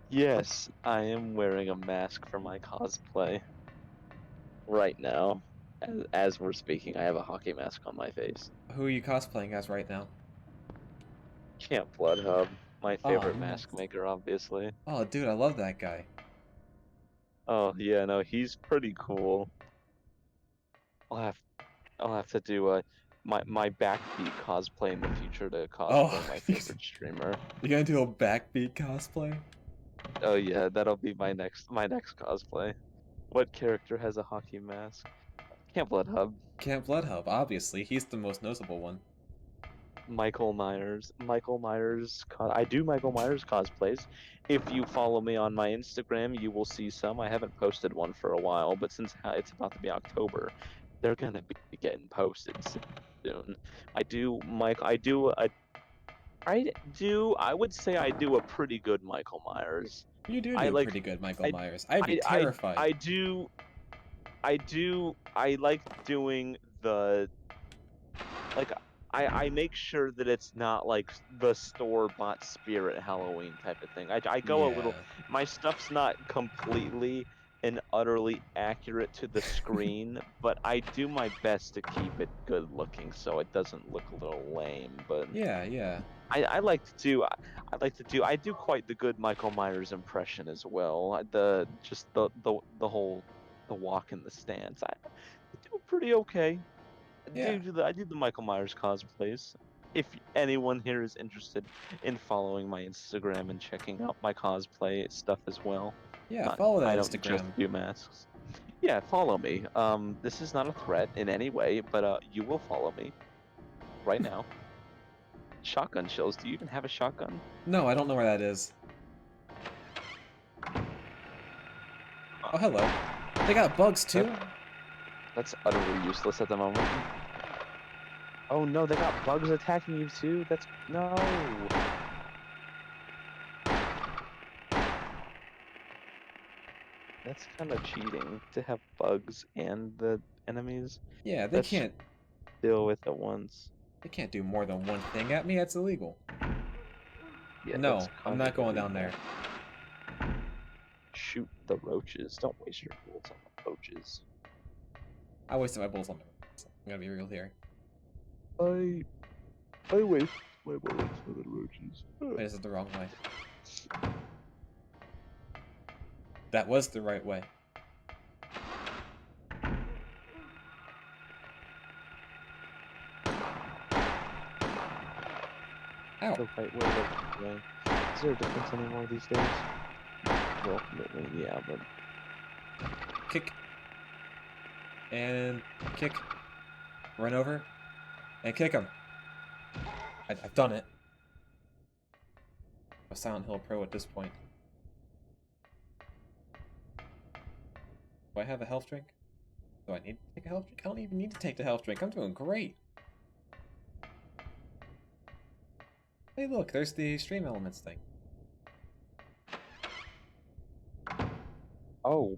Yes, I am wearing a mask for my cosplay right now. As we're speaking, I have a hockey mask on my face. Who are you cosplaying as right now? CampBloodHub, my Oh, favorite nice. mask maker, obviously. Oh, dude, I love that guy. Oh yeah, no, he's pretty cool. I'll have I'll have to do my backbeat cosplay in the future to Oh, cosplay my favorite streamer. you gonna do a backbeat cosplay? Oh yeah, that'll be my next cosplay. What character has a hockey mask? CampBloodHub. CampBloodHub, obviously. He's the most noticeable one. Michael Myers. Michael Myers. I do Michael Myers cosplays. If you follow me on my Instagram, you will see some. I haven't posted one for a while, but since it's about to be October, they're gonna be getting posted soon. I do Mike. I would say I do a pretty good Michael Myers. You do I do a like. pretty good Michael I. Myers. I'd be I. terrified. I do. I like doing the like I make sure that it's not like the store bought spirit Halloween type of thing. I go a little, Yeah. my stuff's not completely and utterly accurate to the screen, but I do my best to keep it good looking so it doesn't look a little lame. But Yeah, yeah. I like to do I do quite the good Michael Myers impression as well. Just the whole the walk in the stance. I do pretty okay. Yeah. I do the Michael Myers cosplays. If anyone here is interested in following my Instagram and checking out my cosplay stuff as well, Yeah, not follow that I don't Instagram. just do masks. Yeah, follow me. This is not a threat in any way, but you will follow me right now. Shotgun shells. Do you even have a shotgun? No, I don't know where that is. Oh, hello. They got bugs That too? that's utterly useless at the moment. Oh no, they got bugs attacking you too. That's no. That's kind of cheating to have bugs and the enemies. Yeah, they Let's just can't deal with it once. they can't do more than one thing at me. That's illegal. Yeah, that's No, I'm kind of not going down illegal. there. Shoot the roaches. Don't waste your bullets on the roaches. I wasted my bullets on the roaches. I'm gonna be real here. I I waste my bullets on the roaches. Wait, this is the wrong way. That was the right way. Ow. The right way, the right way. Is there a difference anymore these days? Well, ultimately, yeah, but Kick. And kick. Run over. And kick him. I've done it. I'm a Silent Hill pro at this point. Do I have a health drink? Do I need to take a health drink? I don't even need to take the health drink. I'm doing great. Hey, look, there's the stream elements thing. Oh,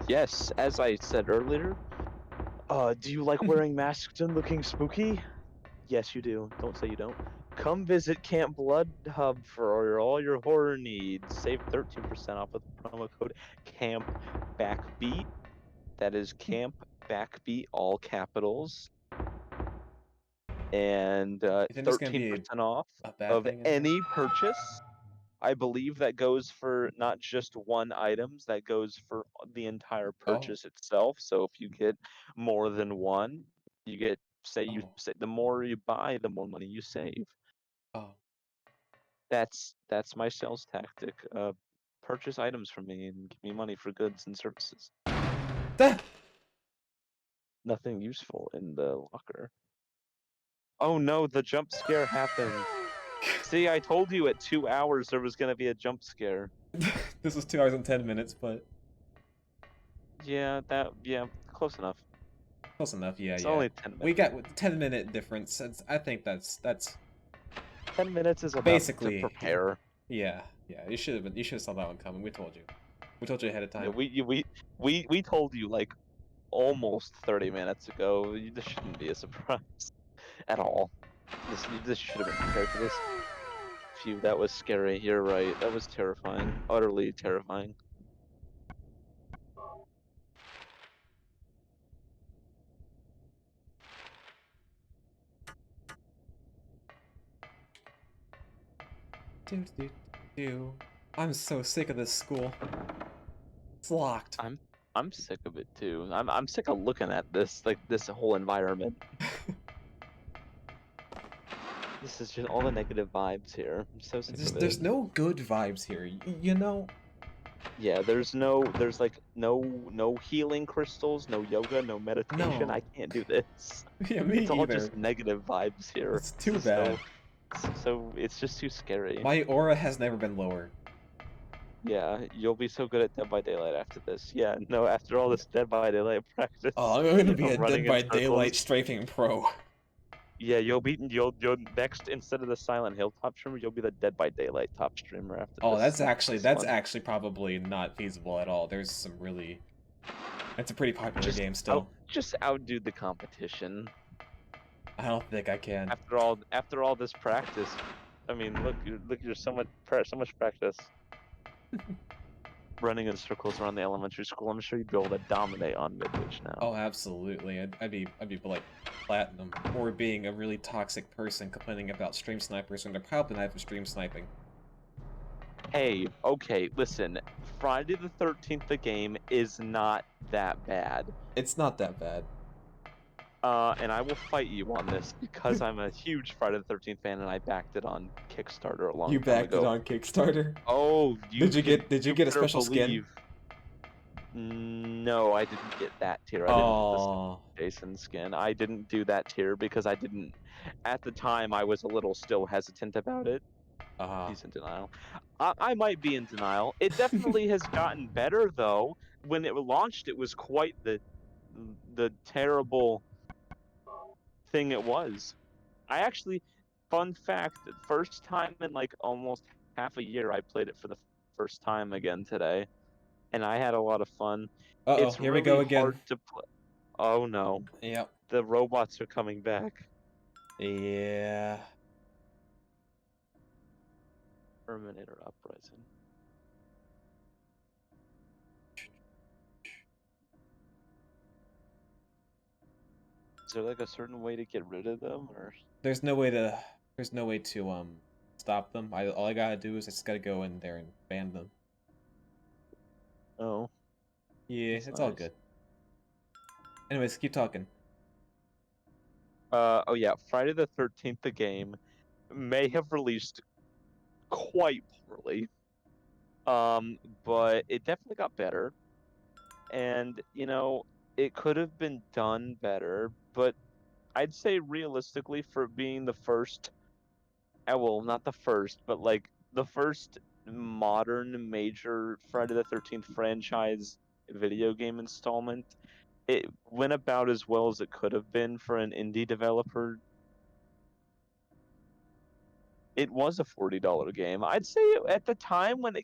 yes, as I said earlier, do you like wearing masks and looking spooky? Yes, you do. Don't say you don't. Come visit Camp Blood Hub for all your horror needs. Save 13% off with promo code CampBackbeat. That is Camp Backbeat, all capitals. And You think there's gonna be 13% off a bad of thing in any purchase. I believe that goes for not just one items, that goes for the entire purchase itself. So if you get more than one, you get say the more you buy, the more money you save. Oh. That's my sales tactic. Purchase items from me and give me money for goods and services. Ah! Nothing useful in the locker. Oh no, the jump scare happened. See, I told you at 2 hours there was gonna be a jump scare. This was 2 hours and 10 minutes, but Yeah, close enough. close enough. Yeah, It's yeah. only 10 minutes. We got 10-minute difference. I think that's 10 minutes is enough basically to prepare. Yeah. You should have saw that one coming. We told you. We told you ahead of time. Yeah, we told you like almost 30 minutes ago. This shouldn't be a surprise at all. This should have been prepared for this. Phew, that was scary. You're right. That was terrifying. Utterly terrifying. I'm so sick of this school. It's locked. I'm sick of it too. I'm sick of looking at this this whole environment. This is just all the negative vibes here. I'm so sick of it. There's no good vibes here. You know. Yeah, there's like no healing crystals, no yoga, no meditation. No. I can't do this. Yeah, me It's all either. just negative vibes here. It's too bad. So it's just too scary. My aura has never been lower. Yeah, you'll be so good at Dead by Daylight after this. Yeah, no, after all this Dead by Daylight practice. Oh, I'm gonna be a running Dead by in Daylight circles. strafing pro. Yeah, you'll next, instead of the Silent Hill top streamer, you'll be the Dead by Daylight top streamer after Oh, this. that's actually probably not feasible at all. There's some really It's a pretty popular game still. Just outdo the competition. I don't think I can. After all this practice, I mean, look, you're so much practice. Running in circles around the elementary school, I'm sure you'd be able to dominate on Midwich now. Oh, absolutely. I'd be like platinum, or being a really toxic person complaining about stream snipers when they're probably not for stream sniping. Hey, okay, listen. Friday the 13th, the game is not that bad. It's not that bad. And I will fight you on this because I'm a huge Friday the 13th fan, and I backed it on Kickstarter a long time ago. You backed it on Kickstarter? Oh, did you get a special skin? No, I didn't get that tier. I didn't get the Jason skin. I didn't do that tier because I didn't. At the time, I was a little still hesitant about it. He's in denial. I might be in denial. It definitely has gotten better though. When it launched, it was quite the terrible thing it was. I actually, fun fact, the first time in like almost half a year, I played it for the first time again today, and I had a lot of fun. It's here really we go again. hard to play. Oh no. Yep. The robots are coming back. Yeah. Terminator Uprising. Is there like a certain way to get rid of them, or? There's no way to stop them. All I gotta do is I just gotta go in there and ban them. Oh. Yeah, it's all good. Anyways, keep talking. Oh yeah, Friday the 13th, the game, may have released quite poorly. But it definitely got better. And, you know, it could have been done better, but I'd say realistically for being the first, well, not the first, but like the first modern major Friday the 13th franchise video game installment, it went about as well as it could have been for an indie developer. It was a $40 game. I'd say at the time when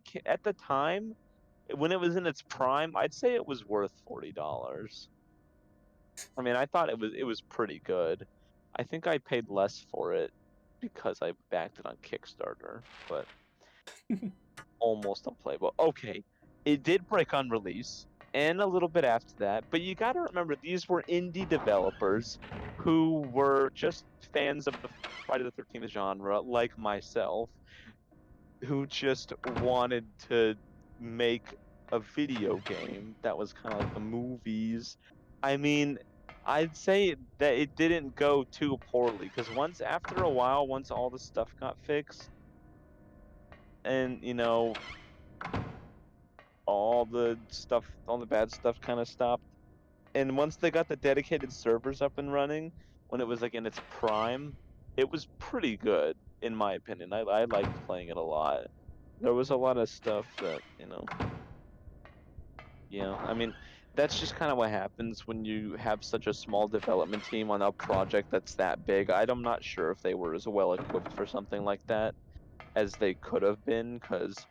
it was in its prime, I'd say it was worth $40. I mean, I thought it was pretty good. I think I paid less for it because I backed it on Kickstarter, but almost unplayable. Okay, it did break on release and a little bit after that, but you got to remember these were indie developers who were just fans of the Friday the 13th genre, like myself, who just wanted to make a video game that was kind of like the movies. I mean, I'd say that it didn't go too poorly because after a while, once all the stuff got fixed and, all the bad stuff kind of stopped. And once they got the dedicated servers up and running, when it was like in its prime, it was pretty good, in my opinion. I liked playing it a lot. There was a lot of stuff that, I mean, that's just kind of what happens when you have such a small development team on a project that's that big. I'm not sure if they were as well equipped for something like that as they could have been, because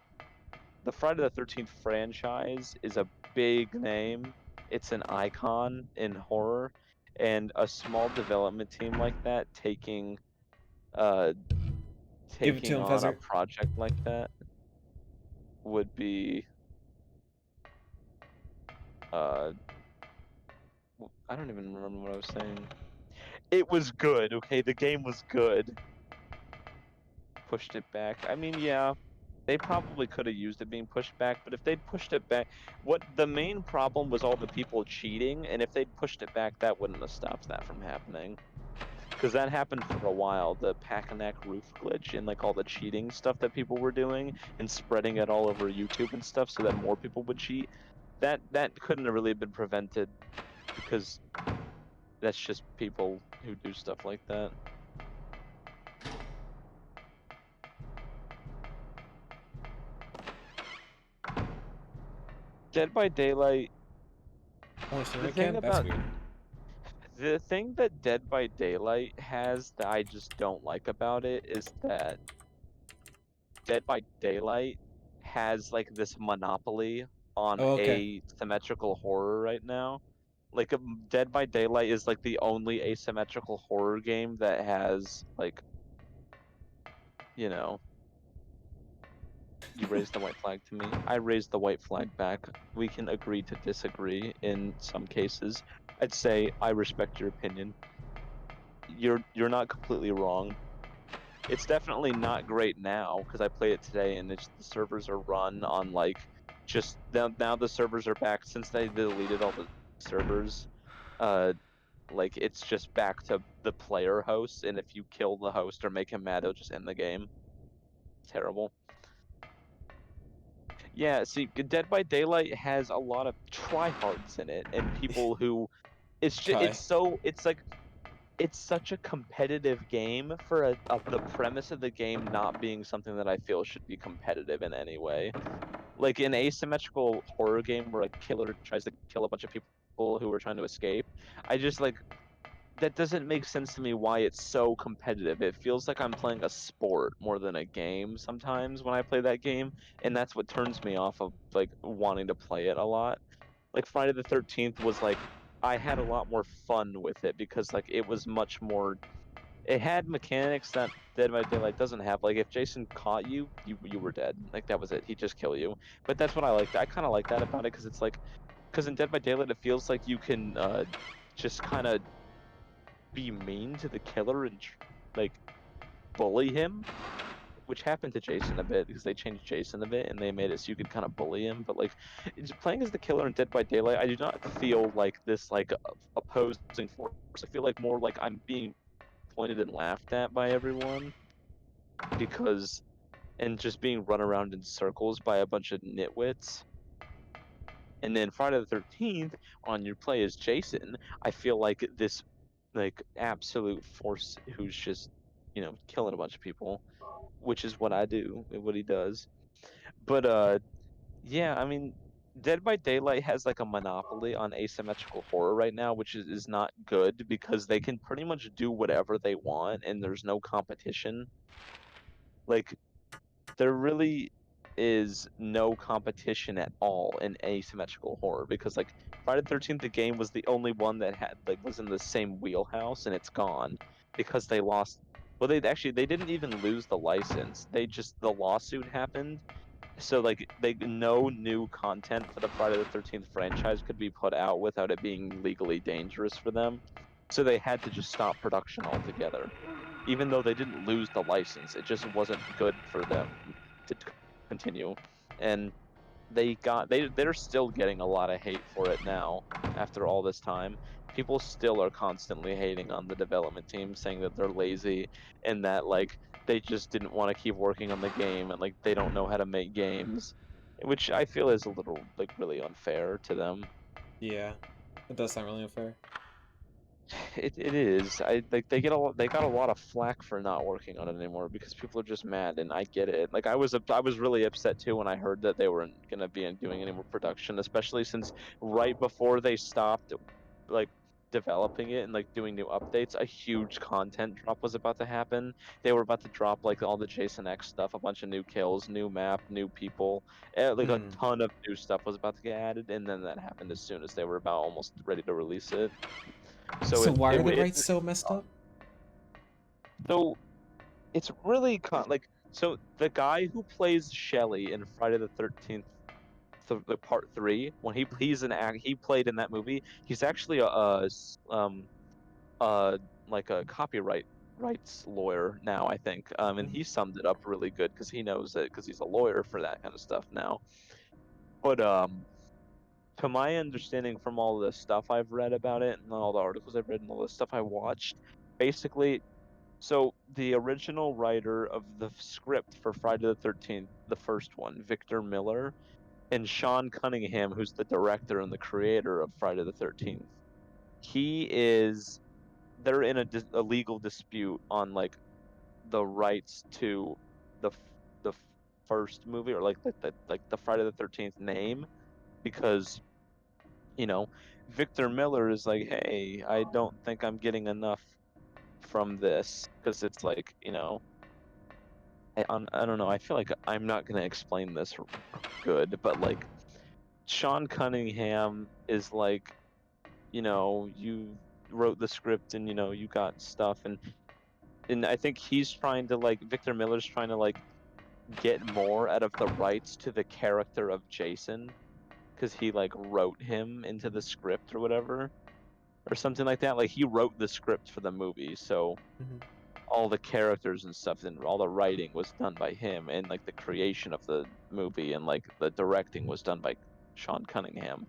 the Friday the 13th franchise is a big name. It's an icon in horror, and a small development team like that uh Give it to taking him, on a Fezzer. project like that would be uh I don't even remember what I was saying. It was good, okay? The game was good. Pushed it back. I mean, yeah, they probably could have used it being pushed back, but if they'd pushed it back, what the main problem was all the people cheating, and if they'd pushed it back, that wouldn't have stopped that from happening. Because that happened for a while, the Pack-a-Knack roof glitch and like all the cheating stuff that people were doing and spreading it all over YouTube and stuff so that more people would cheat. That couldn't have really been prevented because that's just people who do stuff like that. Dead by Daylight, Holy shit, the I thing can? That's about weird. the thing that Dead by Daylight has that I just don't like about it is that Dead by Daylight has like this monopoly on Oh, okay. asymmetrical horror right now. Like Dead by Daylight is like the only asymmetrical horror game that has like, you know, you raised the white flag to me. I raised the white flag back. We can agree to disagree in some cases. I'd say I respect your opinion. You're not completely wrong. It's definitely not great now because I played it today and the servers are run on like just now the servers are back since they deleted all the servers. Uh, like it's just back to the player host, and if you kill the host or make him mad, it'll just end the game. Terrible. Yeah, see, Dead by Daylight has a lot of tryhards in it and people who Kai. it's such a competitive game for the premise of the game not being something that I feel should be competitive in any way. Like an asymmetrical horror game where a killer tries to kill a bunch of people who are trying to escape. I just like that doesn't make sense to me why it's so competitive. It feels like I'm playing a sport more than a game sometimes when I play that game, and that's what turns me off of like wanting to play it a lot. Like Friday the 13th was like I had a lot more fun with it because like it was much more it had mechanics that Dead by Daylight doesn't have. Like if Jason caught you, you were dead. Like that was it. He'd just kill you. But that's what I liked. I kind of like that about it because it's like because in Dead by Daylight it feels like you can just kind of be mean to the killer and like bully him, which happened to Jason a bit because they changed Jason a bit and they made it so you could kind of bully him. But like playing as the killer in Dead by Daylight, I do not feel like this like opposing force. I feel like more like I'm being pointed and laughed at by everyone because and just being run around in circles by a bunch of nitwits. And then Friday the 13th on your play as Jason, I feel like this like absolute force who's just, killing a bunch of people, which is what I do and what he does. But yeah, I mean Dead by Daylight has like a monopoly on asymmetrical horror right now, which is not good because they can pretty much do whatever they want and there's no competition. Like there really is no competition at all in asymmetrical horror because like Friday the 13th the game was the only one that had like was in the same wheelhouse and it's gone because they lost well they didn't even lose the license. The lawsuit happened so like no new content for the Friday the 13th franchise could be put out without it being legally dangerous for them. So they had to just stop production altogether. Even though they didn't lose the license, it just wasn't good for them to continue. And they're still getting a lot of hate for it now after all this time. People still are constantly hating on the development team, saying that they're lazy and that like they just didn't want to keep working on the game and like they don't know how to make games, which I feel is a little like really unfair to them. Yeah, it does sound really unfair. It is. I like they got a lot of flack for not working on it anymore because people are just mad, and I get it. Like I was really upset too when I heard that they weren't gonna be doing any more production, especially since right before they stopped like developing it and like doing new updates, a huge content drop was about to happen. They were about to drop like all the Jason X stuff, a bunch of new kills, new map, new people, like a Hmm. ton of new stuff was about to get added, and then that happened as soon as they were about almost ready to release it. So So why are the it rights so messed up? so it's really like so the guy who plays Shelly in Friday the 13th the part 3 when he's an act he played in that movie he's actually uh like a copyright rights lawyer now I think and Mhm. he summed it up really good because he knows it because he's a lawyer for that kind of stuff now but to my understanding from all the stuff I've read about it and all the articles I've read and all the stuff I watched basically. So the original writer of the script for Friday the 13th, the first one, Victor Miller, and Sean Cunningham, who's the director and the creator of Friday the 13th, he is they're in a legal dispute on like the rights to the first movie or like the Friday the 13th name because you know Victor Miller is like, hey, I don't think I'm getting enough from this because it's like I don't know. I feel like I'm not gonna explain this good, but like Sean Cunningham is like, you wrote the script and you got stuff and I think he's trying to like Victor Miller's trying to like get more out of the rights to the character of Jason because he like wrote him into the script or whatever or something like that. Like he wrote the script for the movie, so Mhm. all the characters and stuff and all the writing was done by him and like the creation of the movie and like the directing was done by Sean Cunningham.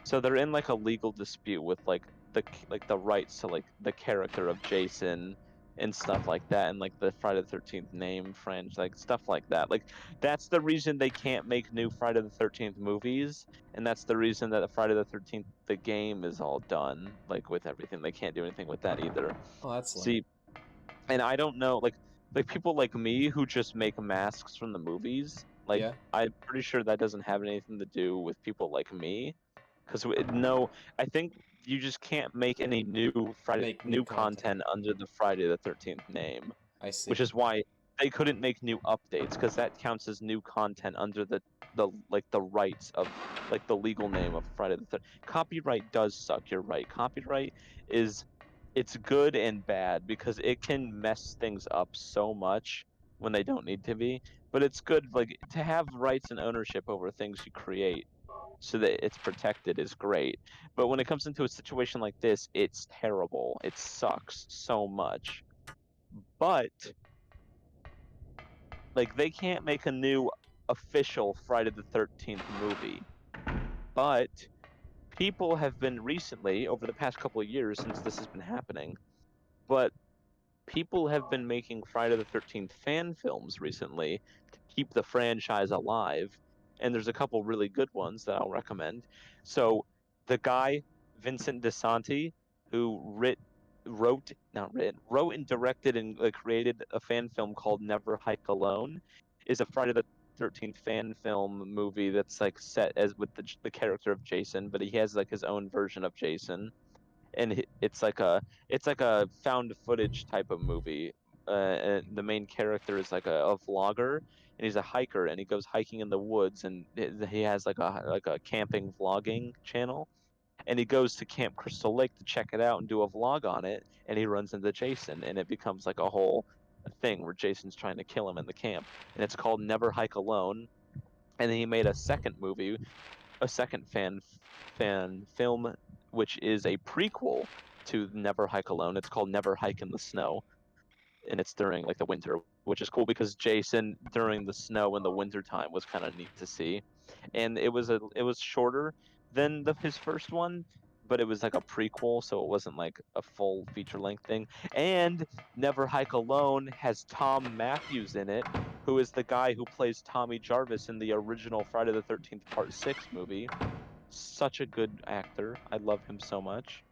So they're in like a legal dispute with like the rights to like the character of Jason and stuff like that and like the Friday the 13th name franchise like stuff like that. Like that's the reason they can't make new Friday the 13th movies and that's the reason that the Friday the 13th the game is all done like with everything. They can't do anything with that either. Oh, that's lame. See, and I don't know, like people like me who just make masks from the movies. Like Yeah. I'm pretty sure that doesn't have anything to do with people like me, because no, I think you just can't make any Make new new content. content under the Friday the 13th name, I see. which is why they couldn't make new updates because that counts as new content under the rights of like the legal name of Friday the 13th. Copyright does suck. You're right. Copyright is it's good and bad because it can mess things up so much when they don't need to be. But it's good like to have rights and ownership over things you create so that it's protected is great. But when it comes into a situation like this, it's terrible. It sucks so much. But like they can't make a new official Friday the 13th movie. But people have been recently over the past couple of years since this has been happening, but people have been making Friday the 13th fan films recently to keep the franchise alive. And there's a couple really good ones that I'll recommend. So the guy, Vincent DeSanti, who wrote and directed and created a fan film called Never Hike Alone, is a Friday the 13th fan film movie that's like set as with the character of Jason, but he has like his own version of Jason, and it's like a found footage type of movie. And the main character is like a vlogger, and he's a hiker, and he goes hiking in the woods, and he has like a camping vlogging channel, and he goes to Camp Crystal Lake to check it out and do a vlog on it, and he runs into Jason, and it becomes like a whole thing where Jason's trying to kill him in the camp, and it's called Never Hike Alone. And then he made a second movie, a second fan film, which is a prequel to Never Hike Alone. It's called Never Hike in the Snow, and it's during like the winter, which is cool because Jason during the snow in the winter time was kind of neat to see. And it was shorter than his first one, but it was like a prequel, so it wasn't like a full feature length thing. And Never Hike Alone has Tom Matthews in it, who is the guy who plays Tommy Jarvis in the original Friday the 13th Part 6 movie. Such a good actor. I love him so much.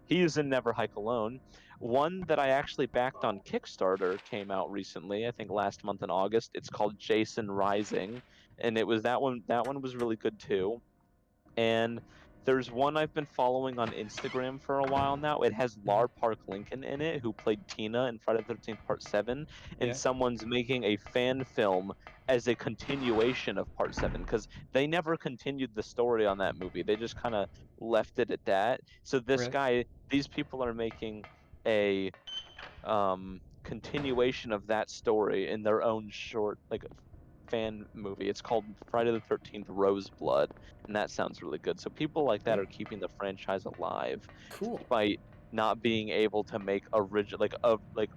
He is in Never Hike Alone. One that I actually backed on Kickstarter came out recently, I think last month in August. It's called Jason Rising, and it was that one. That one was really good too. And there's one I've been following on Instagram for a while now. It has Mhm. Lar Park Lincoln in it, who played Tina in Friday the 13th Part 7, and Yeah. someone's making a fan film as a continuation of Part 7 because they never continued the story on that movie. They just kind of left it at that. So Right. these people are making a continuation of that story in their own short like fan movie. It's called Friday the 13th Roseblood, and that sounds really good. So people like that Yeah. are keeping the franchise alive Cool. despite not being able to make original like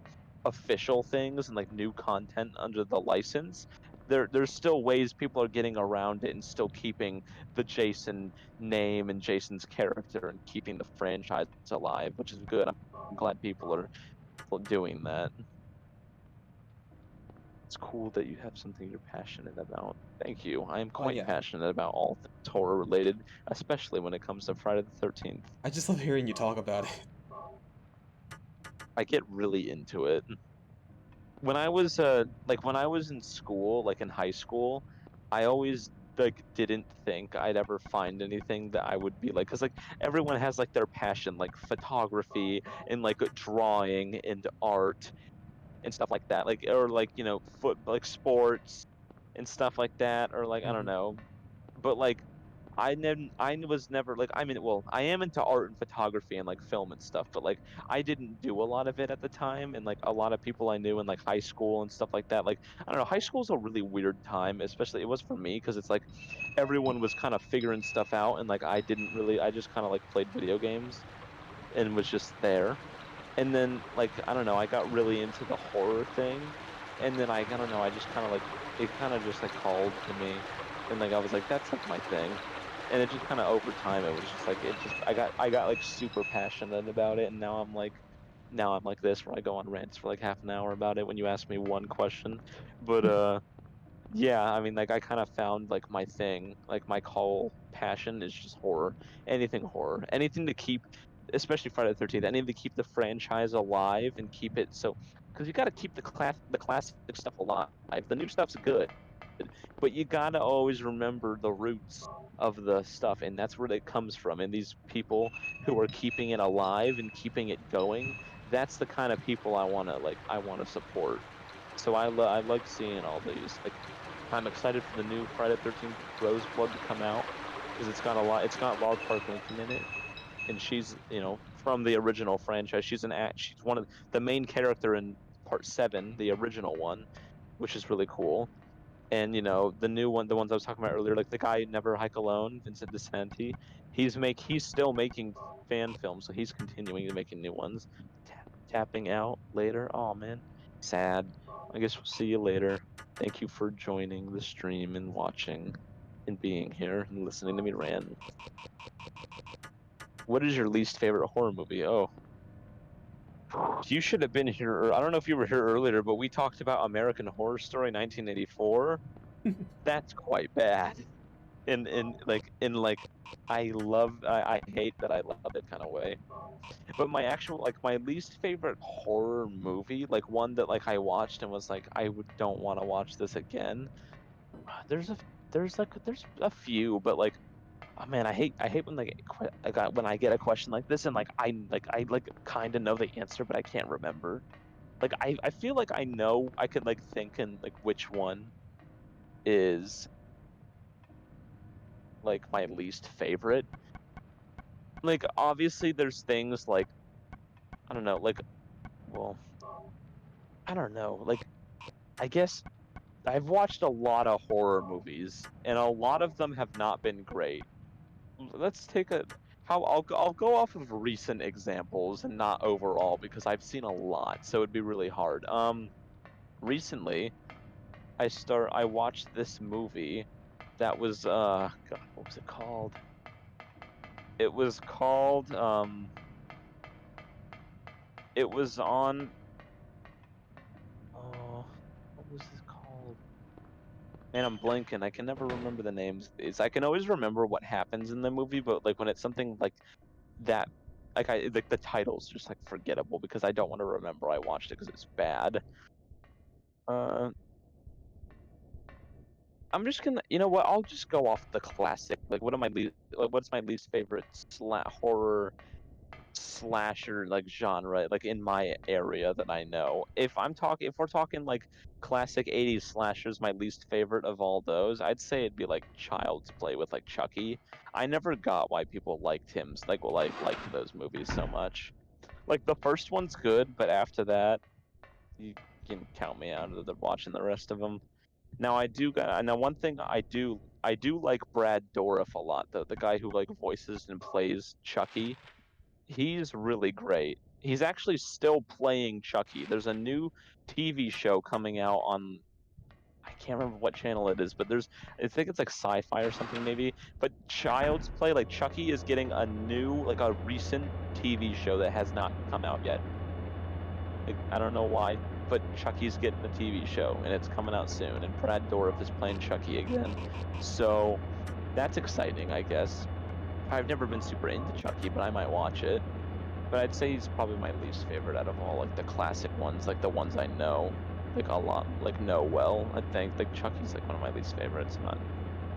official things and like new content under the license. There's still ways people are getting around it and still keeping the Jason name and Jason's character and keeping the franchise alive, which is good. I'm glad people are doing that. It's cool that you have something you're passionate about. Thank you. I am Well, quite yeah. passionate about all things horror related, especially when it comes to Friday the 13th. I just love hearing you talk about it. I get really into it. When I was in school, like in high school, I always like didn't think I'd ever find anything that I would be like, because like everyone has like their passion, like photography and like drawing and art and stuff like that, like or like like sports and stuff like that, or like I don't Mhm. know. But like I was never like, I mean, well, I am into art and photography and like film and stuff, but like I didn't do a lot of it at the time, and like a lot of people I knew in like high school and stuff like that, like I don't know, high school's a really weird time, especially it was for me because it's like everyone was kind of figuring stuff out, and like I just kind of like played video games and was just there. And then like I don't know, I got really into the horror thing, and then I don't know, I just kind of like it kind of just like called to me, and like I was like that's like my thing, and it just kind of over time it was just like it just I got like super passionate about it, and now I'm like this where I go on rants for like half an hour about it when you ask me one question. But yeah, I mean, like I kind of found like my thing, like my whole passion is just horror. Anything horror, anything to keep, especially Friday the 13th, anything to keep the franchise alive and keep it so, because you got to keep the classic stuff alive. The new stuff's good, but you got to always remember the roots of the stuff, and that's where it comes from. And these people who are keeping it alive and keeping it going, that's the kind of people I want to support. So I like seeing all these like. I'm excited for the new Friday the 13th Roseblood to come out because it's got Laura Park Lincoln in it, and she's from the original franchise. She's one of the main character in Part 7, the original one, which is really cool. And the new one, the ones I was talking about earlier, like the guy Never Hike Alone, Vincent DeSanti, he's still making fan films, so he's continuing to making new ones. Tapping out later. Oh man, sad. I guess we'll see you later. Thank you for joining the stream and watching and being here and listening to me rant. What is your least favorite horror movie? Oh, you should have been here. I don't know if you were here earlier, but we talked about American Horror Story 1984. That's quite bad. In like I hate that I love it kind of way. But my actual like my least favorite horror movie, like one that like I watched and was like don't want to watch this again, There's a few, but like, oh man, I hate when when I get a question like this and I kind of know the answer, but I can't remember. Like I feel like I know I could like think and like which one is like my least favorite. Like obviously there's things like I don't know, like well, I don't know. Like I guess I've watched a lot of horror movies and a lot of them have not been great. Let's take a how I'll go off of recent examples and not overall because I've seen a lot, so it'd be really hard. Recently I watched this movie that was God, what was it called? It was called it was on oh what was this called? Man, I'm blanking. I can never remember the names of these. I can always remember what happens in the movie, but like when it's something like that, like the title's just like forgettable because I don't want to remember I watched it because it's bad. Uh, I'm just gonna, you know what? I'll just go off the classic. Like, what's my least favorite horror slasher like genre like in my area that I know. If we're talking like classic 80s slashers, my least favorite of all those, I'd say it'd be like Child's Play with like Chucky. I never got why people liked him like liked those movies so much. Like the first one's good, but after that, you can count me out of watching the rest of them. Now now one thing I do like Brad Dourif a lot, the guy who like voices and plays Chucky. He's really great. He's actually still playing Chucky. There's a new TV show coming out on I can't remember what channel it is, but I think it's like sci-fi or something maybe. But Child's Play, like Chucky is getting a recent TV show that has not come out yet. Like I don't know why, but Chucky's getting a TV show and it's coming out soon. And Brad Dourif is playing Chucky again. So that's exciting, I guess. I've never been super into Chucky, but I might watch it. But I'd say he's probably my least favorite out of all like the classic ones, like the ones I know like a lot, like know well. I think like Chucky's like one of my least favorites. I'm not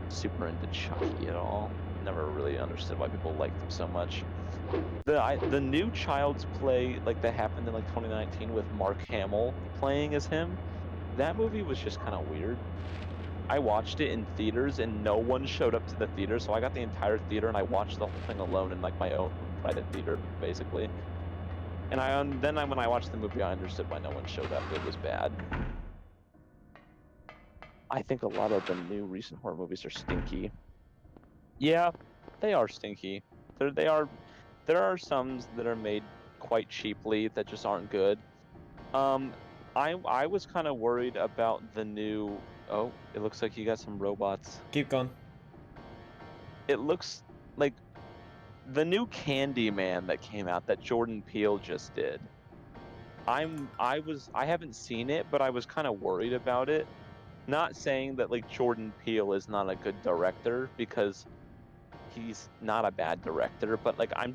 super into Chucky at all. Never really understood why people liked him so much. The new Child's Play like that happened in like 2019 with Mark Hamill playing as him. That movie was just kind of weird. I watched it in theaters and no one showed up to the theater, so I got the entire theater and I watched the whole thing alone in like my own private theater, basically. And when I watched the movie, I understood why no one showed up. It was bad. I think a lot of the new recent horror movies are stinky. Yeah, they are stinky. They are. There are some that are made quite cheaply that just aren't good. Um, I was kind of worried about the new. Oh, it looks like you got some robots. Keep going. It looks like the new Candyman that came out that Jordan Peele just did. I haven't seen it, but I was kind of worried about it. Not saying that like Jordan Peele is not a good director because he's not a bad director, but like I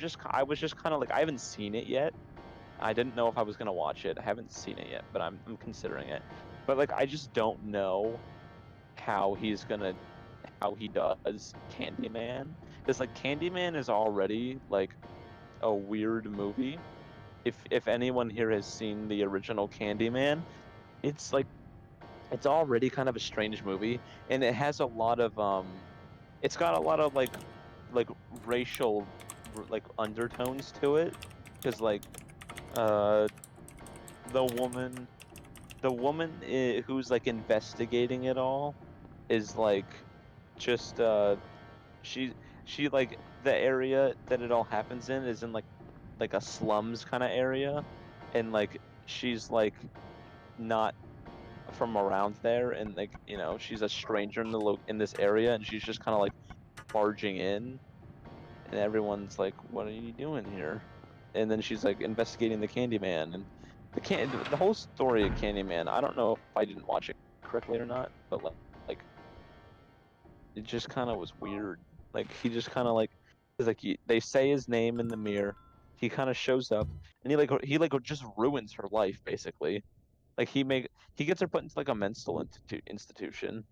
was just kind of like I haven't seen it yet. I didn't know if I was gonna watch it. I haven't seen it yet, but I'm considering it. But like I just don't know how how he does Candyman. Because like Candyman is already like a weird movie. If anyone here has seen the original Candyman, it's like it's already kind of a strange movie and it has a lot of it's got a lot of like racial like undertones to it because like uh the woman who's like investigating it all is like just she like the area that it all happens in is in like a slums kind of area and like she's like not from around there and like she's a stranger in this area and she's just kind of like barging in and everyone's like what are you doing here and then she's like investigating the Candyman and the whole story of Candyman. I don't know if I didn't watch it correctly or not, but like it just kind of was weird. Like he just kind of like is like they say his name in the mirror, he kind of shows up and he just ruins her life basically. Like he gets her put into like a mental institution.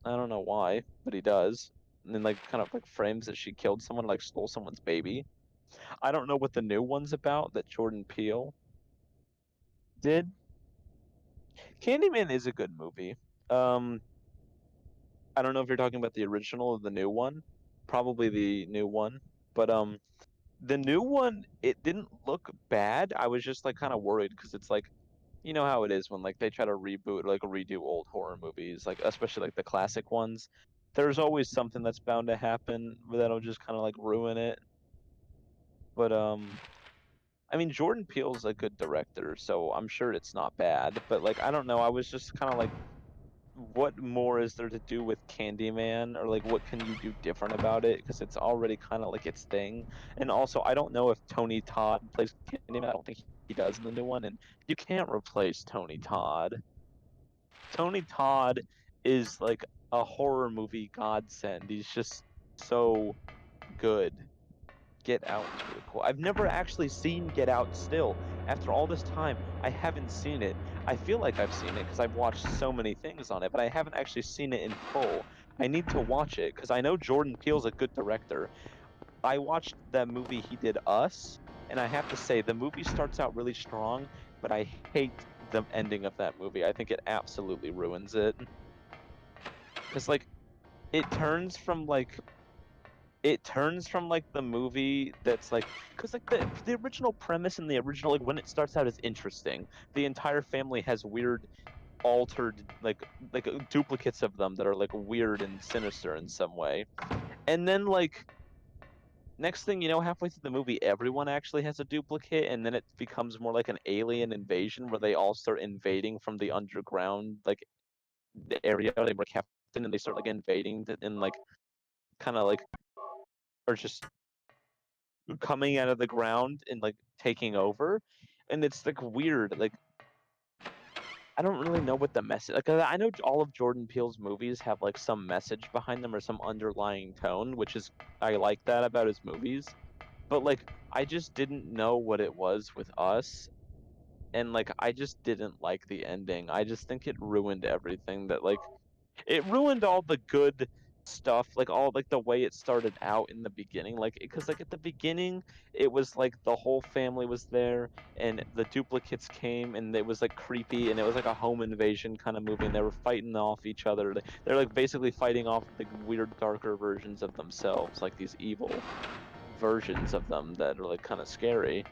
I don't know why, but he does. And then like kind of like frames that she killed someone, like stole someone's baby. I don't know what the new one's about that Jordan Peele did. Candyman is a good movie. Um, I don't know if you're talking about the original or the new one. Probably the new one. But the new one, it didn't look bad. I was just like kind of worried because it's like, you know how it is when like they try to reboot like redo old horror movies, like especially like the classic ones. There's always something that's bound to happen that'll just kind of like ruin it. But I mean Jordan Peele's a good director, so I'm sure it's not bad. But like I don't know, I was just kind of like what more is there to do with Candyman, or like what can you do different about it, because it's already kind of like its thing. And also I don't know if Tony Todd plays Candyman. I don't think he does in the new one, and you can't replace Tony Todd. Tony Todd is like a horror movie godsend. He's just so good. Get Out was really cool. I've never actually seen Get Out still. After all this time, I haven't seen it. I feel like I've seen it because I've watched so many things on it, but I haven't actually seen it in full. I need to watch it because I know Jordan Peele's a good director. I watched that movie he did, Us, and I have to say the movie starts out really strong, but I hate the ending of that movie. I think it absolutely ruins it. Because like it turns from like the movie that's like, because like the original premise and the original, like when it starts out, is interesting. The entire family has weird altered duplicates of them that are like weird and sinister in some way. And then like next thing you know, halfway through the movie, everyone actually has a duplicate, and then it becomes more like an alien invasion where they all start invading from the underground, like the area they were kept in, and they start like invading and like kind of like, or just coming out of the ground and like taking over. And it's like weird. Like I don't really know what the message. Like I know all of Jordan Peele's movies have like some message behind them or some underlying tone, which is, I like that about his movies. But like I just didn't know what it was with Us, and like I just didn't like the ending. I just think it ruined everything. That like it ruined all the good stuff, like all like the way it started out in the beginning, like because like at the beginning it was like the whole family was there and the duplicates came and it was like creepy and it was like a home invasion kind of movie, and they were fighting off each other. They're like basically fighting off the weird darker versions of themselves, like these evil versions of them that are like kind of scary.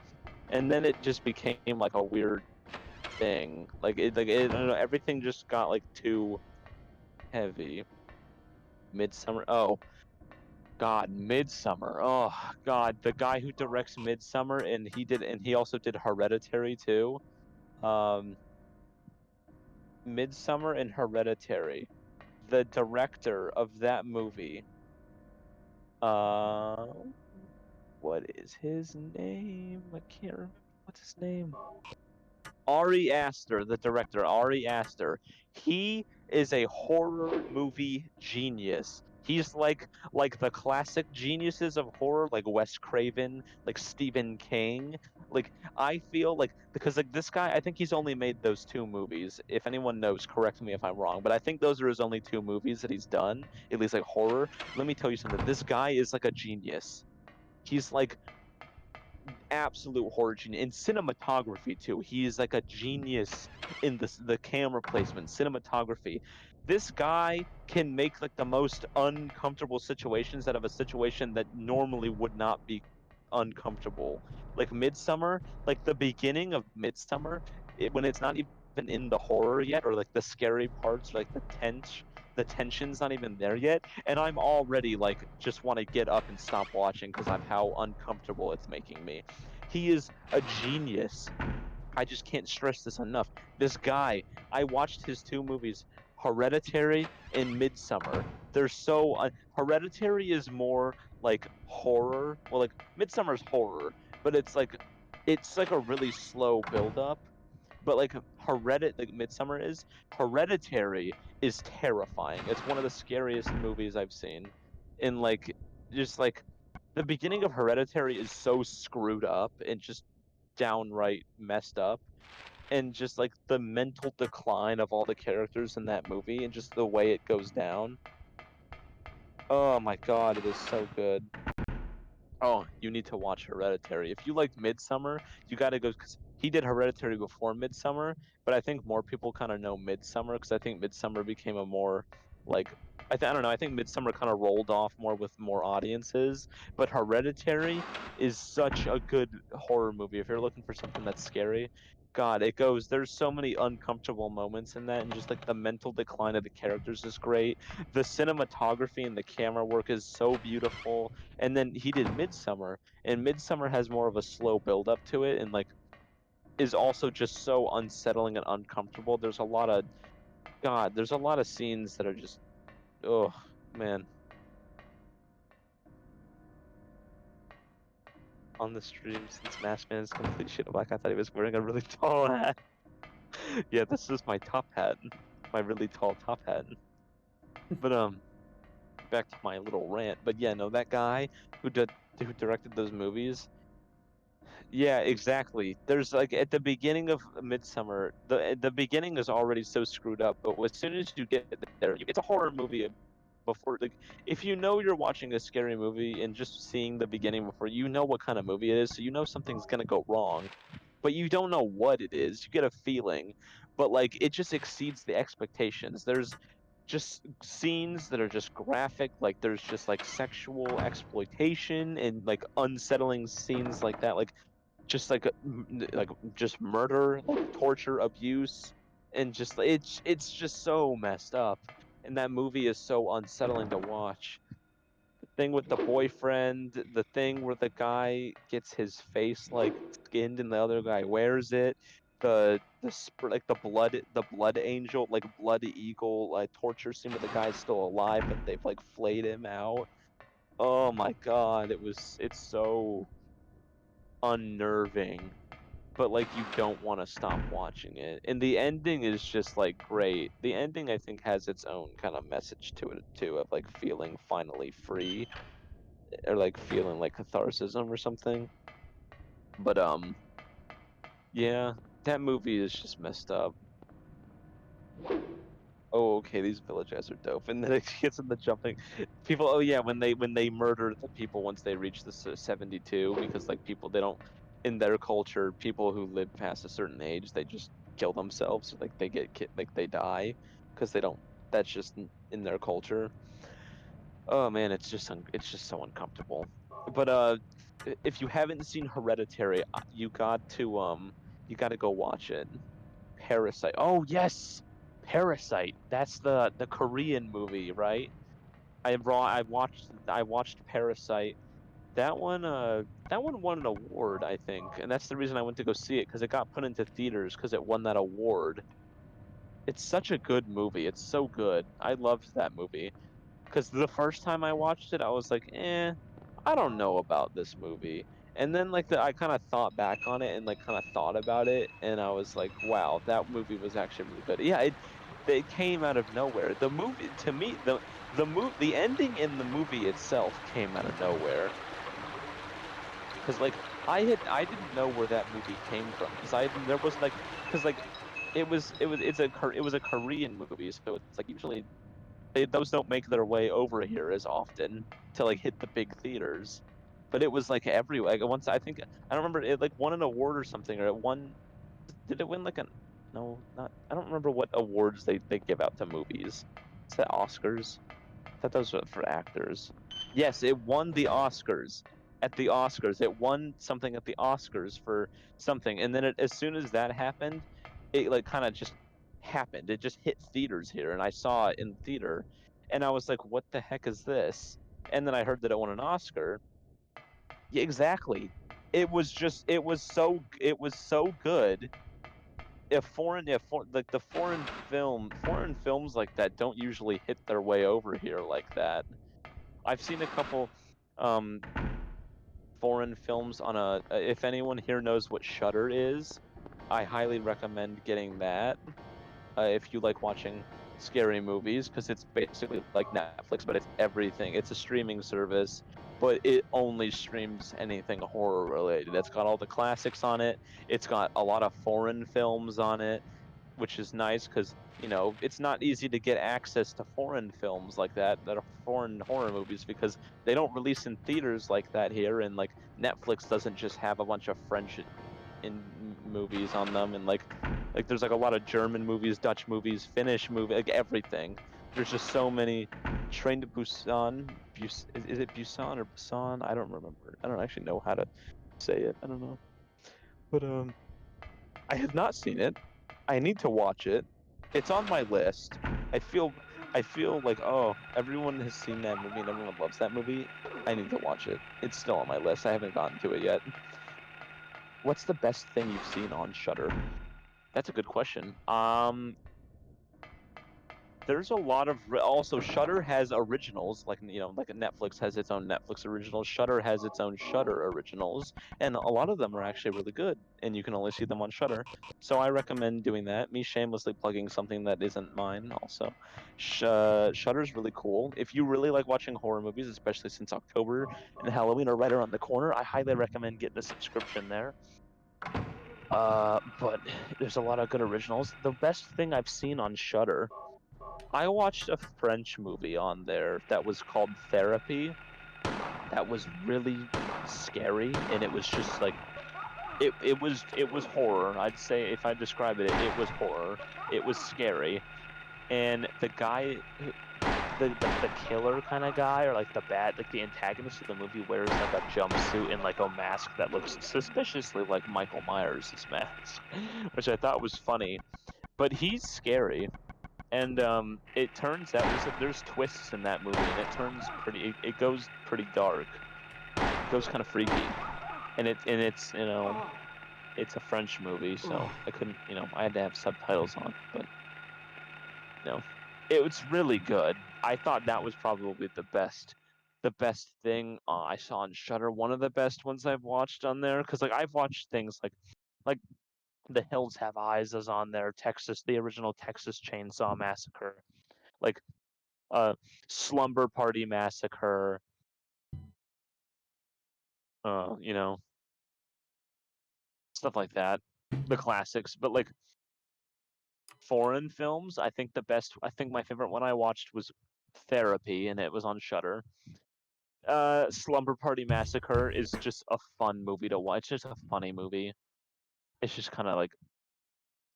And then it just became like a weird thing, I don't know, everything just got like too heavy. Midsummer. Oh God, Midsummer. Oh God, the guy who directs Midsummer, and he also did Hereditary too. Um, Midsummer and Hereditary. The director of that movie. Uh, what is his name? I can't remember. What's his name? Ari Aster, the director, Ari Aster. He is a horror movie genius. He's like the classic geniuses of horror, like Wes Craven, like Stephen King. Like I feel like, because like this guy, I think he's only made those two movies. If anyone knows, correct me if I'm wrong, but I think those are his only two movies that he's done, at least like horror. Let me tell you something. This guy is like a genius. He's like absolute horror genius in cinematography too. He is like a genius in the camera placement, cinematography. This guy can make like the most uncomfortable situations out of a situation that normally would not be uncomfortable. Like Midsummer, like the beginning of Midsummer, when it's not even in the horror yet, or like the scary parts, like the tension's not even there yet, and I'm already like just want to get up and stop watching because of how uncomfortable it's making me. He is a genius. I just can't stress this enough. This guy, I watched his two movies, Hereditary and Midsummer. They're so Hereditary is more like horror. Well, like Midsummer's horror, but it's like a really slow build up. But like Midsummer is, Hereditary is terrifying. It's one of the scariest movies I've seen. And like just like the beginning of Hereditary is so screwed up and just downright messed up. and just like the mental decline of all the characters in that movie and just the way it goes down. Oh my God, it is so good. Oh, you need to watch Hereditary. If you liked Midsummer, you got to go because he did Hereditary before Midsummer, but I think more people kind of know Midsummer because I think Midsummer became a more like I don't know. I think Midsummer kind of rolled off more with more audiences, but Hereditary is such a good horror movie. If you're looking for something that's scary, God, it goes. There's so many uncomfortable moments in that, and just like the mental decline of the characters is great. The cinematography and the camera work is so beautiful. And then he did Midsummer, and Midsummer has more of a slow build up to it, and like is also just so unsettling and uncomfortable. There's a lot of there's a lot of scenes that are just oh man. On the stream since Masked Man is complete shit black, I thought he was wearing a really tall hat. Yeah, this is my top hat, my really tall top hat. But back to my little rant. But yeah, no, that guy who directed those movies. Yeah, exactly. There's like at the beginning of Midsummer, the beginning is already so screwed up, but as soon as you get there, it's a horror movie before like if you know you're watching a scary movie and just seeing the beginning before you know what kind of movie it is, so you know something's gonna go wrong, but you don't know what it is. You get a feeling, but like it just exceeds the expectations. There's just scenes that are just graphic, like there's just like sexual exploitation and like unsettling scenes like that, just like just murder, like torture, abuse, and just it's just so messed up. And that movie is so unsettling to watch. The thing with the boyfriend, the thing where the guy gets his face like skinned and the other guy wears it, like the blood angel, like blood eagle, like torture scene where the guy's still alive but they've like flayed him out. Oh my God, it's so unnerving, but like you don't want to stop watching it. And the ending is just like great. The ending I think has its own kind of message to it too, of like feeling finally free or like feeling like catharsism or something. But yeah, that movie is just messed up. Oh, okay, these villagers are dope. And then it gets in the jumping people. Oh yeah, when they murder the people once they reach the 72, because like people they don't in their culture, people who live past a certain age, they just kill themselves. Like they like they die because they don't. That's just in their culture. Oh man, it's just so uncomfortable. But if you haven't seen Hereditary, you got to go watch it. Parasite. Oh yes, Parasite. That's the Korean movie, right? I watched Parasite. That one won an award, I think, and that's the reason I went to go see it because it got put into theaters because it won that award. It's such a good movie. It's so good. I loved that movie because the first time I watched it, I was like, I don't know about this movie. And then like I kind of thought back on it and like kind of thought about it, and I was like, wow, that movie was actually really good. Yeah, it came out of nowhere. The movie to me, the ending in the movie itself came out of nowhere because like I didn't know where that movie came from because I there was like because like it was a Korean movie, so it's like usually those don't make their way over here as often to like hit the big theaters. But it was like everywhere. Like once I think I don't remember it like won an award or something, or it won. Did it win like an no? Not I don't remember what awards they give out to movies. Is that Oscars? I thought those were for actors. Yes, it won the Oscars. At the Oscars, it won something at the Oscars for something, and then as soon as that happened, it like kind of just happened. It just hit theaters here, and I saw it in theater, and I was like, "What the heck is this?" And then I heard that it won an Oscar. Yeah, exactly. It was so good. Like the foreign films like that don't usually hit their way over here like that. I've seen a couple um foreign films on if anyone here knows what Shudder is, I highly recommend getting that if you like watching scary movies because it's basically like Netflix but it's everything. It's a streaming service but it only streams anything horror related. It's got all the classics on it. It's got a lot of foreign films on it, which is nice because it's not easy to get access to foreign films like that are foreign horror movies, because they don't release in theaters like that here, and like Netflix doesn't just have a bunch of French movies on them, and like there's like a lot of German movies, Dutch movies, Finnish movie, like everything. There's just so many. Train to Busan, is it Busan or Busan? I don't remember. I don't actually know how to say it. I don't know. But I have not seen it. I need to watch it. It's on my list. I feel like, oh, everyone has seen that movie and everyone loves that movie. I need to watch it. It's still on my list. I haven't gotten to it yet. What's the best thing you've seen on Shudder? That's a good question. There's a lot of also Shudder has originals, like like Netflix has its own Netflix originals. Shudder has its own Shudder originals, and a lot of them are actually really good, and you can only see them on Shudder. So I recommend doing that. Me shamelessly plugging something that isn't mine. Also, Shudder's really cool. If you really like watching horror movies, especially since October and Halloween are right around the corner, I highly recommend getting a subscription there. But there's a lot of good originals. The best thing I've seen on Shudder, I watched a French movie on there that was called Therapy. That was really scary, and it was just like it was horror. I'd say if I describe it, it was horror. It was scary, and the guy, the killer kind of guy, or like the antagonist of the movie wears like a jumpsuit and like a mask that looks suspiciously like Michael Myers' mask, which I thought was funny. But he's scary. And it turns out there's twists in that movie, and it goes pretty dark. It goes kind of freaky, and it's it's a French movie, so I couldn't I had to have subtitles on, but you know it was really good. I thought that was probably the best thing I saw on Shudder. One of the best ones I've watched on there, because like I've watched things like The Hills Have Eyes is on there, the original Texas Chainsaw Massacre, like uh Slumber Party Massacre, you know, stuff like that. The classics. But like foreign films, I think my favorite one I watched was Therapy, and it was on Shudder. Slumber Party Massacre is just a fun movie to watch. It's just a funny movie. It's just kind of like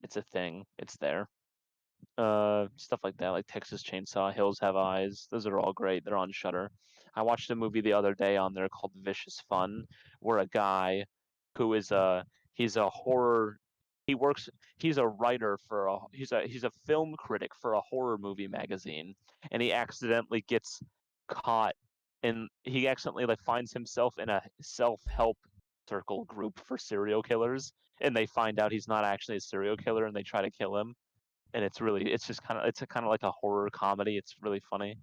it's a thing. It's there. Stuff like that, like Texas Chainsaw, Hills Have Eyes. Those are all great. They're on Shudder. I watched a movie the other day on there called Vicious Fun, where a guy who is he's a horror he works he's a writer for a he's a film critic for a horror movie magazine, and he accidentally gets caught, and he accidentally like finds himself in a self-help circle group for serial killers, and they find out he's not actually a serial killer, and they try to kill him. And it's just it's a kind of like a horror comedy. It's really funny,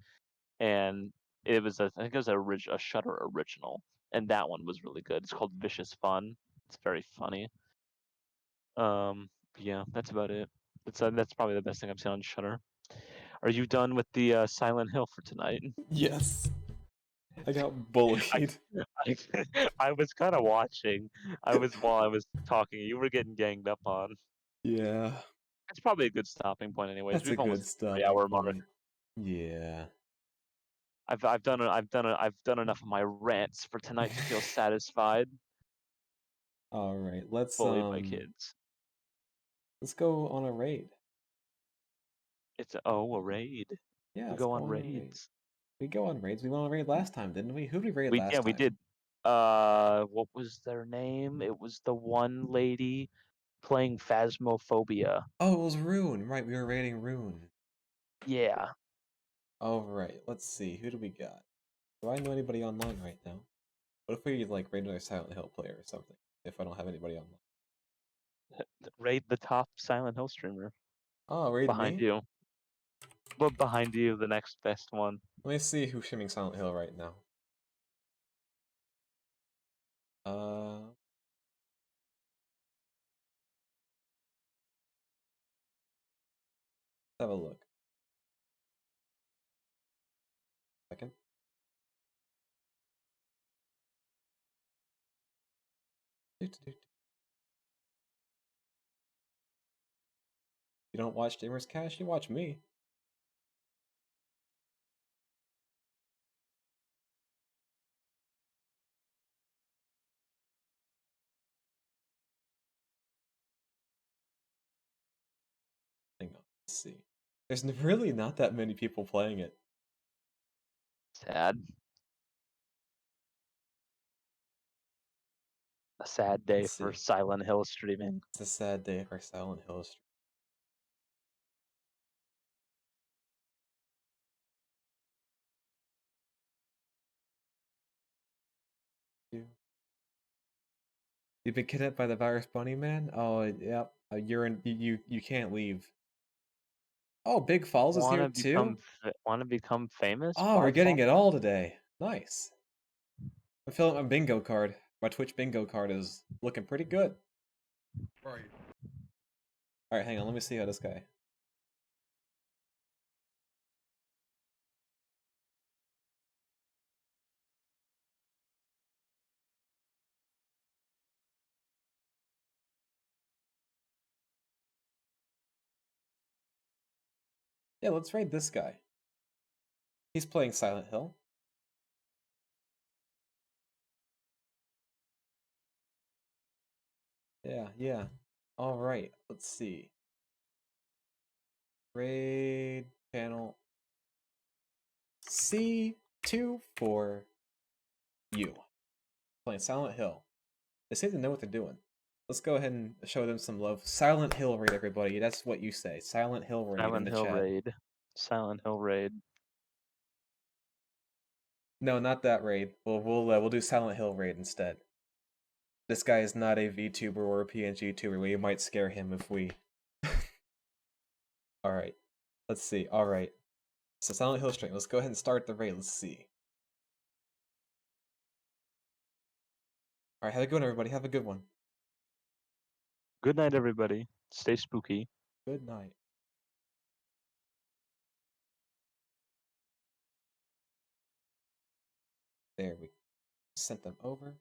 and I think it was a Shudder original, and that one was really good. It's called Vicious Fun. It's very funny. Yeah, that's about it. That's probably the best thing I've seen on Shudder. Are you done with the Silent Hill for tonight? Yes. I got I bullied. I, I was kind of watching. While I was talking. You were getting ganged up on. Yeah. That's probably a good stopping point, anyways. That's a We've almost good hit the stopping 3 hour mark. point. Yeah. I've done enough of my rants for tonight to feel satisfied. All right. Let's Bullied my kids. let's go on a raid. A raid. Yeah, We let's go go on on a raid. raids. We go on raids. We went on a raid last time, didn't we? Who did we raid We last we time? did. What was their name? It was the one lady playing Phasmophobia. Oh, it was Rune. Right, we were raiding Rune. Yeah. All right. Let's see. Who do we got? Do I know anybody online right now? What if we like raid another Silent Hill player or something? If I don't have anybody online. Raid the top Silent Hill streamer. Oh, raid Behind me? you. But behind you, the next best one. Let me see who's streaming Silent Hill right now. Uh, let's have a look. Second. You don't watch Dreamers Cash, you watch me. Hang on, let's see. There's really not that many people playing it. Sad. A sad day Let's for see. Silent Hill streaming. It's a sad day for Silent Hill stream. You've been kidnapped by the virus bunny man? Oh, yep. You're in. You can't leave. Oh, Big Falls is here too. Want to become famous? Oh, we're getting it all today. Nice. I'm filling out my bingo card. My Twitch bingo card is looking pretty good. Right. All right, hang on. Let me see how this guy. Yeah, let's raid this guy. He's playing Silent Hill. Yeah. All right, let's see. Raid panel C2 for you. Playing Silent Hill. They seem to know what they're doing. Let's go ahead and show them some love. Silent Hill raid, everybody. That's what you say. Silent Hill raid in the chat. Raid. Silent Hill raid. No, not that raid. We'll do Silent Hill raid instead. This guy is not a VTuber or a PNG tuber. We might scare him if we. All right. Let's see. All right. So Silent Hill stream. Let's go ahead and start the raid. Let's see. All right. Have a good one, everybody. Have a good one. Good night, everybody. Stay spooky. Good night. There we sent them over.